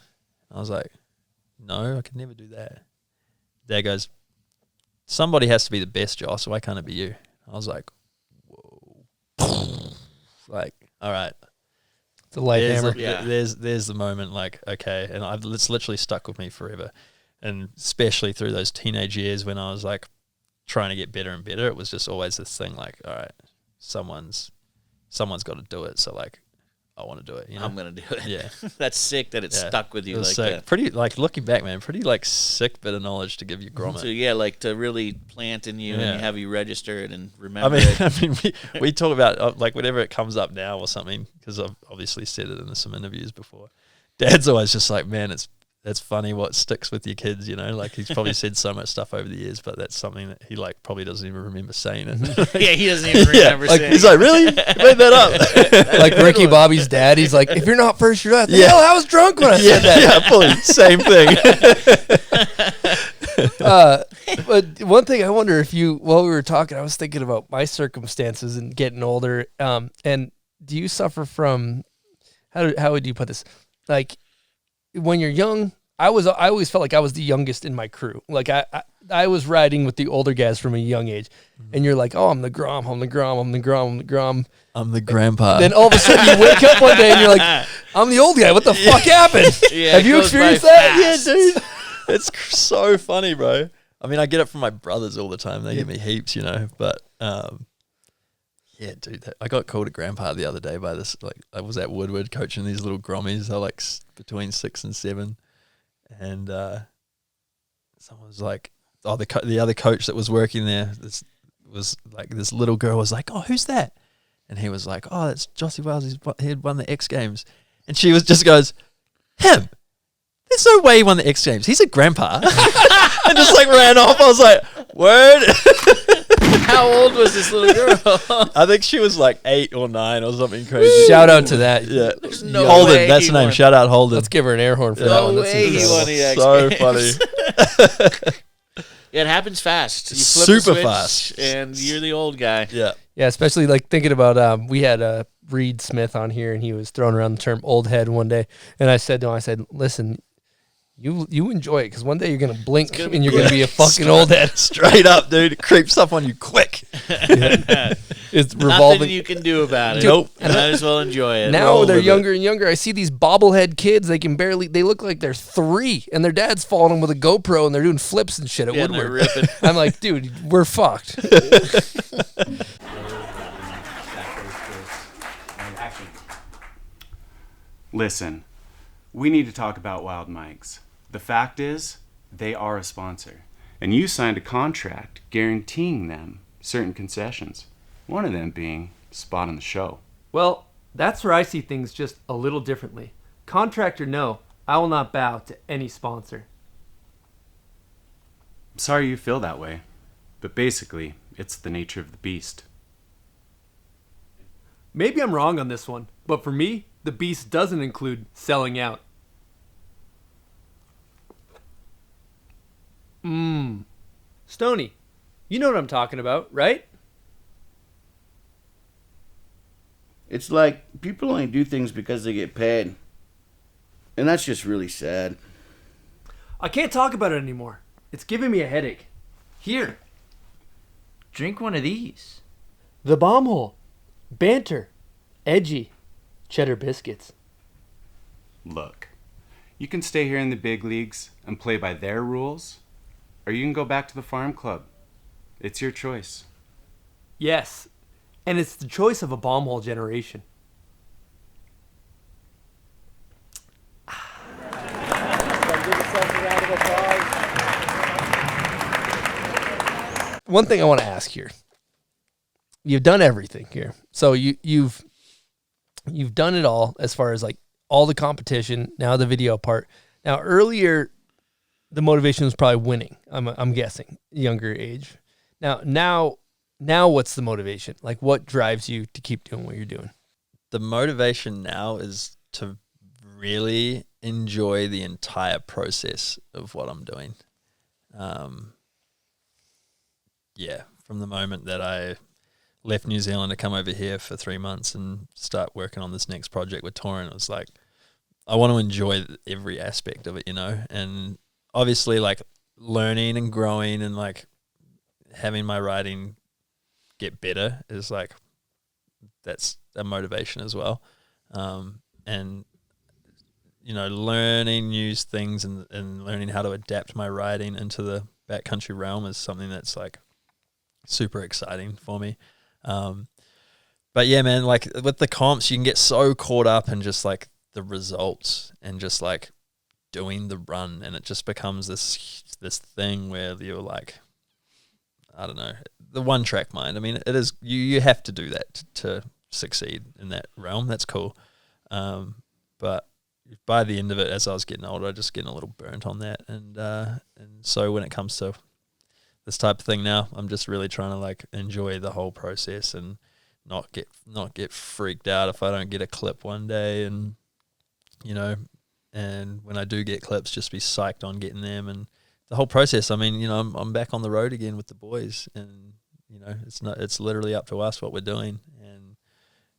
I was like, "No, I could never do that." Dad goes, "Somebody has to be the best, Joss, so why can't it be you?" I was like, whoa. Like, all right. It's a light hammer. There's the moment, like, okay, and it's literally stuck with me forever. And especially through those teenage years when I was like trying to get better and better, it was just always this thing like, all right, someone's got to do it. So like, I want to do it. You know? I'm gonna do it. Yeah, that's sick that it stuck with you like sick. that. Pretty like looking back, man. Pretty like sick bit of knowledge to give you grommet. So yeah, like to really plant in you and have you register it and remember. it. I mean, we talk about like whenever it comes up now or something, because I've obviously said it in some interviews before. Dad's always just like, man, that's funny what sticks with your kids, you know? Like, he's probably said so much stuff over the years, but that's something that he, like, probably doesn't even remember saying it. Yeah, he doesn't even remember saying it. He's like, really? You made that up? Like Ricky Bobby's dad, he's like, if you're not first, you're not. Hell, I was drunk when I said that. Yeah, fully. Same thing. But one thing I wonder if while we were talking, I was thinking about my circumstances and getting older. And do you suffer from, how would you put this? Like, when you're young, I always felt like I was the youngest in my crew. Like I was riding with the older guys from a young age, and you're like, oh, I'm the Grom, I'm the Grom, I'm the Grom, I'm the Grom. I'm the grandpa. Then all of a sudden you wake up one day and you're like, I'm the old guy. What the fuck happened? Yeah, have you experienced that? Yeah, dude. It's so funny, bro. I mean, I get it from my brothers all the time. They give me heaps, you know. But yeah, dude, I got called a grandpa the other day by this. Like, I was at Woodward coaching these little grommies. They're like between 6 and 7, and someone was like, "Oh, the other coach that was working there, this little girl was like, oh, who's that?" And he was like, "Oh, that's Jossi Wells. He had won the X Games," and she goes, "Him? There's no way he won the X Games. He's a grandpa," and just like ran off. I was like, "Word." How old was this little girl? I think she was like 8 or 9 or something crazy. Shout out to that. Yeah. No Holden, way that's he the name. won. Shout out Holden. Let's give her an air horn for that No one. That's way he incredible. won the X So Games. funny. Yeah, it happens fast. You flip Super a switch fast. and you're the old guy. Yeah. Yeah, especially like thinking about we had Reed Smith on here, and he was throwing around the term old head one day, and I said to him, listen, you enjoy it, because one day you're gonna blink and you're gonna be a fucking old head. Straight up, dude. It creeps up on you quick. It's Nothing revolving. you can do about it. Nope. Might as well enjoy it. Now Roll they're with younger and younger. I see these bobblehead kids. They look like they're 3, and their dad's following them with a GoPro, and they're doing flips and shit at Yeah, and they're Woodward. ripping. I'm like, dude, we're fucked. Listen, we need to talk about Wild Mikes. The fact is, they are a sponsor, and you signed a contract guaranteeing them certain concessions, one of them being spot on the show. Well, that's where I see things just a little differently. Contract or no, I will not bow to any sponsor. I'm sorry you feel that way, but basically, it's the nature of the beast. Maybe I'm wrong on this one, but for me, the beast doesn't include selling out. Stoney, you know what I'm talking about, right? It's like people only do things because they get paid. And that's just really sad. I can't talk about it anymore. It's giving me a headache. Here, drink one of these. The Bomb Hole. Banter. Edgy. Cheddar Biscuits. Look, you can stay here in the big leagues and play by their rules, or you can go back to the farm club. It's your choice. Yes, and it's the choice of a bomb hole generation. One thing I want to ask here. You've done everything here. So you've done it all as far as like all the competition, now the video part. Now earlier the motivation was probably winning. I'm guessing, younger age. Now what's the motivation? Like, what drives you to keep doing what you're doing? the motivation now is to really enjoy the entire process of what I'm doing. From the moment that I left New Zealand to come over here for 3 months and start working on this next project with Torrent, it was like, I want to enjoy every aspect of it, and obviously like learning and growing and like having my riding get better is like, that's a motivation as well. And learning new things and learning how to adapt my riding into the backcountry realm is something that's like super exciting for me. But yeah, man, like with the comps, you can get so caught up in just like the results and just like doing the run, and it just becomes this thing where you're like, I don't know, the one track mind. I mean, it is, you have to do that to succeed in that realm. That's cool. But by the end of it, as I was getting older, I was just getting a little burnt on that. And so when it comes to this type of thing now, I'm just really trying to like enjoy the whole process and not get freaked out if I don't get a clip one day, and and when I do get clips, just be psyched on getting them and the whole process. I mean, I'm back on the road again with the boys, and it's literally up to us what we're doing, and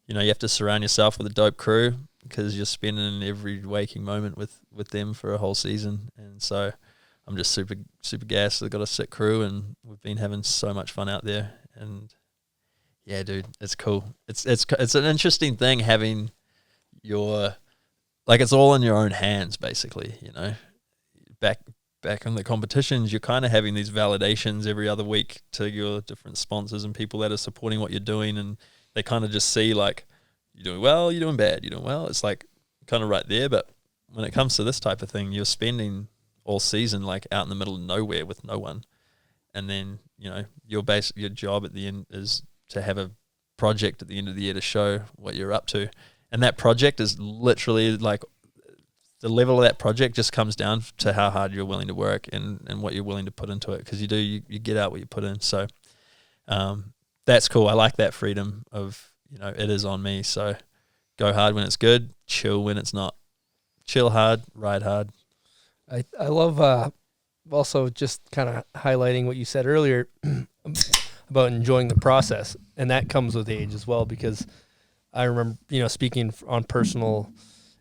you have to surround yourself with a dope crew because you're spending every waking moment with them for a whole season. And so I'm just super gassed. I've got a sick crew, and we've been having so much fun out there. And yeah, dude, it's cool. It's an interesting thing having your, like, it's all in your own hands basically. Back in the competitions, you're kind of having these validations every other week to your different sponsors and people that are supporting what you're doing, and they kind of just see like, you're doing well, you're doing bad, you're doing well. It's like kind of right there. But when it comes to this type of thing, you're spending all season like out in the middle of nowhere with no one, and then your job at the end is to have a project at the end of the year to show what you're up to, and that project is literally like, the level of that project just comes down to how hard you're willing to work and what you're willing to put into it, because you get out what you put in. So that's cool. I like that freedom of, it is on me. So go hard when it's good, chill when it's not. Chill hard, ride hard. I love also just kind of highlighting what you said earlier about enjoying the process, and that comes with age as well, because I remember, speaking on personal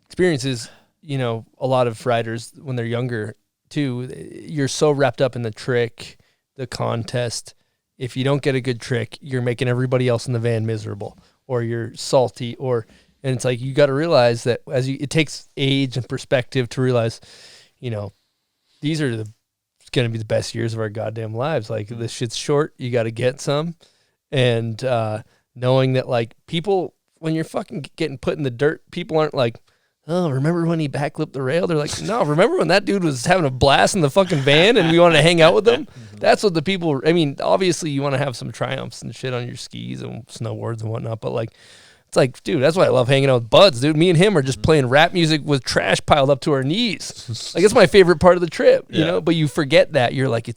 experiences, a lot of riders when they're younger too, you're so wrapped up in the trick, the contest. If you don't get a good trick, you're making everybody else in the van miserable, or you're salty, and it's like, you got to realize that it takes age and perspective to realize, these are going to be the best years of our goddamn lives. Like, this shit's short. You got to get some. And knowing that, like, people, when you're fucking getting put in the dirt, people aren't like, oh, remember when he backflipped the rail? They're like, no, remember when that dude was having a blast in the fucking van and we wanted to hang out with him? That's what the people, I mean, obviously you want to have some triumphs and shit on your skis and snowboards and whatnot, but like, it's like, dude, that's why I love hanging out with buds, dude. Me and him are just playing rap music with trash piled up to our knees. Like, it's my favorite part of the trip, but you forget that. You're like,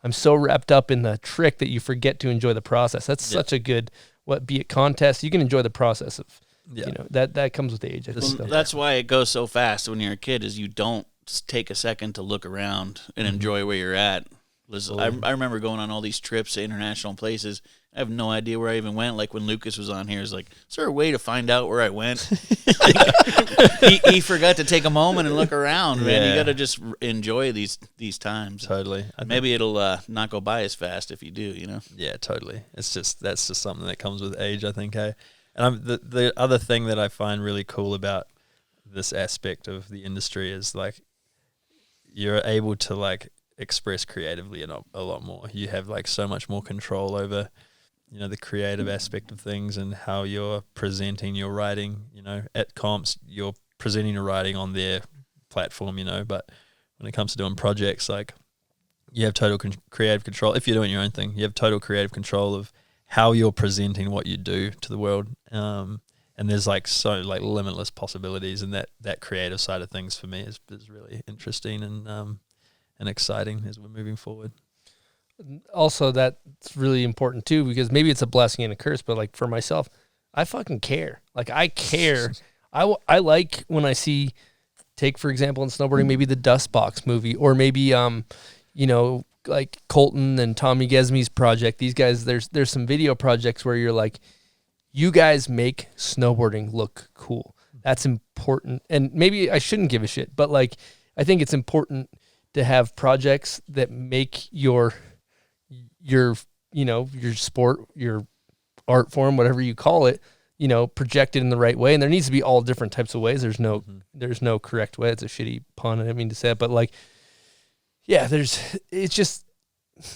I'm so wrapped up in the trick that you forget to enjoy the process. That's such a good, be it contest, you can enjoy the process of, that comes with age. That's why it goes so fast when you're a kid, is you don't take a second to look around and enjoy where you're at. I remember going on all these trips to international places. I have no idea where I even went. Like when Lucas was on here, it's like, is there a way to find out where I went? he forgot to take a moment and look around, man. You got to just enjoy these times. Totally. Maybe it'll not go by as fast if you do, Yeah, totally. That's just something that comes with age, I think, hey? And the other thing that I find really cool about this aspect of the industry is, like, you're able to, like, express creatively a lot more. You have, like, so much more control over, the creative aspect of things and how you're presenting your writing. At comps, you're presenting your writing on their platform, but when it comes to doing projects, like, you have total creative control. If you're doing your own thing, you have total creative control of how you're presenting what you do to the world. And there's so limitless possibilities, and that creative side of things for me is really interesting and exciting as we're moving forward. Also, that's really important too, because maybe it's a blessing and a curse, but like for myself, I fucking care. Like, I care. I like when I see, take for example in snowboarding, maybe the Dust Box movie, or maybe you know, like Colton and Tommy Gesme's project. These guys, there's some video projects where you're like, you guys make snowboarding look cool. That's important. And maybe I shouldn't give a shit, but like, I think it's important to have projects that make your you know, your sport, your art form, whatever you call it, you know, projected in the right way. And there needs to be all different types of ways. There's no correct way. It's a shitty pun. I didn't mean to say it, but like, yeah, it's just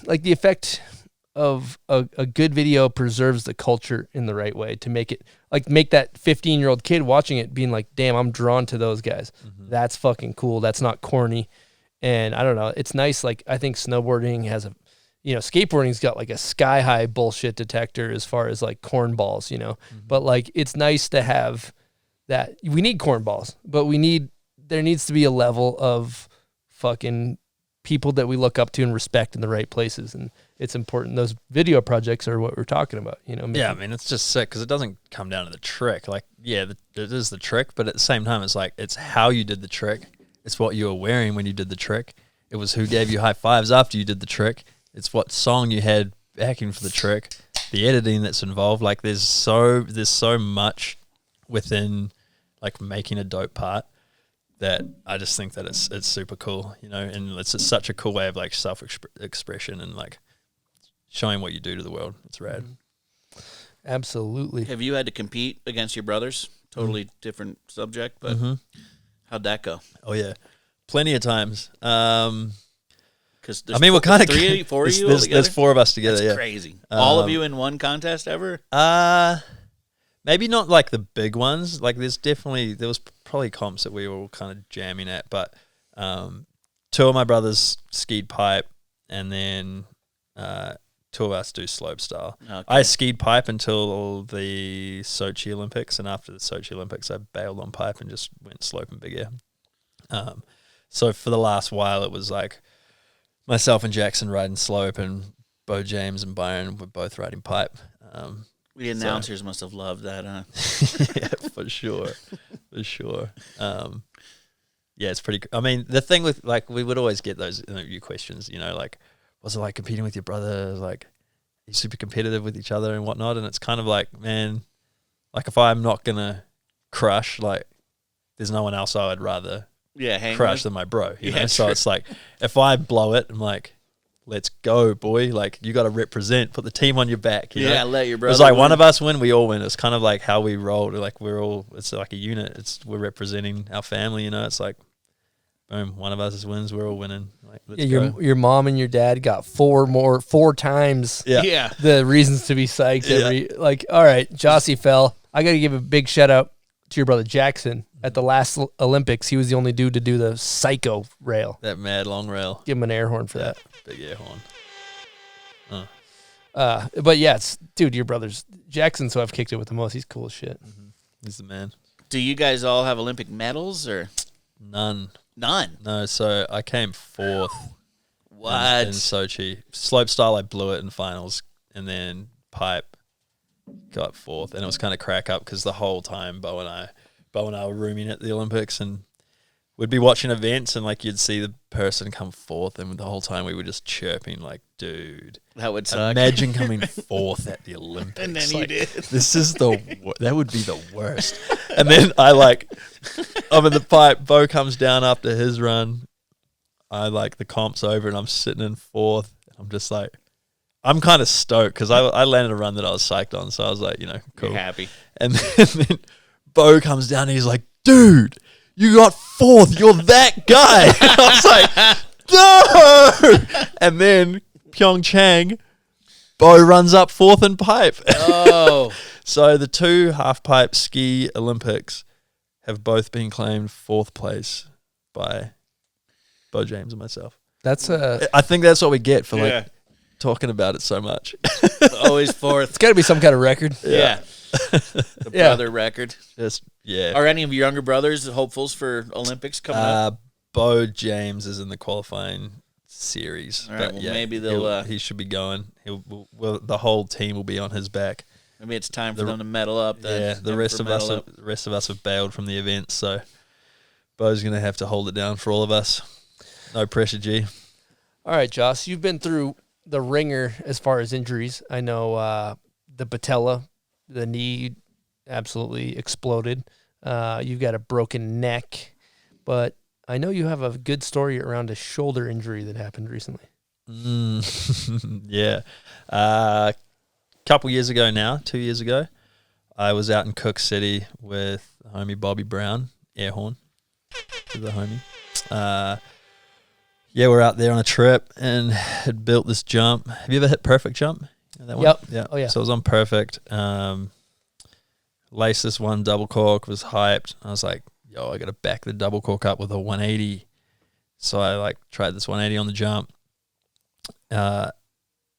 like the effect of a good video preserves the culture in the right way to make it like, make that 15-year-old kid watching it being like, damn, I'm drawn to those guys. That's fucking cool. That's not corny. And I don't know. It's nice. Like, I think snowboarding has a, you know, skateboarding's got like a sky high bullshit detector as far as like cornballs, you know, but like, it's nice to have that. We need cornballs, but there needs to be a level of fucking people that we look up to and respect in the right places. And it's important. Those video projects are what we're talking about, you know? Yeah. I mean, it's just sick because it doesn't come down to the trick. Like, yeah, it is the trick, but at the same time, it's like, it's how you did the trick. It's what you were wearing when you did the trick. It was who gave you high fives after you did the trick. It's what song you had backing for the trick, the editing that's involved. Like, there's so much within like making a dope part that I just think that it's super cool, you know, and it's such a cool way of like self-expression and like showing what you do to the world. It's rad. Absolutely. Have you had to compete against your brothers? Totally different subject, but how'd that go? Oh yeah, plenty of times. Because I mean, we're kind of 3, 4 of you. There's 4 of us together. That's yeah, crazy. All of you in one contest ever? Maybe not like the big ones. Like, there was probably comps that we were all kind of jamming at, but 2 of my brothers skied pipe, and then 2 of us do slopestyle. Okay. I skied pipe until the Sochi Olympics, and after the Sochi Olympics, I bailed on pipe and just went slope and big air. So for the last while, it was like myself and Jackson riding slope, and Bo James and Byron were both riding pipe. The announcers must have loved that, huh? Yeah, for sure. For sure. Yeah, it's pretty. I mean, the thing with, like, we would always get those interview questions, you know, like, was it like competing with your brother? Like, are you super competitive with each other and whatnot? And it's kind of like, man, like, if I'm not going to crush, like, there's no one else I would rather crush than my bro. You know? So it's like, if I blow it, I'm like, let's go, boy. Like, you got to represent, put the team on your back. You know? Let your brother It's like win. One of us win, we all win. It's kind of like how we roll. Like, it's like a unit. We're representing our family, you know? It's like, boom, one of us wins, we're all winning. Like, let's go. Your mom and your dad got 4 times the reasons to be psyched. Like, all right, Jossi fell. I got to give a big shout out to your brother Jackson. At the last Olympics, he was the only dude to do the psycho rail. That mad long rail. Give him an air horn for that. Big air horn. But yeah, dude, your brother's Jackson's who I've kicked it with the most. He's cool as shit. He's the man. Do you guys all have Olympic medals or? None. No, so I came 4th. What? In Sochi. Slopestyle, I blew it in finals. And then pipe, got 4th. And it was kind of crack up because the whole time Bo and I were rooming at the Olympics, and we'd be watching events, and like, you'd see the person come 4th, and the whole time we were just chirping like, dude, that would suck. Imagine coming 4th at the Olympics. And then like, you did. This is that would be the worst. And then I'm in the pipe, Bo comes down after his run, I like, the comp's over, and I'm sitting in 4th. I'm just like, I'm kind of stoked because I landed a run that I was psyched on, so I was like, you know, cool. You're happy. And then Bo comes down and he's like, dude, you got 4th. You're that guy. And I was like, no. And then Pyeongchang, Bo runs up 4th in pipe. Oh. So the 2 half-pipe ski Olympics have both been claimed 4th place by Bo James and myself. I think that's what we get for like talking about it so much. Always 4th. It's got to be some kind of record. Yeah. The brother record. Are any of your younger brothers hopefuls for Olympics coming up? Bo James is in the qualifying series. All right, maybe they'll. He should be going. The whole team will be on his back. Maybe it's time for them to medal up. The rest of us have bailed from the event, so Bo's going to have to hold it down for all of us. No pressure, G. All right, Joss, you've been through the ringer as far as injuries. I know the patella, the knee absolutely exploded. You've got a broken neck, but I know you have a good story around a shoulder injury that happened recently. Yeah. A couple years ago now, 2 years ago, I was out in Cook City with the homie Bobby Brown, air horn to the homie. We're out there on a trip and had built this jump. Have you ever hit Perfect Jump? That one? Yep. Yeah. Oh, yeah. So I was on Perfect. Laced this one double cork, was hyped. I was like, yo, I got to back the double cork up with a 180. So I tried this 180 on the jump.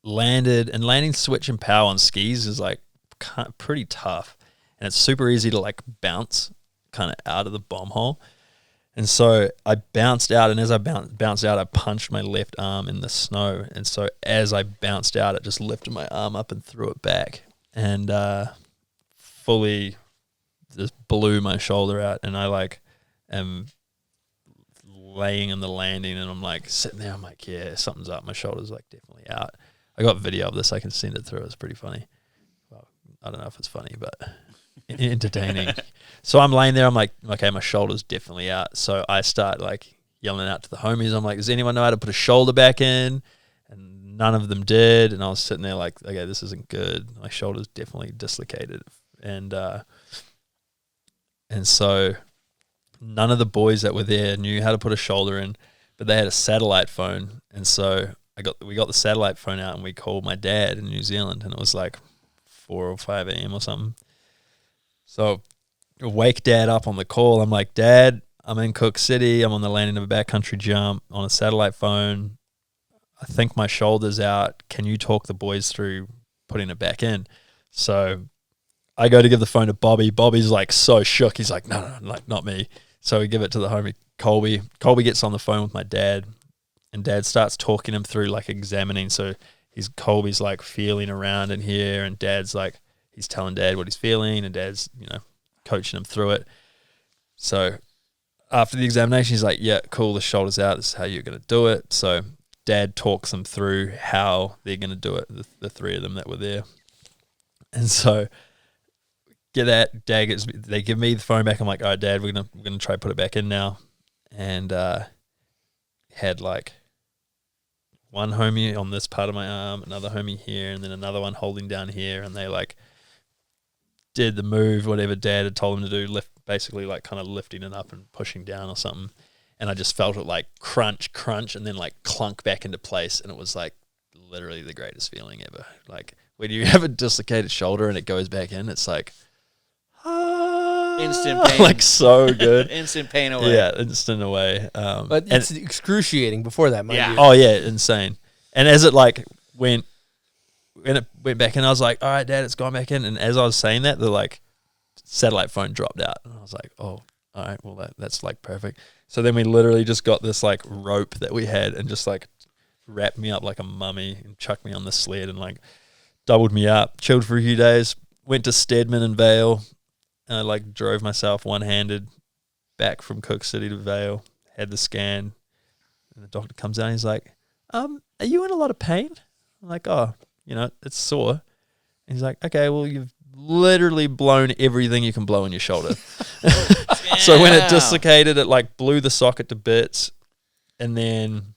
Landing switch and power on skis is pretty tough, and it's super easy to bounce kind of out of the bomb hole. And so I bounced out, and as I bounced out, I punched my left arm in the snow. And so as I bounced out, it just lifted my arm up and threw it back, and fully just blew my shoulder out. And I am laying in the landing, and I'm sitting there. I'm like, yeah, something's up. My shoulder's definitely out. I got video of this. I can send it through. It's pretty funny. Well, I don't know if it's funny, but entertaining. So I'm laying there. I'm like, okay, my shoulder's definitely out. So I start yelling out to the homies. I'm like, does anyone know how to put a shoulder back in? And none of them did. And I was sitting there okay, this isn't good. My shoulder's definitely dislocated. And so none of the boys that were there knew how to put a shoulder in, but they had a satellite phone. And so we got the satellite phone out, and we called my dad in New Zealand, and it was 4 or 5 a.m. or something. So I wake Dad up on the call. I'm like, Dad, I'm in Cook City. I'm on the landing of a backcountry jump on a satellite phone. I think my shoulder's out. Can you talk the boys through putting it back in? So I go to give the phone to Bobby. Bobby's so shook. He's like, no, not me. So we give it to the homie Colby. Colby gets on the phone with my dad, and Dad starts talking him through examining. So Colby's feeling around in here, and Dad's he's telling Dad what he's feeling, and Dad's coaching him through it. So after the examination, he's like, yeah, cool, the shoulder's out. This is how you're going to do it. So Dad talks them through how they're going to do it, the three of them that were there. And so they give me the phone back. I'm like, all right, Dad, we're gonna try to put it back in now. And had one homie on this part of my arm, another homie here, and then another one holding down here, and they did the move, whatever Dad had told them to do, basically kind of lifting it up and pushing down or something. And I just felt it crunch, and then clunk back into place, and it was literally the greatest feeling ever. When you have a dislocated shoulder and it goes back in, it's instant pain. So good. Instant pain away. Yeah, instant away. But it's excruciating before that, mind you. Oh, yeah, insane. And as it when it went back in, I was like, all right, Dad, it's gone back in. And as I was saying that, the satellite phone dropped out. And I was like, oh, all right, well, that's perfect. So then we literally just got this rope that we had and just wrapped me up like a mummy and chucked me on the sled and doubled me up, chilled for a few days, went to Stedman and Vale. And I drove myself one-handed back from Cook City to Vale, had the scan, and the doctor comes out and he's like, are you in a lot of pain? I'm like, oh, it's sore. And he's like, okay, well, you've literally blown everything you can blow in your shoulder. So when it dislocated, it blew the socket to bits, and then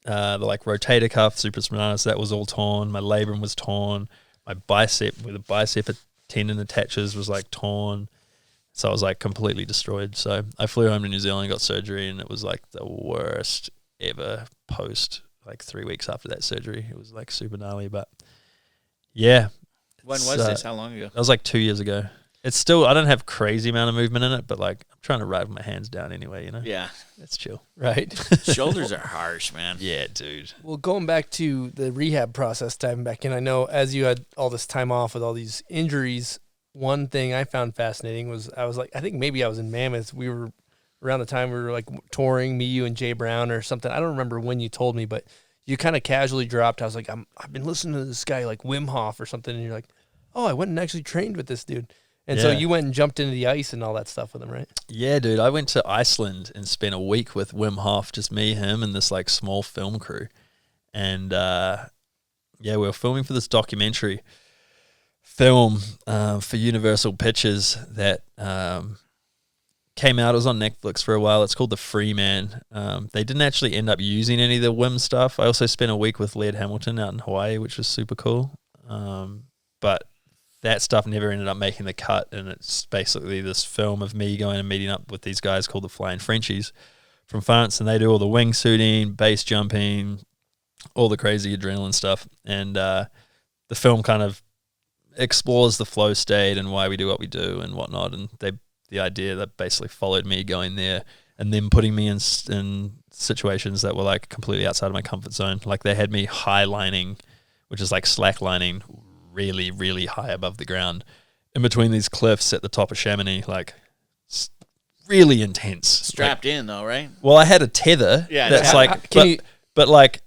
the rotator cuff, supraspinatus, that was all torn. My labrum was torn. My bicep, where the bicep tendon attaches, was torn. So I was completely destroyed. So I flew home to New Zealand, got surgery, and it was the worst ever post 3 weeks after that surgery. It was super gnarly, but yeah. When was this? How long ago? That was 2 years ago. It's still, I don't have crazy amount of movement in it, but I'm trying to ride with my hands down anyway, Yeah. It's chill. Right. Shoulders are harsh, man. Yeah, dude. Well, going back to the rehab process, diving back in, I know as you had all this time off with all these injuries, one thing I found fascinating was I think maybe I was in Mammoth. We were around the time we were touring, me, you, and Jay Brown or something. I don't remember when you told me, but you kind of casually dropped. I was like, I've been listening to this guy Wim Hof or something, and you're like, oh, I went and actually trained with this dude. And so you went and jumped into the ice and all that stuff with him, right? Yeah, dude. I went to Iceland and spent a week with Wim Hof, just me, him, and this like small film crew. And we were filming for this documentary film for Universal Pictures that came out. It was on Netflix for a while. It's called The Free Man. They didn't actually end up using any of the Wim stuff. I also spent a week with Laird Hamelton out in Hawaii, which was super cool. But that stuff never ended up making the cut, and it's basically this film of me going and meeting up with these guys called the Flying Frenchies from France, and they do all the wingsuiting, base jumping, all the crazy adrenaline stuff. And the film kind of explores the flow state and why we do what we do and whatnot. And the idea that basically followed me going there and then putting me in situations that were like completely outside of my comfort zone. Like they had me high lining, which is like slack lining, really, really high above the ground in between these cliffs at the top of Chamonix, like really intense. Strapped in though, right? Well, I had a tether. Yeah, that's but like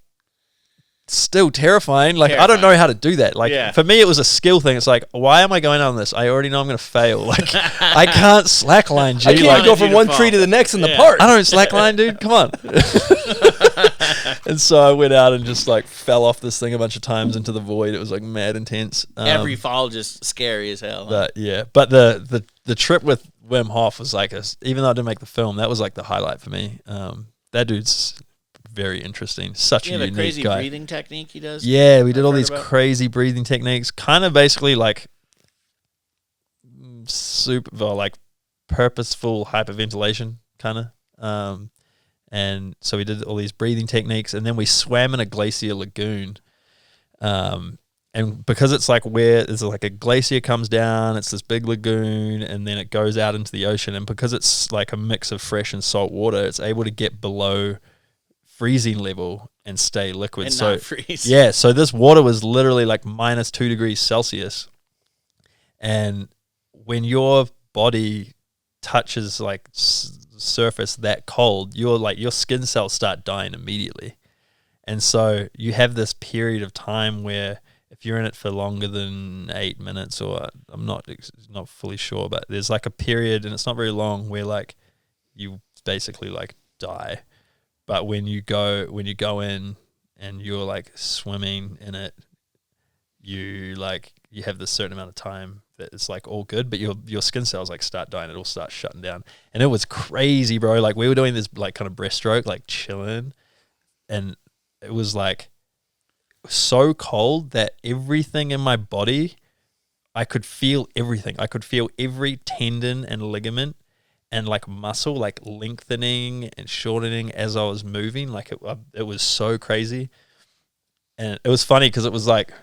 still terrifying. Like I don't know how to do that. Like for me, it was a skill thing. It's like, why am I going on this? I already know I'm going to fail. Like I can't slackline. I can't go from one tree to the next in the park. I don't slackline, dude. Come on. And so I went out and just like fell off this thing a bunch of times into the void. It was like mad intense. Every fall just scary as hell. But but the trip with Wim Hof was like even though I didn't make the film, that was like the highlight for me. That dude's very interesting. Such a unique guy. Crazy breathing technique he does. Yeah, we did all these crazy breathing techniques, kind of basically like purposeful hyperventilation, kind of. And so we did all these breathing techniques, and then we swam in a glacier lagoon. And because it's like where there's like a glacier comes down, it's this big lagoon, and then it goes out into the ocean. And because it's like a mix of fresh and salt water, it's able to get below freezing level and stay liquid. And so not freeze. Yeah, so this water was literally like minus 2 degrees Celsius. And when your body touches like surface that cold, your skin cells start dying immediately. And so you have this period of time where if you're in it for longer than 8 minutes, or I'm not fully sure, but there's like a period, and it's not very long, where like you basically like die. But when you go in and you're like swimming in it, you have this certain amount of time that it's like all good, but your skin cells like start dying, it'll start shutting down. And it was crazy, bro. Like we were doing this like kind of breaststroke, like chilling, and it was like so cold that everything in my body, I could feel everything. I could feel every tendon and ligament and like muscle like lengthening and shortening as I was moving. Like it was so crazy. And it was funny because it was like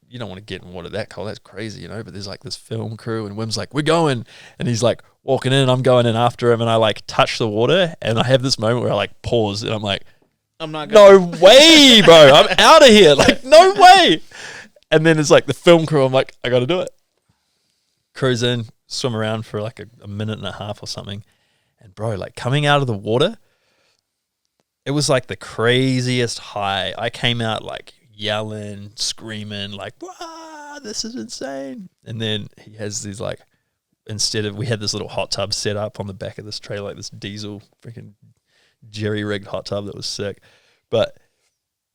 you don't want to get in water that cold. That's crazy, you know. But there's like this film crew, and Wim's like, "We're going," and he's like walking in, and I'm going in after him, and I like touch the water, and I have this moment where I like pause, and I'm like, "I'm not no way, bro! I'm out of here! Like no way!" And then it's like the film crew. I'm like, I got to do it. Cruise in, swim around for like a minute and a half or something, and bro, like coming out of the water, it was like the craziest high. I came out like yelling, screaming, like, "Wow, this is insane!" And then he has these like, we had this little hot tub set up on the back of this trailer, like this diesel freaking jerry-rigged hot tub that was sick. But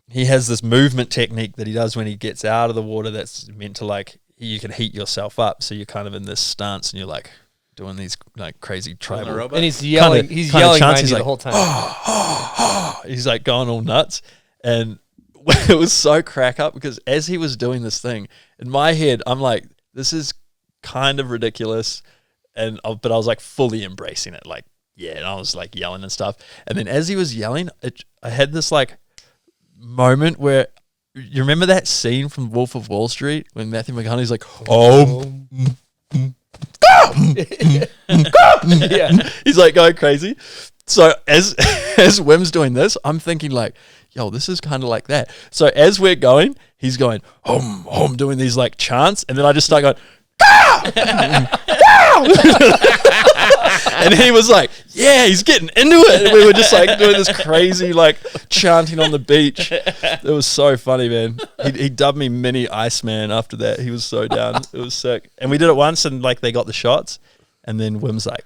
he has this movement technique that he does when he gets out of the water that's meant to like, you can heat yourself up. So you're kind of in this stance and you're like doing these like crazy tribal. And he's yelling, he's yelling behind you the whole time. He's like going all nuts. And it was so crack up because as he was doing this thing, in my head, I'm like, this is kind of ridiculous. But I was like fully embracing it. Like, yeah, and I was like yelling and stuff. And then as he was yelling, I had this like moment where, you remember that scene from Wolf of Wall Street when Matthew McConaughey's like, yeah, he's like going crazy. So as Wim's doing this, I'm thinking like, yo, this is kind of like that. So as we're going, he's going, doing these like chants, and then I just start going, And he was like, yeah, he's getting into it. And we were just like doing this crazy like chanting on the beach. It was so funny, man. He dubbed me Mini Iceman after that. He was so down. It was sick. And we did it once and like they got the shots. And then Wim's like,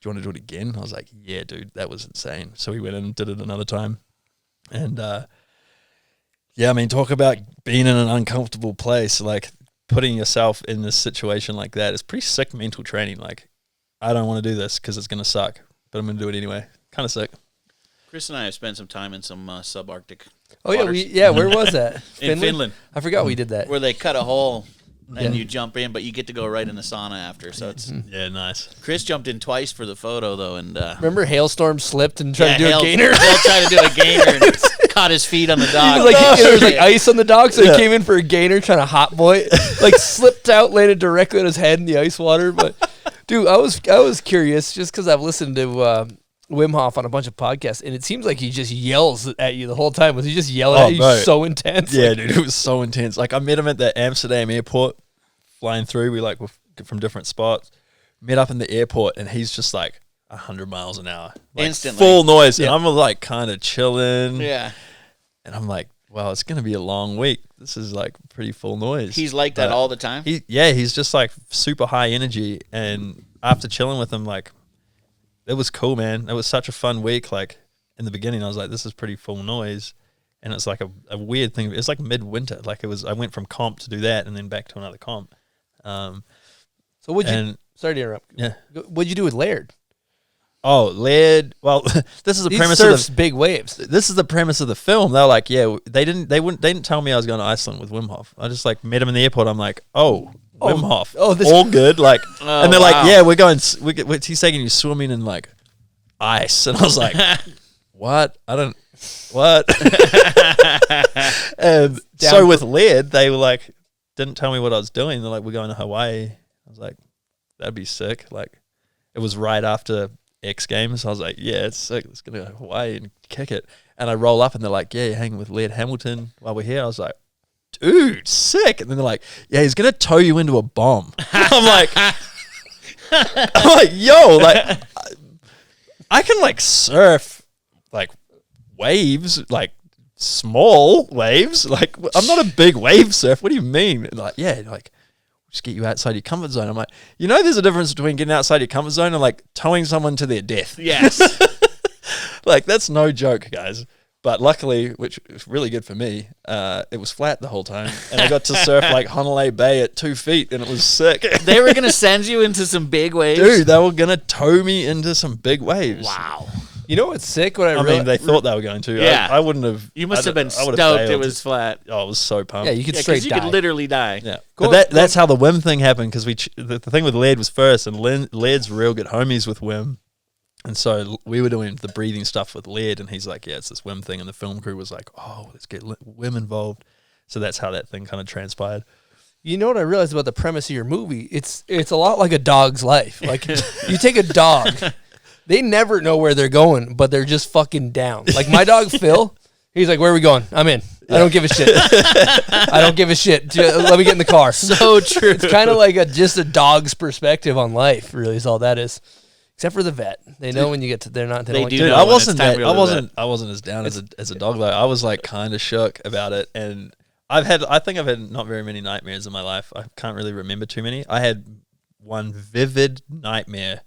do you want to do it again? I was like, yeah, dude, that was insane. So we went in and did it another time. And yeah, I mean, talk about being in an uncomfortable place. Like putting yourself in this situation like that is pretty sick mental training. Like, I don't want to do this because it's going to suck, but I'm going to do it anyway. Kind of sick. Chris and I have spent some time in some subarctic Oh, waters. yeah, where was that? In Finland. I forgot we did that. Where they cut a hole and you jump in, but you get to go right in the sauna after. So it's yeah, nice. Chris jumped in twice for the photo, though. And remember Hailstorm slipped and tried to do a gainer? Hale tried to do a gainer and caught his feet on the dock. He was like, there was like ice on the dock, so he came in for a gainer trying to hot boy it. Like slipped out, landed directly on his head in the ice water. But dude, I was curious just because I've listened to Wim Hof on a bunch of podcasts, and it seems like he just yells at you the whole time. Was he just yelling at you so intense? Yeah, dude, it was so intense. Like I met him at the Amsterdam airport, flying through. We like were from different spots. Met up in the airport, and he's just like 100 miles an hour, like instantly, full noise. And I'm like kind of chilling. Yeah, and I'm like, wow, it's gonna be a long week. This is like pretty full noise. He's like that all the time. He's just like super high energy. And after chilling with him, like it was cool, man. It was such a fun week. Like in the beginning, I was like, this is pretty full noise. And it's like a weird thing. It's like midwinter. Like I went from comp to do that and then back to another comp. So what'd you, sorry to interrupt. Yeah. What'd you do with Laird? Oh, Laird. Well, this is the premise surfs of big waves. This is the premise of the film. They're like, yeah, they didn't tell me I was going to Iceland with Wim Hof. I just like met him in the airport. I'm like, Wim Hof. All good. Like, and they're like, yeah, we're going. He's taking you swimming in like ice, and I was like, what? What? And so with Laird, they were like, didn't tell me what I was doing. They're like, we're going to Hawaii. I was like, that'd be sick. Like, it was right after X Games. I was like, yeah, it's sick. Let's go to Hawaii and kick it. And I roll up and they're like, yeah, you're hanging with Laird Hamelton while we're here. I was like, dude, sick. And then they're like, yeah, he's going to tow you into a bomb. I'm like, yo, like, I can like surf like waves, like small waves. Like, I'm not a big wave surf. What do you mean? And like, yeah, like, just get you outside your comfort zone. I'm like, there's a difference between getting outside your comfort zone and like towing someone to their death. Yes. Like, that's no joke, guys. But luckily, which was really good for me, it was flat the whole time. And I got to surf like Honolulu Bay at 2 feet and it was sick. They were going to send you into some big waves? Dude, they were going to tow me into some big waves. Wow. You know what's sick? I mean, they thought they were going to. Yeah. I wouldn't have. You must have been stoked it was flat. Oh, I was so pumped. Yeah, you could straight die. You could literally die. Yeah. But that's how the Wim thing happened, because the thing with Laird was first, and Laird's real good homies with Wim. And so we were doing the breathing stuff with Laird, and he's like, yeah, it's this Wim thing. And the film crew was like, oh, let's get Wim involved. So that's how that thing kind of transpired. You know what I realized about the premise of your movie? It's a lot like a dog's life. Like, you take a dog. They never know where they're going, but they're just fucking down. Like my dog, Phil, he's like, where are we going? I'm in. I don't give a shit. I don't give a shit. Let me get in the car. So true. It's kind of like just a dog's perspective on life, really, is all that is. Except for the vet. They know when you get to, they're not. They do don't know I when it's time to go to the vet. I wasn't as down as a dog though. I was like kind of shook about it, and I think I've had not very many nightmares in my life. I can't really remember too many. I had one vivid nightmare.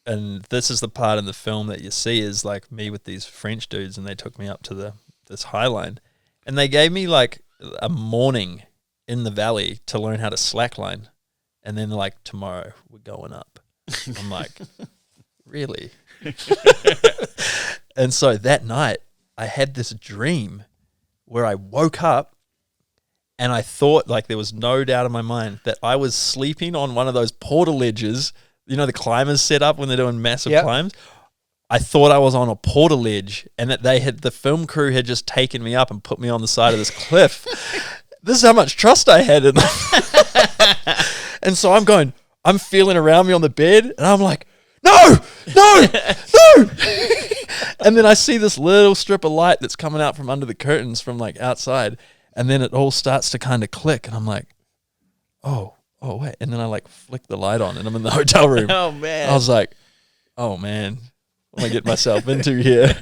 And this is the part in the film that you see is like me with these French dudes, and they took me up to this high line, and they gave me like a morning in the valley to learn how to slackline, and then like tomorrow we're going up. I'm like, really? And so that night I had this dream where I woke up and I thought, like, there was no doubt in my mind that I was sleeping on one of those portaledges. You know, the climbers set up when they're doing massive climbs. I thought I was on a portaledge, and that the film crew had just taken me up and put me on the side of this cliff. This is how much trust I had in them. And so I'm feeling around me on the bed, and I'm like, no. And then I see this little strip of light that's coming out from under the curtains from like outside, and then it all starts to kind of click, and I'm like, oh oh wait, and then I like flick the light on and I'm in the hotel room. Oh man. I was like, oh man, what am I getting myself into here?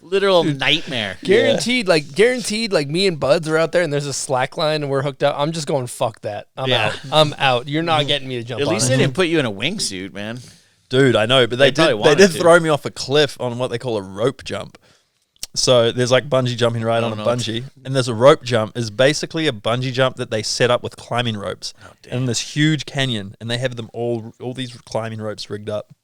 Literal nightmare. Guaranteed, like me and Buds are out there and there's a slack line and we're hooked up. I'm just going, fuck that. I'm out. You're not getting me to jump on. At least they didn't put you in a wingsuit, man. Dude, I know, but they did throw me off a cliff on what they call a rope jump. So there's like bungee jumping right on a bungee, and there's a rope jump is basically a bungee jump that they set up with climbing ropes in this huge canyon, and they have them all these climbing ropes rigged up.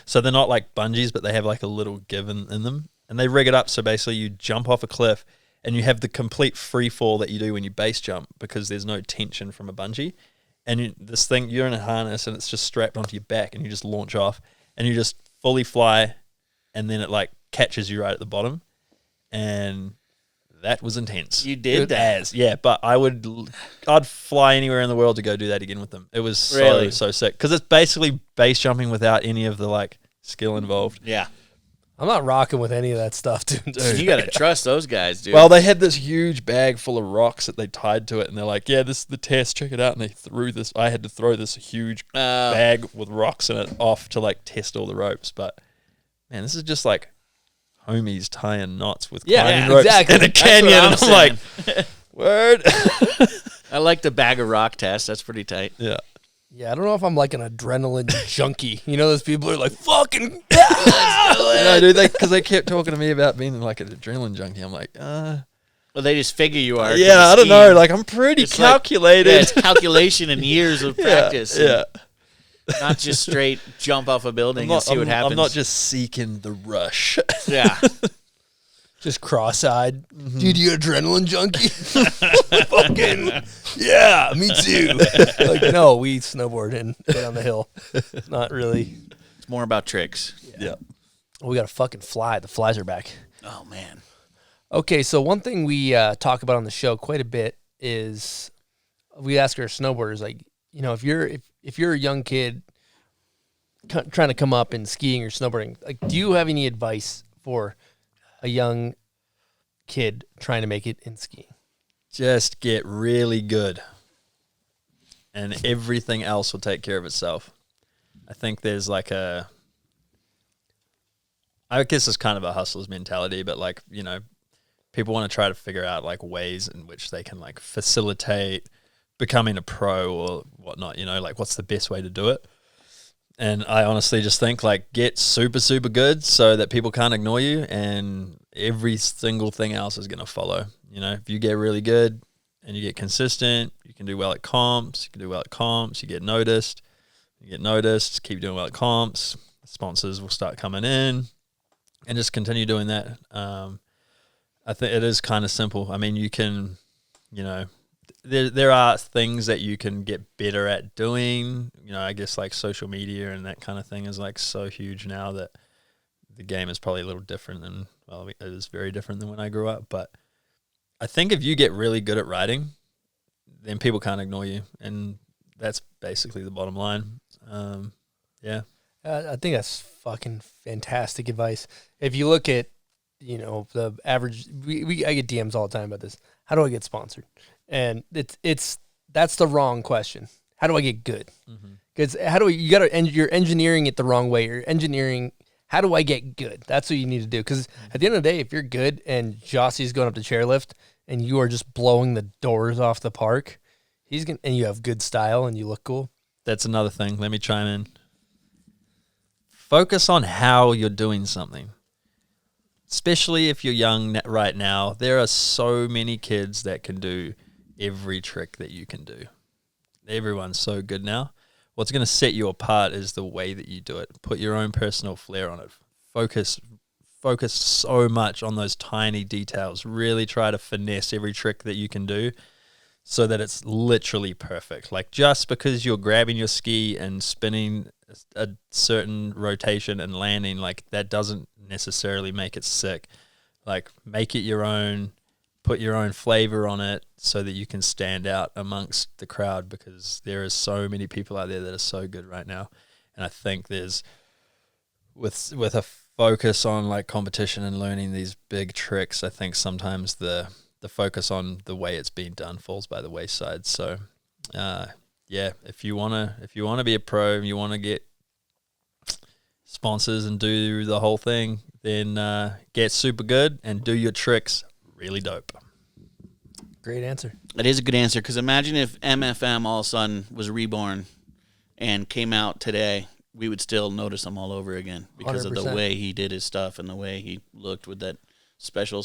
So they're not like bungees, but they have like a little give in them, and they rig it up so basically you jump off a cliff and you have the complete free fall that you do when you base jump because there's no tension from a bungee. And you're in a harness and it's just strapped onto your back and you just launch off and you just fully fly and then it like catches you right at the bottom. And that was intense. You did that? Yeah, but I'd fly anywhere in the world to go do that again with them. It was so sick. Because it's basically base jumping without any of the like skill involved. Yeah. I'm not rocking with any of that stuff, dude. You got to trust those guys, dude. Well, they had this huge bag full of rocks that they tied to it, and they're like, yeah, this is the test, check it out. And they threw this. I had to throw this huge bag with rocks in it off to like test all the ropes. But, man, this is just like homies tying knots with climbing ropes in a canyon. And I'm like, word. I like the bag of rock test. That's pretty tight. Yeah. Yeah, I don't know if I'm like an adrenaline junkie. You know, those people are like, fucking, no, dude, because they kept talking to me about being like an adrenaline junkie. I'm like, Well, they just figure you are. Yeah, I don't know. Like, I'm pretty calculated. It's calculation and years of practice. Yeah. Not just straight jump off a building and see what happens. I'm not just seeking the rush. Yeah. Just cross-eyed. Dude, you adrenaline junkie? Fucking, yeah, me too. Like, no, we snowboard and go down the hill. Not really. It's more about tricks. Yeah. We got to fucking fly. The flies are back. Oh, man. Okay, so one thing we talk about on the show quite a bit is we ask our snowboarders, like, you know, if you're a young kid trying to come up in skiing or snowboarding, like, do you have any advice for a young kid trying to make it in skiing? Just get really good, and everything else will take care of itself. I think there's like I guess it's kind of a hustler's mentality, but like, you know, people want to try to figure out like ways in which they can like facilitate becoming a pro or whatnot, you know, like what's the best way to do it. And I honestly just think like get super, super good so that people can't ignore you, and every single thing else is going to follow. You know, if you get really good and you get consistent, you can do well at comps, you get noticed, keep doing well at comps, sponsors will start coming in, and just continue doing that. I think it is kind of simple. I mean, you can, you know, there are things that you can get better at doing. You know, I guess like social media and that kind of thing is like so huge now that the game is probably a little different than, well, it is very different than when I grew up. But I think if you get really good at writing, then people can't ignore you. And that's basically the bottom line. Yeah. I think that's fucking fantastic advice. If you look at, you know, the average, I get DMs all the time about this. How do I get sponsored? And that's the wrong question. How do I get good? Because you're engineering it the wrong way. You're engineering, how do I get good? That's what you need to do. Because at the end of the day, if you're good and Jossi's going up the chairlift and you are just blowing the doors off the park, and you have good style and you look cool. That's another thing. Let me chime in. Focus on how you're doing something. Especially if you're young right now, there are so many kids that can do every trick that you can do. Everyone's so good now. What's going to set you apart is the way that you do it. Put your own personal flair on it. Focus so much on those tiny details. Really try to finesse every trick that you can do so that it's literally perfect. Like, just because you're grabbing your ski and spinning a certain rotation and landing, like, that doesn't necessarily make it sick. Like, make it your own, put your own flavor on it so that you can stand out amongst the crowd, because there is so many people out there that are so good right now. And I think there's, with a focus on like competition and learning these big tricks, I think sometimes the focus on the way it's being done falls by the wayside. So yeah, if you wanna be a pro and you wanna get sponsors and do the whole thing, then get super good and do your tricks really dope. Great answer. That is a good answer, because imagine if MFM all of a sudden was reborn and came out today, we would still notice him all over again because 100%. Of the way he did his stuff and the way he looked with that special.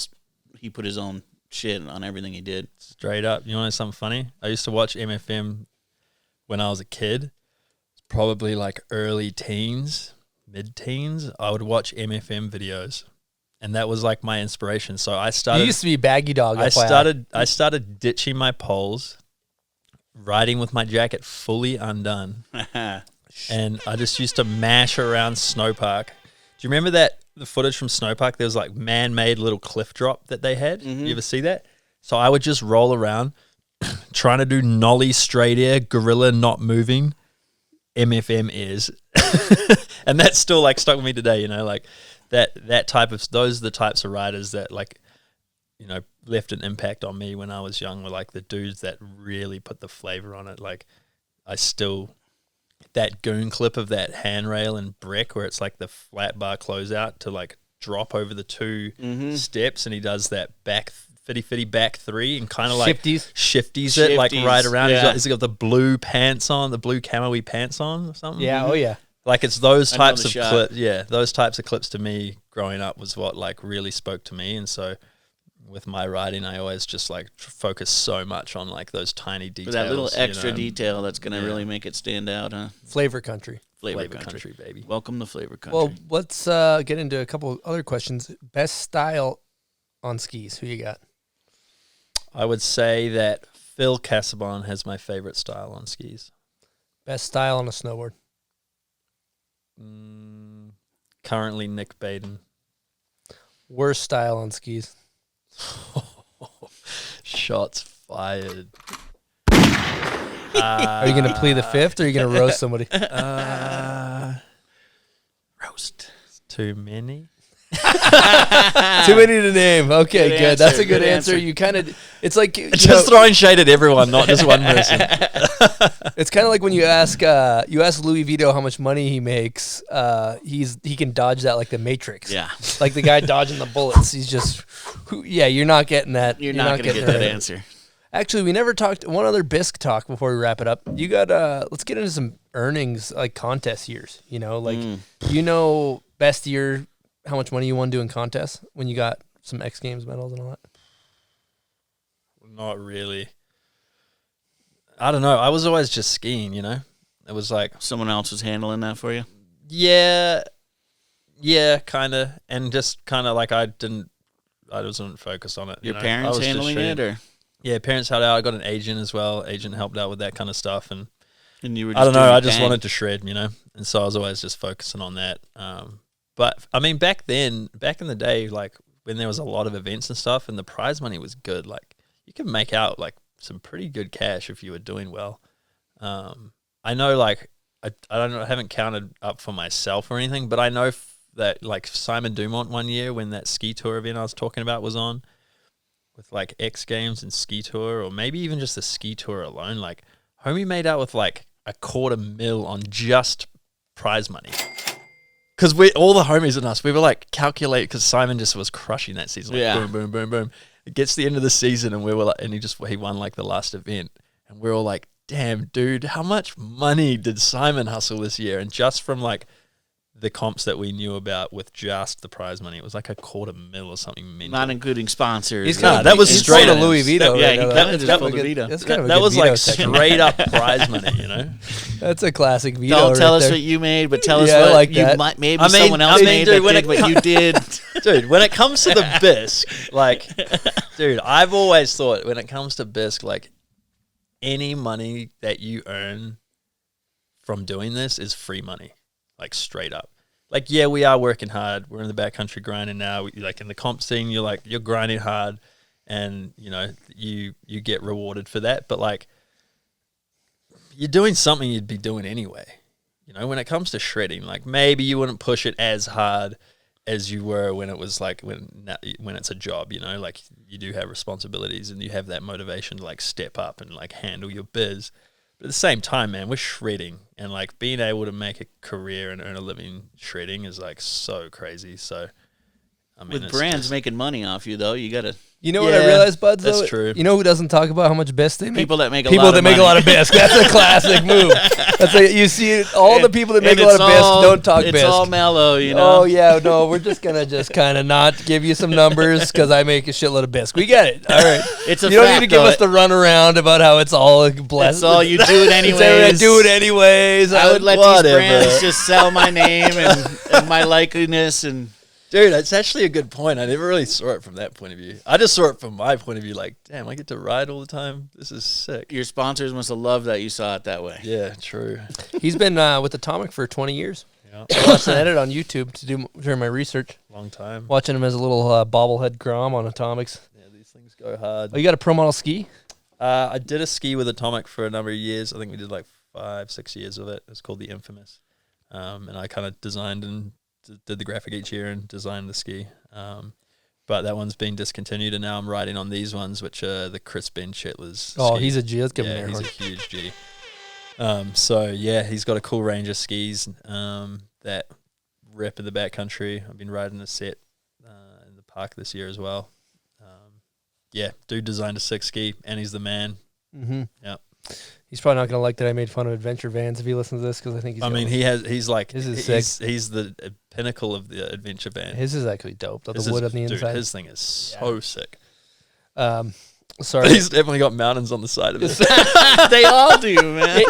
He put his own shit on everything he did. Straight up. You want to know something funny? I used to watch MFM when I was a kid. Probably like early teens, mid-teens. I would watch MFM videos. And that was like my inspiration. So I started. You used to be baggy dog. I started ditching my poles, riding with my jacket fully undone, and I just used to mash around Snowpark. Do you remember the footage from Snowpark? There was like man-made little cliff drop that they had. You ever see that? So I would just roll around, trying to do nollie straight air, gorilla not moving, MFM is, and that's still like stuck with me today. You know, like. That type of, those are the types of riders that, like, you know, left an impact on me when I was young, were like the dudes that really put the flavor on it. Like, I still, that goon clip of that handrail and brick where it's like the flat bar closeout to like drop over the two steps, and he does that back fitty back three and kind of like shifties it like right around. Yeah. He's got the blue pants on, the blue camo-y pants on or something. Yeah, oh yeah. Like, it's those types of clips. Yeah, those types of clips to me growing up was what like really spoke to me. And so with my riding, I always just like focus so much on like those tiny details. That little extra detail that's going to really make it stand out, huh? Flavor country. Flavor country, baby. Welcome to Flavor Country. Well, let's get into a couple other questions. Best style on skis. Who you got? I would say that Phil Casaubon has my favorite style on skis. Best style on a snowboard. Currently Nick Baden. Worst style on skis. Shots fired. Are you going to plead the fifth, or are you going to roast somebody? Roast. Too many. Too many to name. Okay, good. That's a good answer. You kind of, it's like just throwing shade at everyone, not just one person. It's kind of like when you ask Louis Vito how much money he makes. He can dodge that like the Matrix. Yeah, like the guy dodging the bullets. He's just, you're not getting that. You're not going to get that answer. Actually, we never talked. One other bisque talk before we wrap it up. You got let's get into some earnings, like contest years. You know, like best year. How much money you won doing contests when you got some X Games medals and all that? Not really. I don't know. I was always just skiing, you know? It was like... Someone else was handling that for you? Yeah, kind of. And just kind of like I wasn't focused on it. Your parents handling it? Or? Yeah, parents helped out. I got an agent as well. Agent helped out with that kind of stuff. And you were just I don't know. I just wanted to shred, you know? And so I was always just focusing on that. But, I mean, back in the day, like, when there was a lot of events and stuff and the prize money was good, like, you could make out, like, some pretty good cash if you were doing well. I know, like, I don't know, I haven't counted up for myself or anything, but I know that, like, Simon Dumont one year when that ski tour event I was talking about was on with, like, X Games and ski tour, or maybe even just the ski tour alone, like, homie made out with, like, $250,000 on just prize money. Because all the homies and us, we were like calculate, because Simon just was crushing that season. Like, boom, boom, boom, boom. It gets to the end of the season and we were like, and he won like the last event. And we're all like, damn, dude, how much money did Simon hustle this year? And just from like the comps that we knew about with just the prize money, it was like $250,000 or something mental. Not including sponsors. That was straight up Louis Vito. That was like straight up prize money, you know? That's a classic Vito. Don't tell us there. what you made, but tell us what like you might, maybe someone else made dude, that did what you did. Dude, when it comes to the bisque, like, dude, I've always thought when it comes to bisque, like, any money that you earn from doing this is free money, like, straight up. Like, yeah, we are working hard. We're in the backcountry grinding now. Like, in the comp scene, you're grinding hard, and, you know, you get rewarded for that. But, like, you're doing something you'd be doing anyway. You know, when it comes to shredding, like, maybe you wouldn't push it as hard as you were when it was like when it's a job, you know, like you do have responsibilities and you have that motivation to like step up and like handle your biz. But at the same time, man, we're shredding, and like being able to make a career and earn a living shredding is like so crazy. So, I mean, with brands making money off you, though, you gotta. You know what I realized, Buds? That's though? true. You know who doesn't talk about how much bisque they make? People that make a people lot that of make money. a lot of bisque. That's a classic move. That's like, you see all the people that make a lot of bisque don't talk bisque. It's all mellow, you know. Oh yeah, no, we're just gonna kind of not give you some numbers because I make a shitload of bisque. We get it. All right. It's a you don't fact, need to give though. us the runaround about how it's all blessed. It's all you do it anyways. I do it anyways. I would let whatever. these brands just sell my name and my likeliness and. Dude, that's actually a good point. I never really saw it from that point of view. I just saw it from my point of view, like, damn, I get to ride all the time. This is sick. Your sponsors must have loved that you saw it that way. Yeah, true. He's been with Atomic for 20 years. Yeah. I watched an edit on YouTube to do during my research. Long time. Watching him as a little bobblehead Grom on Atomics. Yeah, these things go hard. Oh, you got a pro model ski? I did a ski with Atomic for a number of years. I think we did like 5-6 years of it. It's called the Infamous. And I kind of designed and did the graphic each year and designed the ski. But that one's been discontinued, and now I'm riding on these ones, which are the Chris Ben Chitlers. Oh, ski. he's a G. Let's give him Yeah, an air he's horn. a huge G. So, yeah, he's got a cool range of skis that rep in the backcountry. I've been riding a set in the park this year as well. Yeah, dude designed a sick ski, and he's the man. Mm-hmm. Yeah. He's probably not going to like that I made fun of Adventure Vans if he listens to this because I think he's. I mean, he's like His is sick. he's the pinnacle of the adventure van. His is actually dope. The His wood is- on the dude, inside. his thing is so sick. Sorry. He's definitely got mountains on the side of it. They all do, man.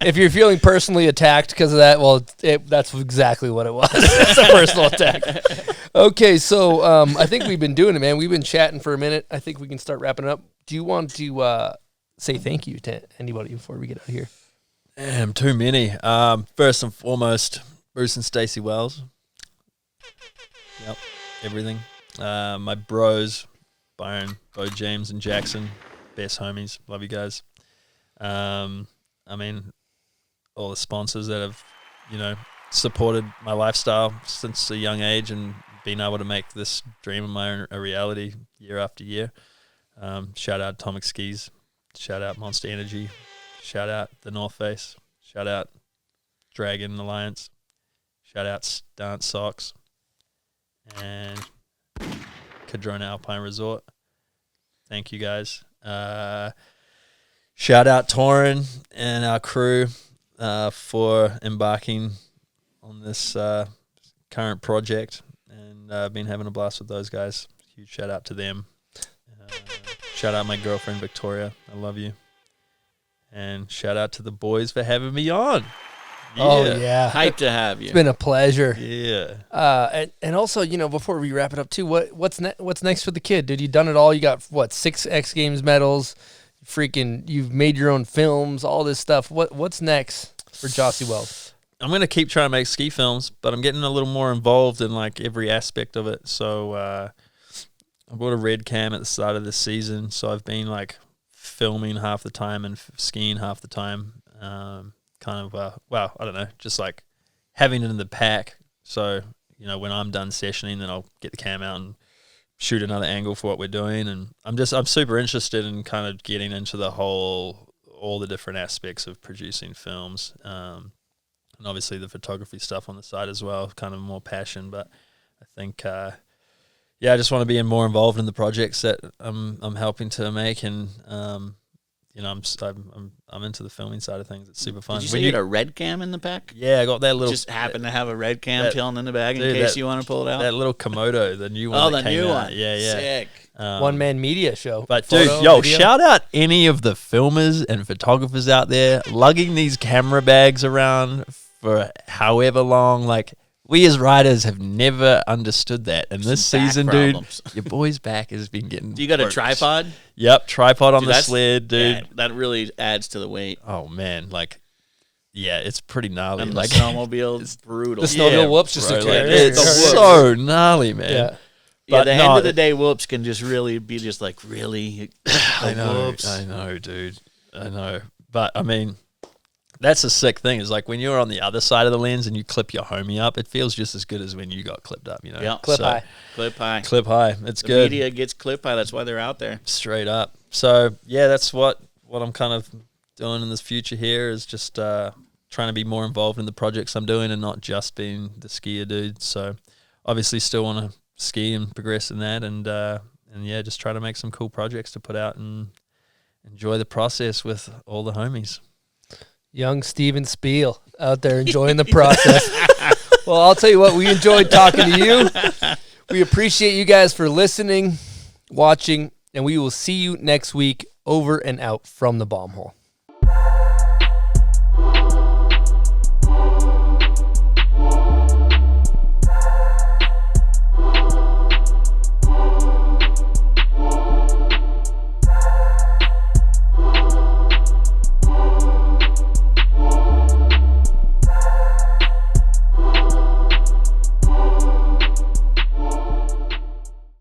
If you're feeling personally attacked because of that, well, that's exactly what it was. It's a personal attack. Okay, so I think we've been doing it, man. We've been chatting for a minute. I think we can start wrapping it up. Do you want to say thank you to anybody before we get out of here? Damn, too many. First and foremost, Bruce and Stacey Wells. Yep, everything. My bros, Byron, Bo James, and Jackson, best homies. Love you guys. I mean, all the sponsors that have, supported my lifestyle since a young age and been able to make this dream of mine a reality year after year. Shout out Atomic Skis. Shout out Monster Energy. Shout out the North Face. Shout out Dragon Alliance. Shout out Stance Socks. And Cadrona Alpine Resort. Thank you guys. Shout out Torin and our crew for embarking on this current project. And I've been having a blast with those guys. Huge shout out to them. Shout out my girlfriend, Victoria. I love you. And shout out to the boys for having me on. Yeah. Oh, yeah. Hyped to have you. It's been a pleasure. Yeah. And also, before we wrap it up too, what's next for the kid? Dude, you done it all. You got 6 X Games medals. You've made your own films, all this stuff. What's next for Jossi Wells? I'm going to keep trying to make ski films, but I'm getting a little more involved in like every aspect of it. So I bought a red cam at the start of this season, so I've been like filming half the time and skiing half the time. I don't know, just like having it in the pack. So, when I'm done sessioning, then I'll get the cam out and shoot another angle for what we're doing. And I'm super interested in kind of getting into all the different aspects of producing films. And obviously the photography stuff on the side as well, kind of more passion. But I think, I just want to be more involved in the projects that I'm helping to make. And, I'm into the filming side of things. It's super fun. Did you say you had a red cam in the pack? Yeah, I got that little. Just happened to have a red cam chilling in the bag in dude, case you want to pull it out. That little Komodo, the new one. Oh, that the came new out. one. Yeah. Sick. One-man media show. But Photo, dude, video. shout out any of the filmers and photographers out there lugging these camera bags around for however long. Like, we as riders have never understood that. And this Some back season, problems. dude, your boy's back has been getting. Do you got a worked. tripod? Yep, tripod on the that's- sled, dude. Yeah, that really adds to the weight. Oh man, it's pretty gnarly. And Like the snowmobile is brutal. The snowmobile whoops just bro, a like, carry. it's so gnarly, man. Yeah. Yeah, the no, end of the day whoops can just really be just like, really? I know, dude. I know. But, I mean, that's a sick thing. Is like when you're on the other side of the lens and you clip your homie up, it feels just as good as when you got clipped up, Yeah. Clip high. Clip high. Clip high. It's The good. media gets clip high. That's why they're out there. Straight up. So, yeah, that's what I'm kind of doing in this future here is just trying to be more involved in the projects I'm doing and not just being the skier dude. So obviously still want to ski and progress in that, and yeah, just try to make some cool projects to put out and enjoy the process with all the homies. Young Steven Spiel out there enjoying the process. Well, I'll tell you what, we enjoyed talking to you. We appreciate you guys for listening, watching, and we will see you next week. Over and out from the bomb hole.